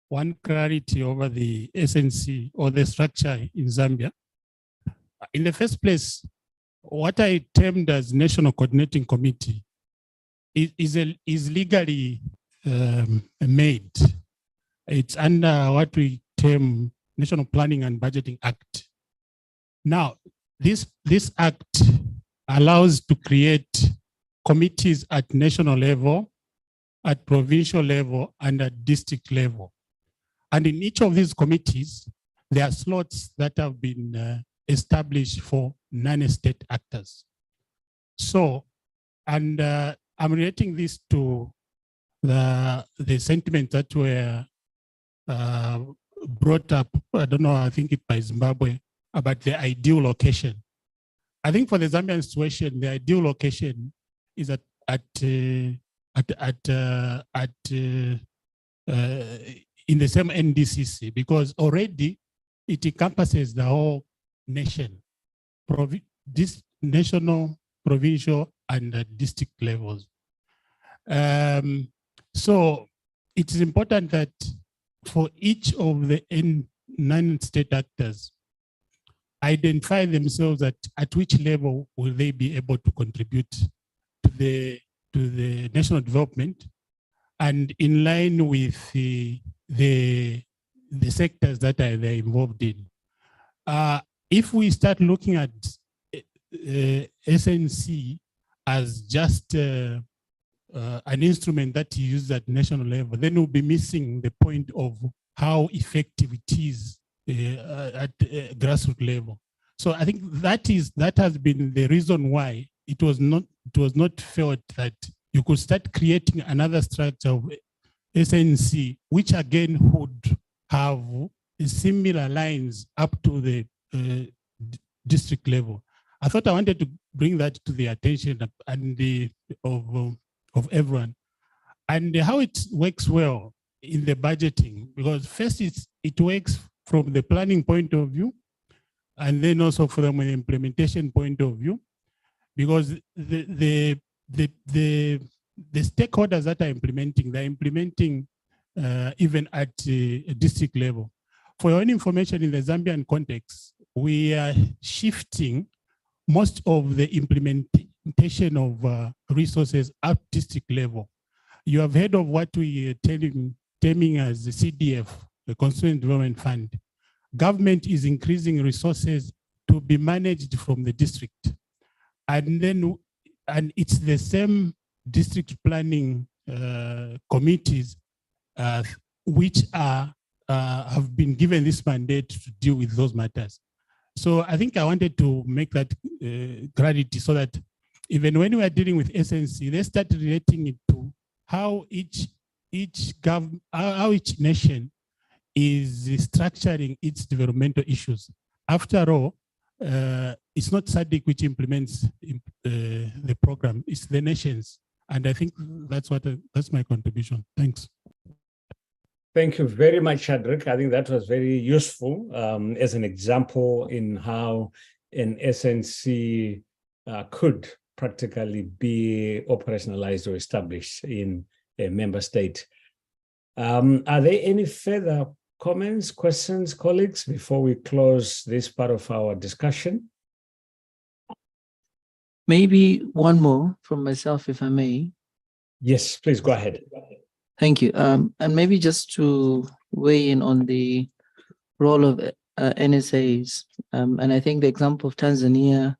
one clarity over the SNC or the structure in Zambia. In the first place, what I termed as National Coordinating Committee is legally made. It's under what we term National Planning and Budgeting Act. Now, this act allows to create committees at national level, at provincial level, and at district level. And in each of these committees, there are slots that have been established for non-state actors. So, and I'm relating this to the sentiments that were brought up, I don't know, I think it by Zimbabwe, about the ideal location. I think for the Zambian situation, the ideal location is in the same NDCC, because already it encompasses the whole nation, this national, provincial, and district levels. So it is important that for each of the non-state actors, identify themselves at which level will they be able to contribute to the national development, and in line with the sectors that they're involved in. If we start looking at SNC as just an instrument that you use at national level, then we'll be missing the point of how effective it is at grassroots level. So I think that has been the reason why it was not felt that you could start creating another structure of SNC, which again would have similar lines up to the district level. I thought I wanted to bring that to the attention and of everyone, and how it works well in the budgeting, because first it works from the planning point of view, and then also from an implementation point of view, because the stakeholders that are implementing, they're implementing even at a district level. For your own information, in the Zambian context, we are shifting most of the implementation of resources at district level. You have heard of what we are terming as the CDF, the Constituent Development Fund. Government is increasing resources to be managed from the district. And it's the same district planning committees which have been given this mandate to deal with those matters. So I think I wanted to make that clarity so that even when we are dealing with SNC, let's start relating it to how each nation is structuring its developmental issues. After all, it's not SADC which implements the program, it's the nations. And I think that's my contribution. Thanks. Thank you very much, Shadrach. I think that was very useful as an example in how an SNC could practically be operationalized or established in a member state. Are there any further comments, questions, colleagues, before we close this part of our discussion? Maybe one more from myself, if I may. Yes, please go ahead. Thank you. And maybe just to weigh in on the role of NSAs. And I think the example of Tanzania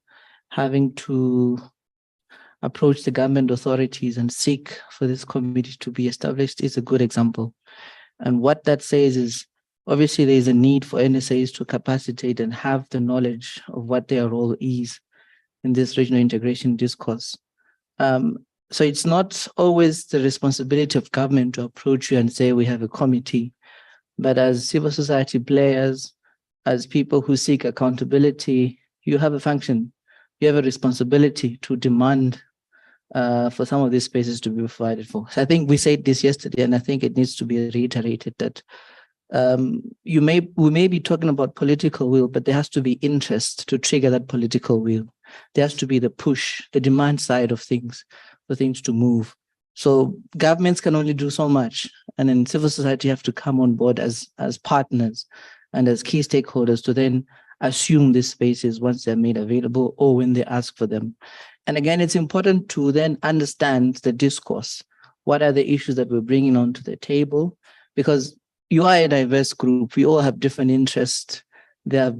having to approach the government authorities and seek for this committee to be established is a good example. And what that says is, obviously, there is a need for NSAs to capacitate and have the knowledge of what their role is in this regional integration discourse. So it's not always the responsibility of government to approach you and say, we have a committee, but as civil society players, as people who seek accountability, you have a function, you have a responsibility to demand for some of these spaces to be provided for. So I think we said this yesterday, and I think it needs to be reiterated that we may be talking about political will, but there has to be interest to trigger that political will. There has to be the push, the demand side of things for things to move. So governments can only do so much, and then civil society have to come on board as partners and as key stakeholders to then assume these spaces once they're made available or when they ask for them. And again, it's important to then understand the discourse. What are the issues that we're bringing onto the table? Because you are a diverse group. We all have different interests. There are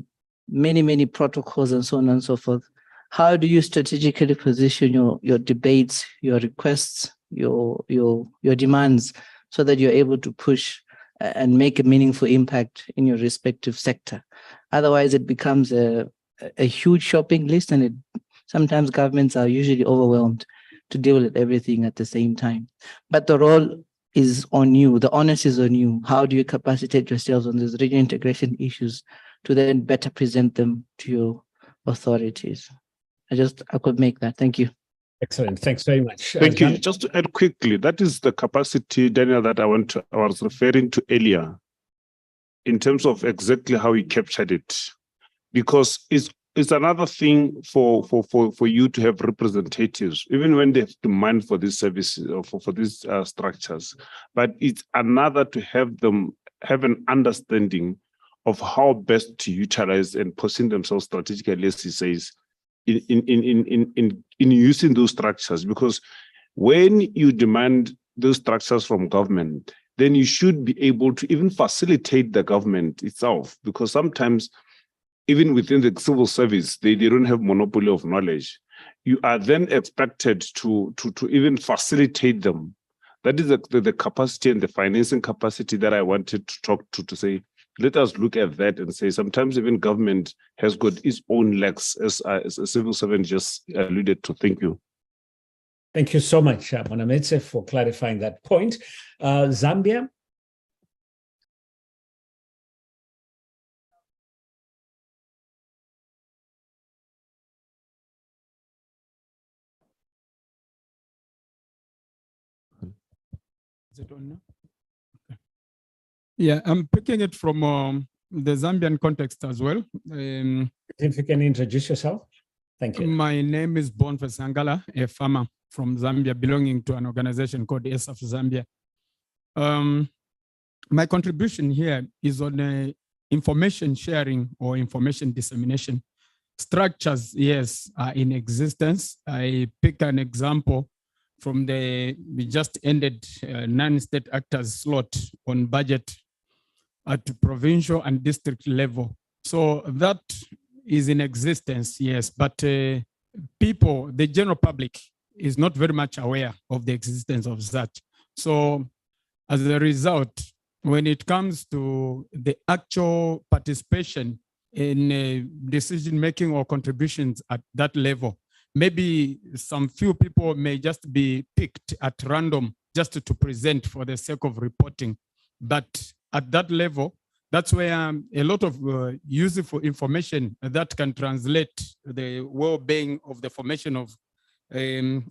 many, many protocols and so on and so forth. How do you strategically position your debates, your requests, your demands, so that you're able to push and make a meaningful impact in your respective sector? Otherwise, it becomes a huge shopping list, and sometimes governments are usually overwhelmed to deal with everything at the same time. But the role is on you. The onus is on you. How do you capacitate yourselves on these regional integration issues to then better present them to your authorities? I could make that. Thank you. Excellent. Thanks very much. Thank you. Just to add quickly, that is the capacity, Daniel, that I was referring to earlier in terms of exactly how we captured it, because it's another thing for you to have representatives, even when they have demand for these services or for these structures. But it's another to have them have an understanding of how best to utilize and position themselves strategically, as he says, in using those structures. Because when you demand those structures from government, then you should be able to even facilitate the government itself, because sometimes even within the civil service, they don't have monopoly of knowledge. You are then expected to even facilitate them. That is the capacity and the financing capacity that I wanted to talk to say, let us look at that and say, sometimes even government has got its own legs, as a civil servant just alluded to. Thank you. Thank you so much, Monametse, for clarifying that point. Zambia. Is it on now? Okay. Yeah, I'm picking it from the Zambian context as well. If you can introduce yourself. Thank you. My name is Boniface Sangala, a farmer from Zambia belonging to an organization called ESAF Zambia. My contribution here is on information sharing or information dissemination. Structures, yes, are in existence. I pick an example from we just ended non-state actors slot on budget at provincial and district level. So that is in existence, yes, but people, the general public, is not very much aware of the existence of that. So as a result, when it comes to the actual participation in decision-making or contributions at that level, maybe some few people may just be picked at random just to present for the sake of reporting. But at that level, that's where a lot of useful information that can translate the well-being of the formation of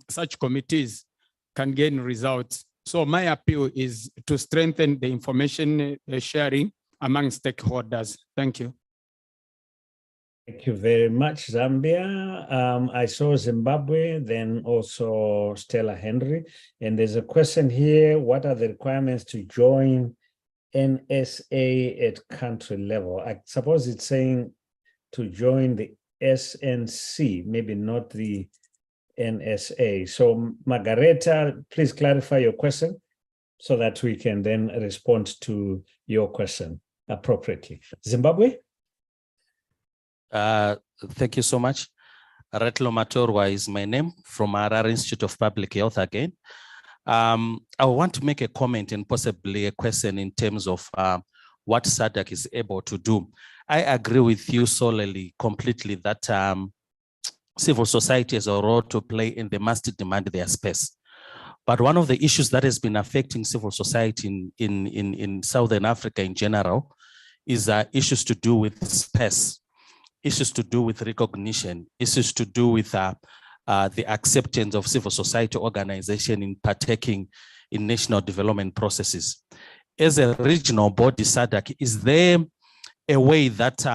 such committees can gain results. So my appeal is to strengthen the information sharing among stakeholders. Thank you. Thank you very much, Zambia. I saw Zimbabwe, then also Stella Henry. And there's a question here, what are the requirements to join NSA at country level? I suppose it's saying to join the SNC, maybe not the NSA. So Margareta, please clarify your question so that we can then respond to your question appropriately. Zimbabwe? Thank you so much. Retlo Matorwa is my name, from Harare Institute of Public Health again. I want to make a comment and possibly a question in terms of what SADC is able to do. I agree with you solely, completely, that civil society has a role to play and they must demand their space. But one of the issues that has been affecting civil society in Southern Africa in general is issues to do with space, issues to do with recognition, issues to do with the acceptance of civil society organization in partaking in national development processes. As a regional body, SADC, is there a way that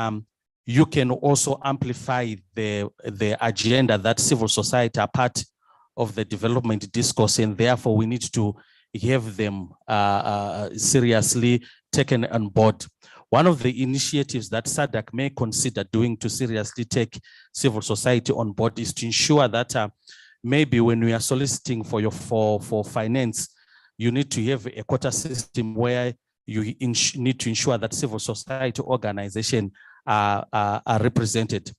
you can also amplify the agenda that civil society are part of the development discourse, and therefore we need to have them seriously taken on board? One of the initiatives that SADC may consider doing to seriously take civil society on board is to ensure that maybe when we are soliciting for finance, you need to have a quota system where you need to ensure that civil society organizations are represented.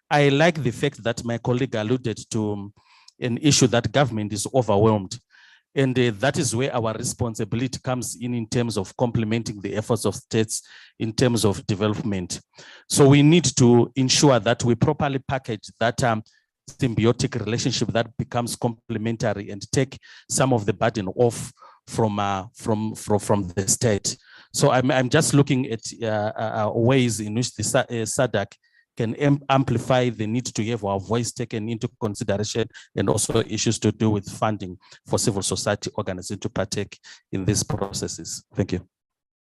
I like the fact that my colleague alluded to an issue that government is overwhelmed. And that is where our responsibility comes in terms of complementing the efforts of states in terms of development. So we need to ensure that we properly package that symbiotic relationship that becomes complementary and take some of the burden off from the state. So I'm just looking at ways in which the SADC can amplify the need to have our voice taken into consideration, and also issues to do with funding for civil society organizations to partake in these processes. Thank you.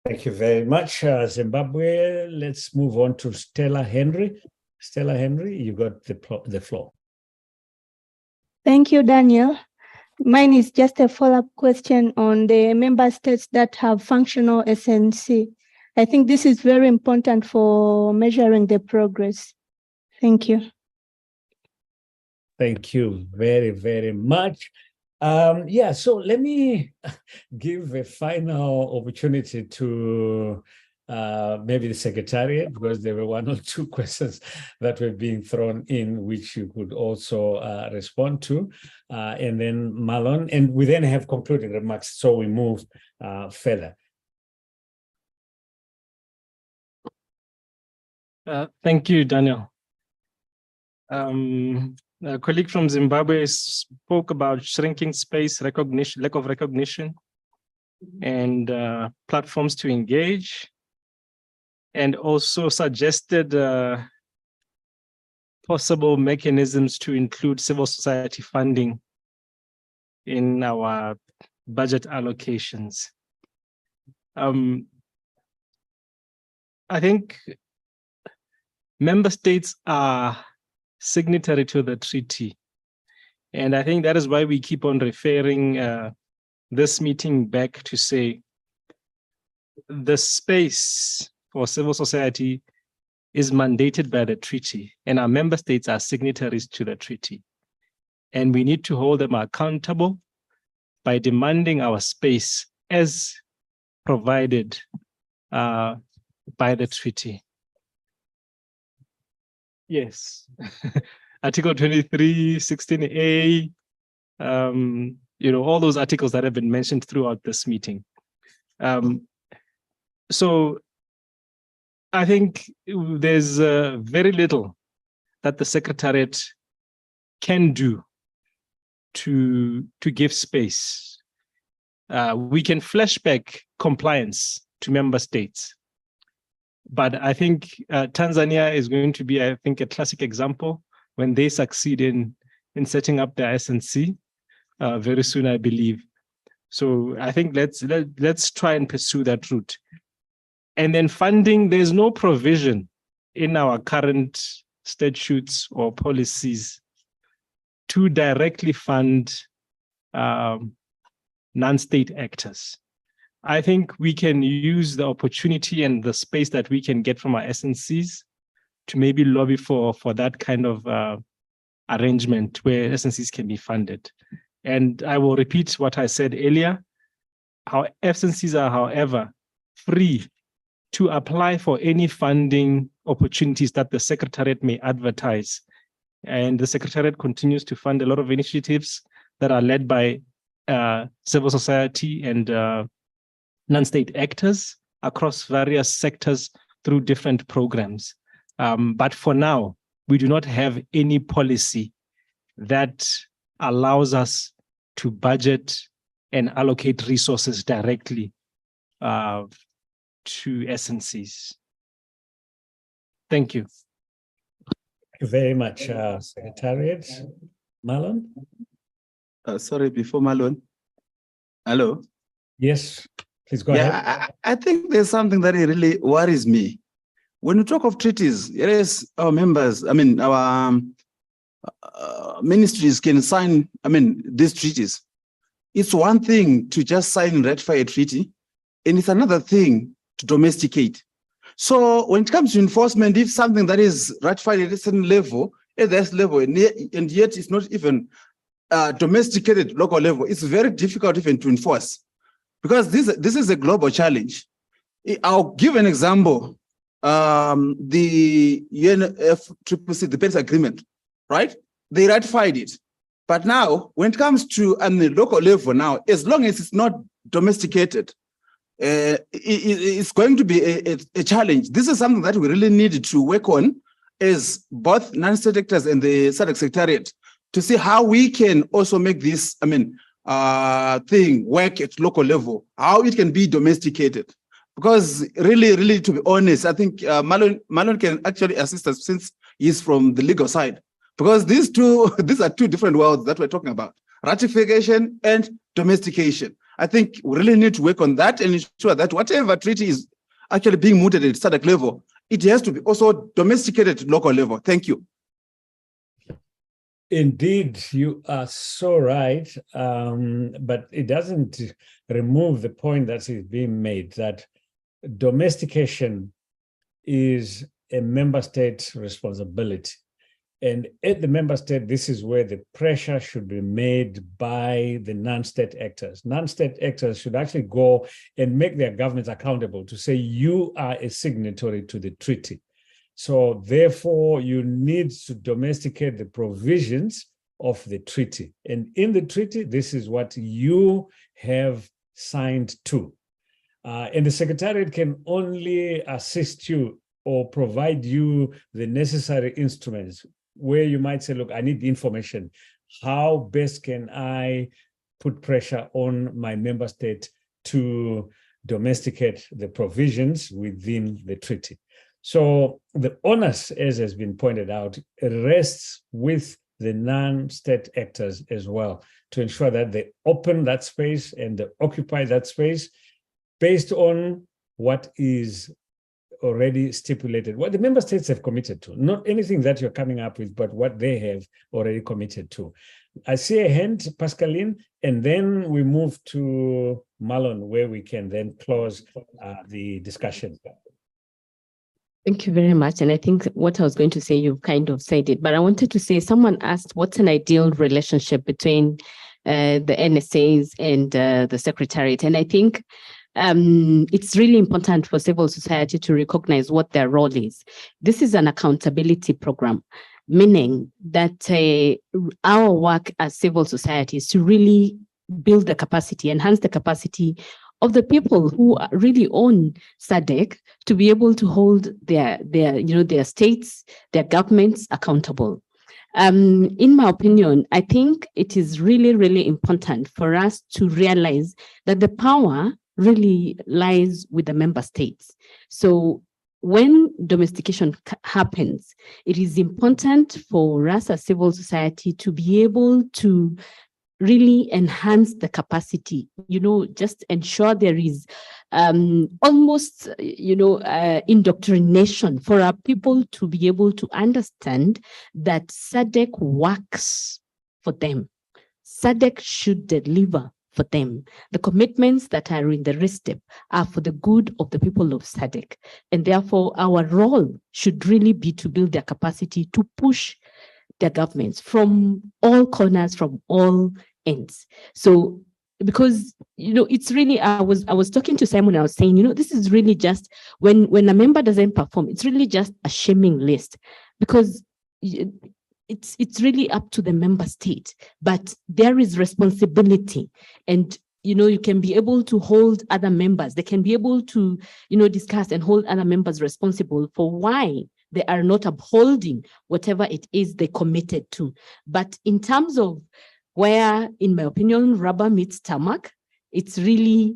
Thank you very much, Zimbabwe. Let's move on to Stella Henry. Stella Henry, you got the floor. Thank you, Daniel. Mine is just a follow-up question on the member states that have functional SNC. I think this is very important for measuring the progress. Thank you. Thank you very, very much. Yeah, so let me give a final opportunity to maybe the Secretariat, because there were one or two questions that were being thrown in, which you could also respond to. And then Marlon, and we then have concluding remarks, so we move further. Thank you, Daniel. A colleague from Zimbabwe spoke about shrinking space, recognition, lack of recognition, and platforms to engage, and also suggested possible mechanisms to include civil society funding in our budget allocations. I think member states are signatory to the treaty. And I think that is why we keep on referring this meeting back to say the space for civil society is mandated by the treaty, and our member states are signatories to the treaty. And we need to hold them accountable by demanding our space as provided by the treaty. Yes, Article 23, 16A, all those articles that have been mentioned throughout this meeting. So I think there's very little that the Secretariat can do to give space. We can flashback compliance to member states. But I think Tanzania is going to be, I think, a classic example when they succeed in setting up their SNC very soon, I believe. So I think let's try and pursue that route. And then funding, there's no provision in our current statutes or policies to directly fund non-state actors. I think we can use the opportunity and the space that we can get from our SNCs to maybe lobby for that kind of arrangement where SNCs can be funded. And I will repeat what I said earlier. How SNCs are, however, free to apply for any funding opportunities that the Secretariat may advertise. And the Secretariat continues to fund a lot of initiatives that are led by civil society and non-state actors across various sectors through different programs. But for now, we do not have any policy that allows us to budget and allocate resources directly to SNCs. Thank you. Thank you very much, Secretariat. Marlon? Sorry, before Marlon. Hello? Yes, please go ahead. I think there's something that really worries me. When we talk of treaties, yes, our members, our ministries can sign, these treaties. It's one thing to just sign and ratify a treaty, and it's another thing to domesticate. So when it comes to enforcement, if something that is ratified at a certain level, and yet it's not even domesticated local level, it's very difficult even to enforce, because this is a global challenge. I'll give an example. The UNFCCC, the Paris Agreement, right? They ratified it. But now, when it comes to the local level now, as long as it's not domesticated, it's going to be a challenge. This is something that we really need to work on as both non-state actors and the SADC Secretariat to see how we can also make this, thing work at local level, how it can be domesticated. Because really, to be honest, I think Marlon can actually assist us since he's from the legal side. Because these are two different worlds that we're talking about, ratification and domestication. I think we really need to work on that and ensure that whatever treaty is actually being mooted at SADC level, it has to be also domesticated at local level. Thank you. Indeed, you are so right, but it doesn't remove the point that is being made that domestication is a member state responsibility. And at the member state, this is where the pressure should be made by the non-state actors. Non-state actors should actually go and make their governments accountable to say, you are a signatory to the treaty. So therefore, you need to domesticate the provisions of the treaty. And in the treaty, this is what you have signed to. And the Secretariat can only assist you or provide you the necessary instruments where you might say, look, I need the information. How best can I put pressure on my member state to domesticate the provisions within the treaty? So the onus, as has been pointed out, rests with the non-state actors as well to ensure that they open that space and they occupy that space based on what is already stipulated, what the member states have committed to, not anything that you're coming up with, but what they have already committed to. I see a hand, Pascaline, and then we move to Marlon, where we can then close the discussion. Thank you very much. And I think what I was going to say, you've kind of said it, but I wanted to say, someone asked, what's an ideal relationship between the NSAs and the Secretariat? And I think it's really important for civil society to recognize what their role is. This is an accountability program, meaning that our work as civil society is to really build the capacity, enhance the capacity of the people who really own SADC to be able to hold their states, their governments accountable. In my opinion, I think it is really, really important for us to realize that the power really lies with the member states. So when domestication happens, it is important for us as civil society to be able to really enhance the capacity, just ensure there is almost, indoctrination for our people to be able to understand that SADC works for them. SADC should deliver for them. The commitments that are in the RISDP are for the good of the people of SADC. And therefore, our role should really be to build their capacity to push their governments from all corners, from all ends. So because it's really, I was talking to Simon, I was saying, this is really just when a member doesn't perform, it's really just a shaming list, because it's really up to the member state, but there is responsibility. And you can be able to hold other members, they can be able to discuss and hold other members responsible for why they are not upholding whatever it is they committed to. But in terms of where, in my opinion, rubber meets tarmac, it's really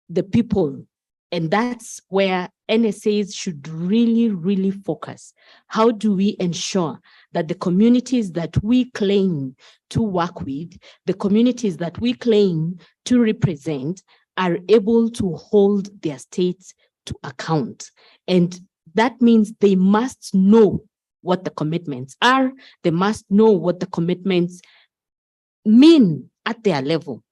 the people. And that's where NSAs should really, really focus. How do we ensure that the communities that we claim to work with, the communities that we claim to represent, are able to hold their states to account? And that means they must know what the commitments are. They must know what the commitments mean at their level.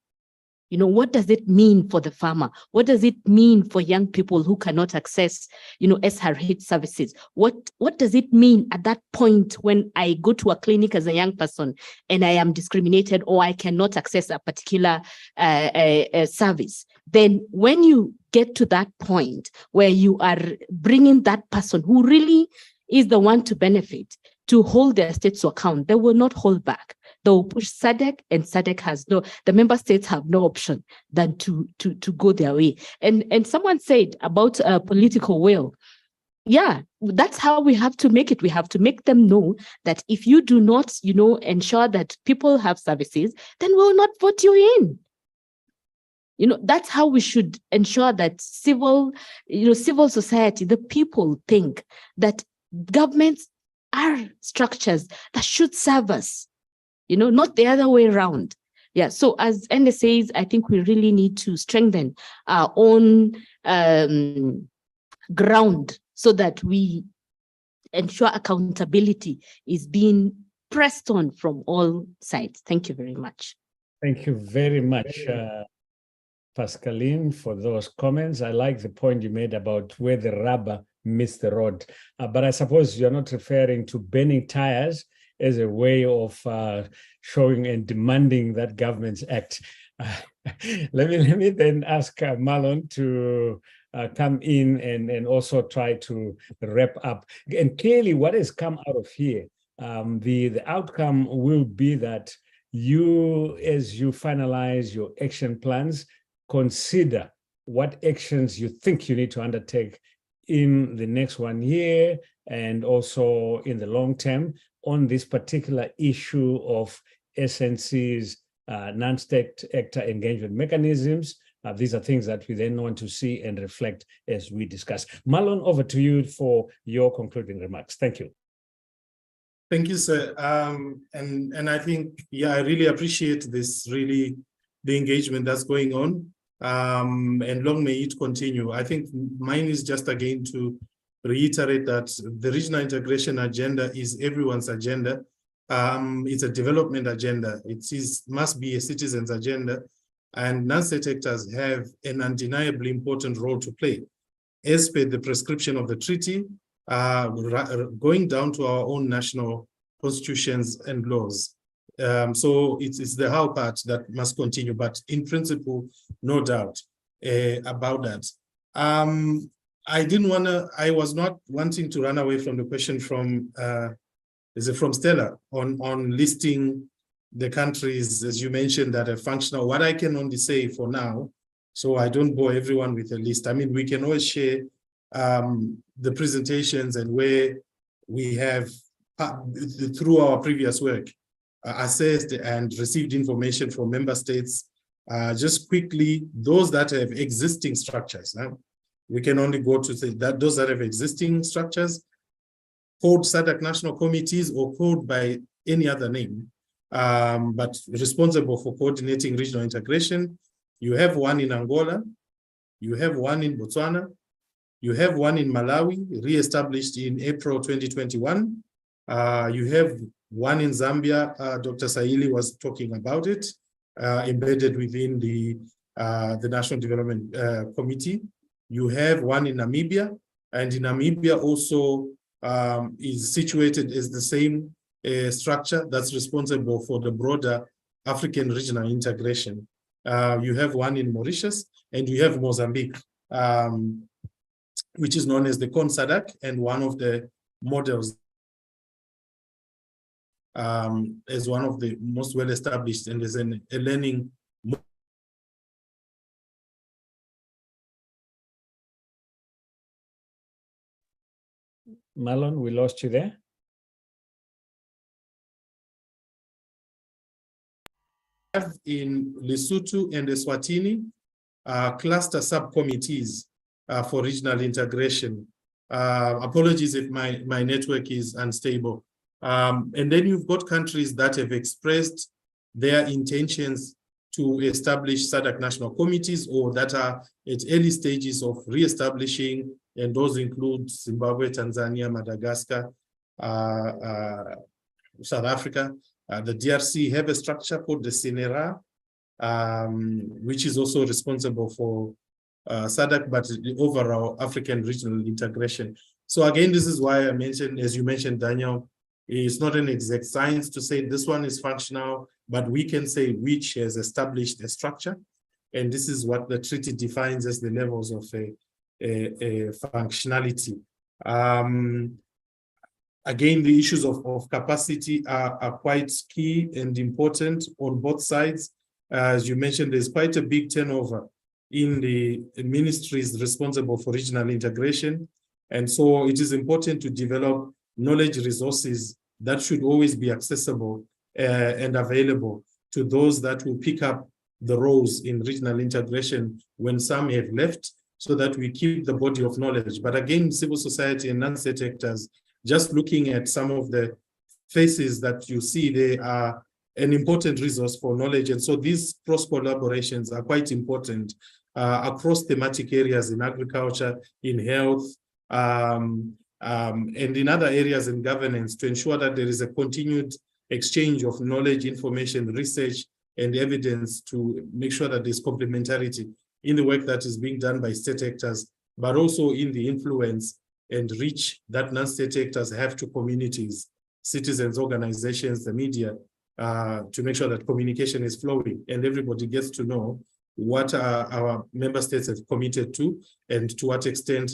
What does it mean for the farmer? What does it mean for young people who cannot access, SRH services? What does it mean at that point when I go to a clinic as a young person and I am discriminated, or I cannot access a particular service? Then when you get to that point where you are bringing that person who really is the one to benefit to hold their states to account, they will not hold back. They will push SADC, and SADC the member states have no option than to go their way. And someone said about political will. Yeah, that's how we have to make it. We have to make them know that if you do not, ensure that people have services, then we will not vote you in. That's how we should ensure that civil society, the people, think that governments are structures that should serve us, not the other way around. Yeah, so as NSAs, I think we really need to strengthen our own ground so that we ensure accountability is being pressed on from all sides. Thank you very much. Thank you very much, Pascaline, for those comments. I like the point you made about where the rubber meets the road. But I suppose you're not referring to burning tires as a way of showing and demanding that governments act. Let me then ask Marlon to come in and also try to wrap up. And clearly what has come out of here, the outcome will be that you, as you finalize your action plans, consider what actions you think you need to undertake in the next 1 year and also in the long term on this particular issue of SNC's non-state actor engagement mechanisms. These are things that we then want to see and reflect as we discuss. Marlon, over to you for your concluding remarks. Thank you. Thank you, sir. And I think, I really appreciate this, the engagement that's going on. And long may it continue. I think mine is just again to reiterate that the regional integration agenda is everyone's agenda. It's a development agenda. It must be a citizen's agenda, and non-state actors have an undeniably important role to play, as per the prescription of the treaty, going down to our own national constitutions and laws. So it's the how part that must continue, but in principle, no doubt about that. I was not wanting to run away from the question from Stella on listing the countries, as you mentioned, that are functional. What I can only say for now, so I don't bore everyone with a list. I mean, we can always share the presentations and where we have, through our previous work, assessed and received information from member states. Just quickly, those that have existing structures. We can only go to say that those that have existing structures, called SADC national committees or called by any other name, but responsible for coordinating regional integration. You have one in Angola, you have one in Botswana, you have one in Malawi, re-established in April 2021. You have one in Zambia, Dr. Saili was talking about it, embedded within the National Development Committee. You have one in Namibia, and in Namibia also is situated as the same structure that's responsible for the broader African regional integration. You have one in Mauritius, and you have Mozambique, which is known as the CONSADC, and one of the models as one of the most well-established, and is a learning. Marlon, we lost you there. In Lesotho and Eswatini, cluster subcommittees for regional integration. Apologies if my network is unstable. And then you've got countries that have expressed their intentions to establish SADC national committees, or that are at early stages of re-establishing, and those include Zimbabwe, Tanzania, Madagascar, South Africa. The DRC have a structure called the CNRA, which is also responsible for SADC, but the overall African regional integration. So again, this is why I mentioned, as you mentioned, Daniel, it's not an exact science to say this one is functional, but we can say which has established a structure. And this is what the treaty defines as the levels of a functionality. Again, the issues of capacity are quite key and important on both sides. As you mentioned, there's quite a big turnover in the ministries responsible for regional integration. And so it is important to develop knowledge resources that should always be accessible and available to those that will pick up the roles in regional integration when some have left, so that we keep the body of knowledge. But again, civil society and non-state actors, just looking at some of the faces that you see, they are an important resource for knowledge. And so these cross collaborations are quite important across thematic areas in agriculture, in health, and in other areas in governance, to ensure that there is a continued exchange of knowledge, information, research, and evidence, to make sure that there's complementarity in the work that is being done by state actors, but also in the influence and reach that non-state actors have to communities, citizens, organizations, the media, to make sure that communication is flowing and everybody gets to know what our member states have committed to, and to what extent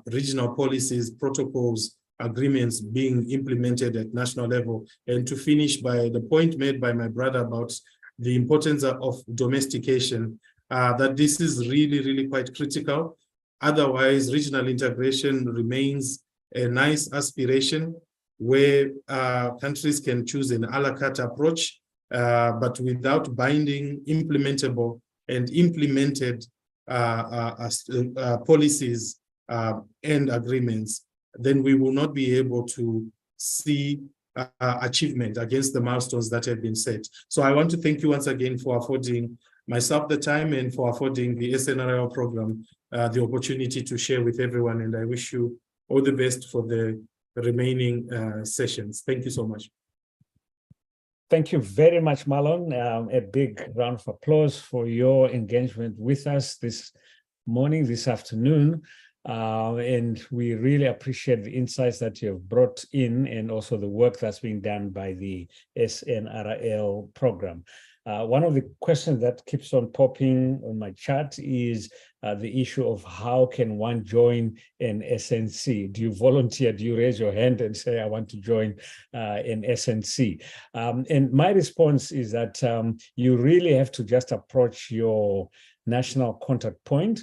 regional policies, protocols, agreements being implemented at national level. And to finish by the point made by my brother about the importance of domestication, that this is really, really quite critical. Otherwise, regional integration remains a nice aspiration where countries can choose an a la carte approach, but without binding, implementable, and implemented policies and agreements, then we will not be able to see achievement against the milestones that have been set. So I want to thank you once again for affording myself the time, and for affording the SNRL program the opportunity to share with everyone. And I wish you all the best for the remaining sessions. Thank you so much. Thank you very much, Marlon. A big round of applause for your engagement with us this morning, this afternoon. And we really appreciate the insights that you have brought in, and also the work that's being done by the SNRL program. One of the questions that keeps on popping on my chat is the issue of how can one join an SNC? Do you volunteer? Do you raise your hand and say, I want to join an SNC? And my response is that you really have to just approach your national contact point,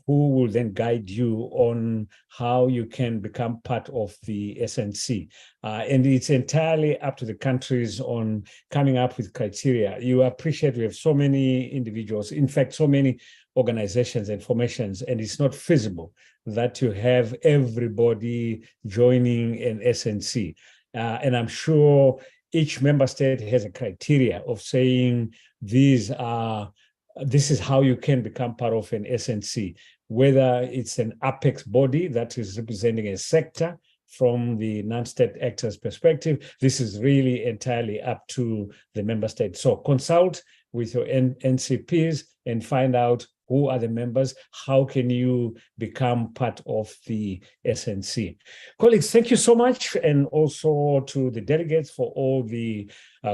who will then guide you on how you can become part of the SNC. And it's entirely up to the countries on coming up with criteria. You appreciate we have so many individuals, in fact, so many organizations and formations, and it's not feasible that you have everybody joining an SNC. And I'm sure each member state has a criteria of saying this is how you can become part of an SNC, whether it's an apex body that is representing a sector from the non-state actors' perspective. This is really entirely up to the member state. So consult with your NCPs and find out Who are the members? How can you become part of the SNC? Colleagues, thank you so much, and also to the delegates for all the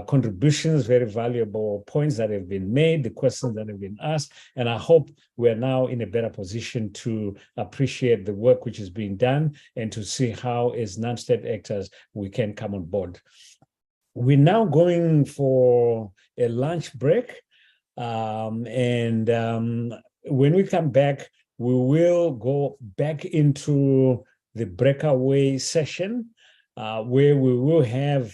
contributions, very valuable points that have been made, the questions that have been asked, and I hope we're now in a better position to appreciate the work which is being done and to see how, as non-state actors, we can come on board. We're now going for a lunch break. When we come back, we will go back into the breakaway session where we will have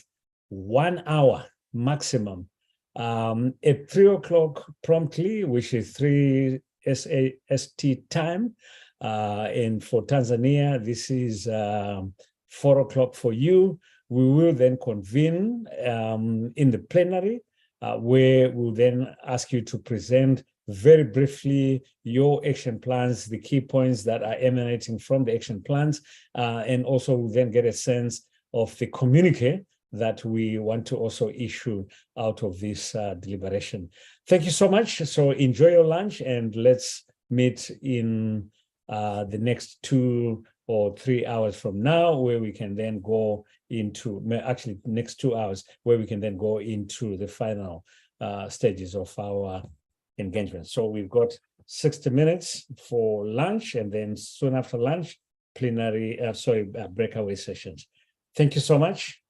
1 hour maximum at 3 o'clock promptly, which is 3 SAST time. And for Tanzania, this is 4 o'clock for you. We will then convene in the plenary, where we'll then ask you to present very briefly your action plans, the key points that are emanating from the action plans, and also we'll then get a sense of the communique that we want to also issue out of this deliberation. Thank you so much. So enjoy your lunch, and let's meet in the next 2 or 3 hours from now, where we can then go into, actually next 2 hours, where we can then go into the final stages of our engagement. So we've got 60 minutes for lunch, and then soon after lunch, breakaway sessions. Thank you so much.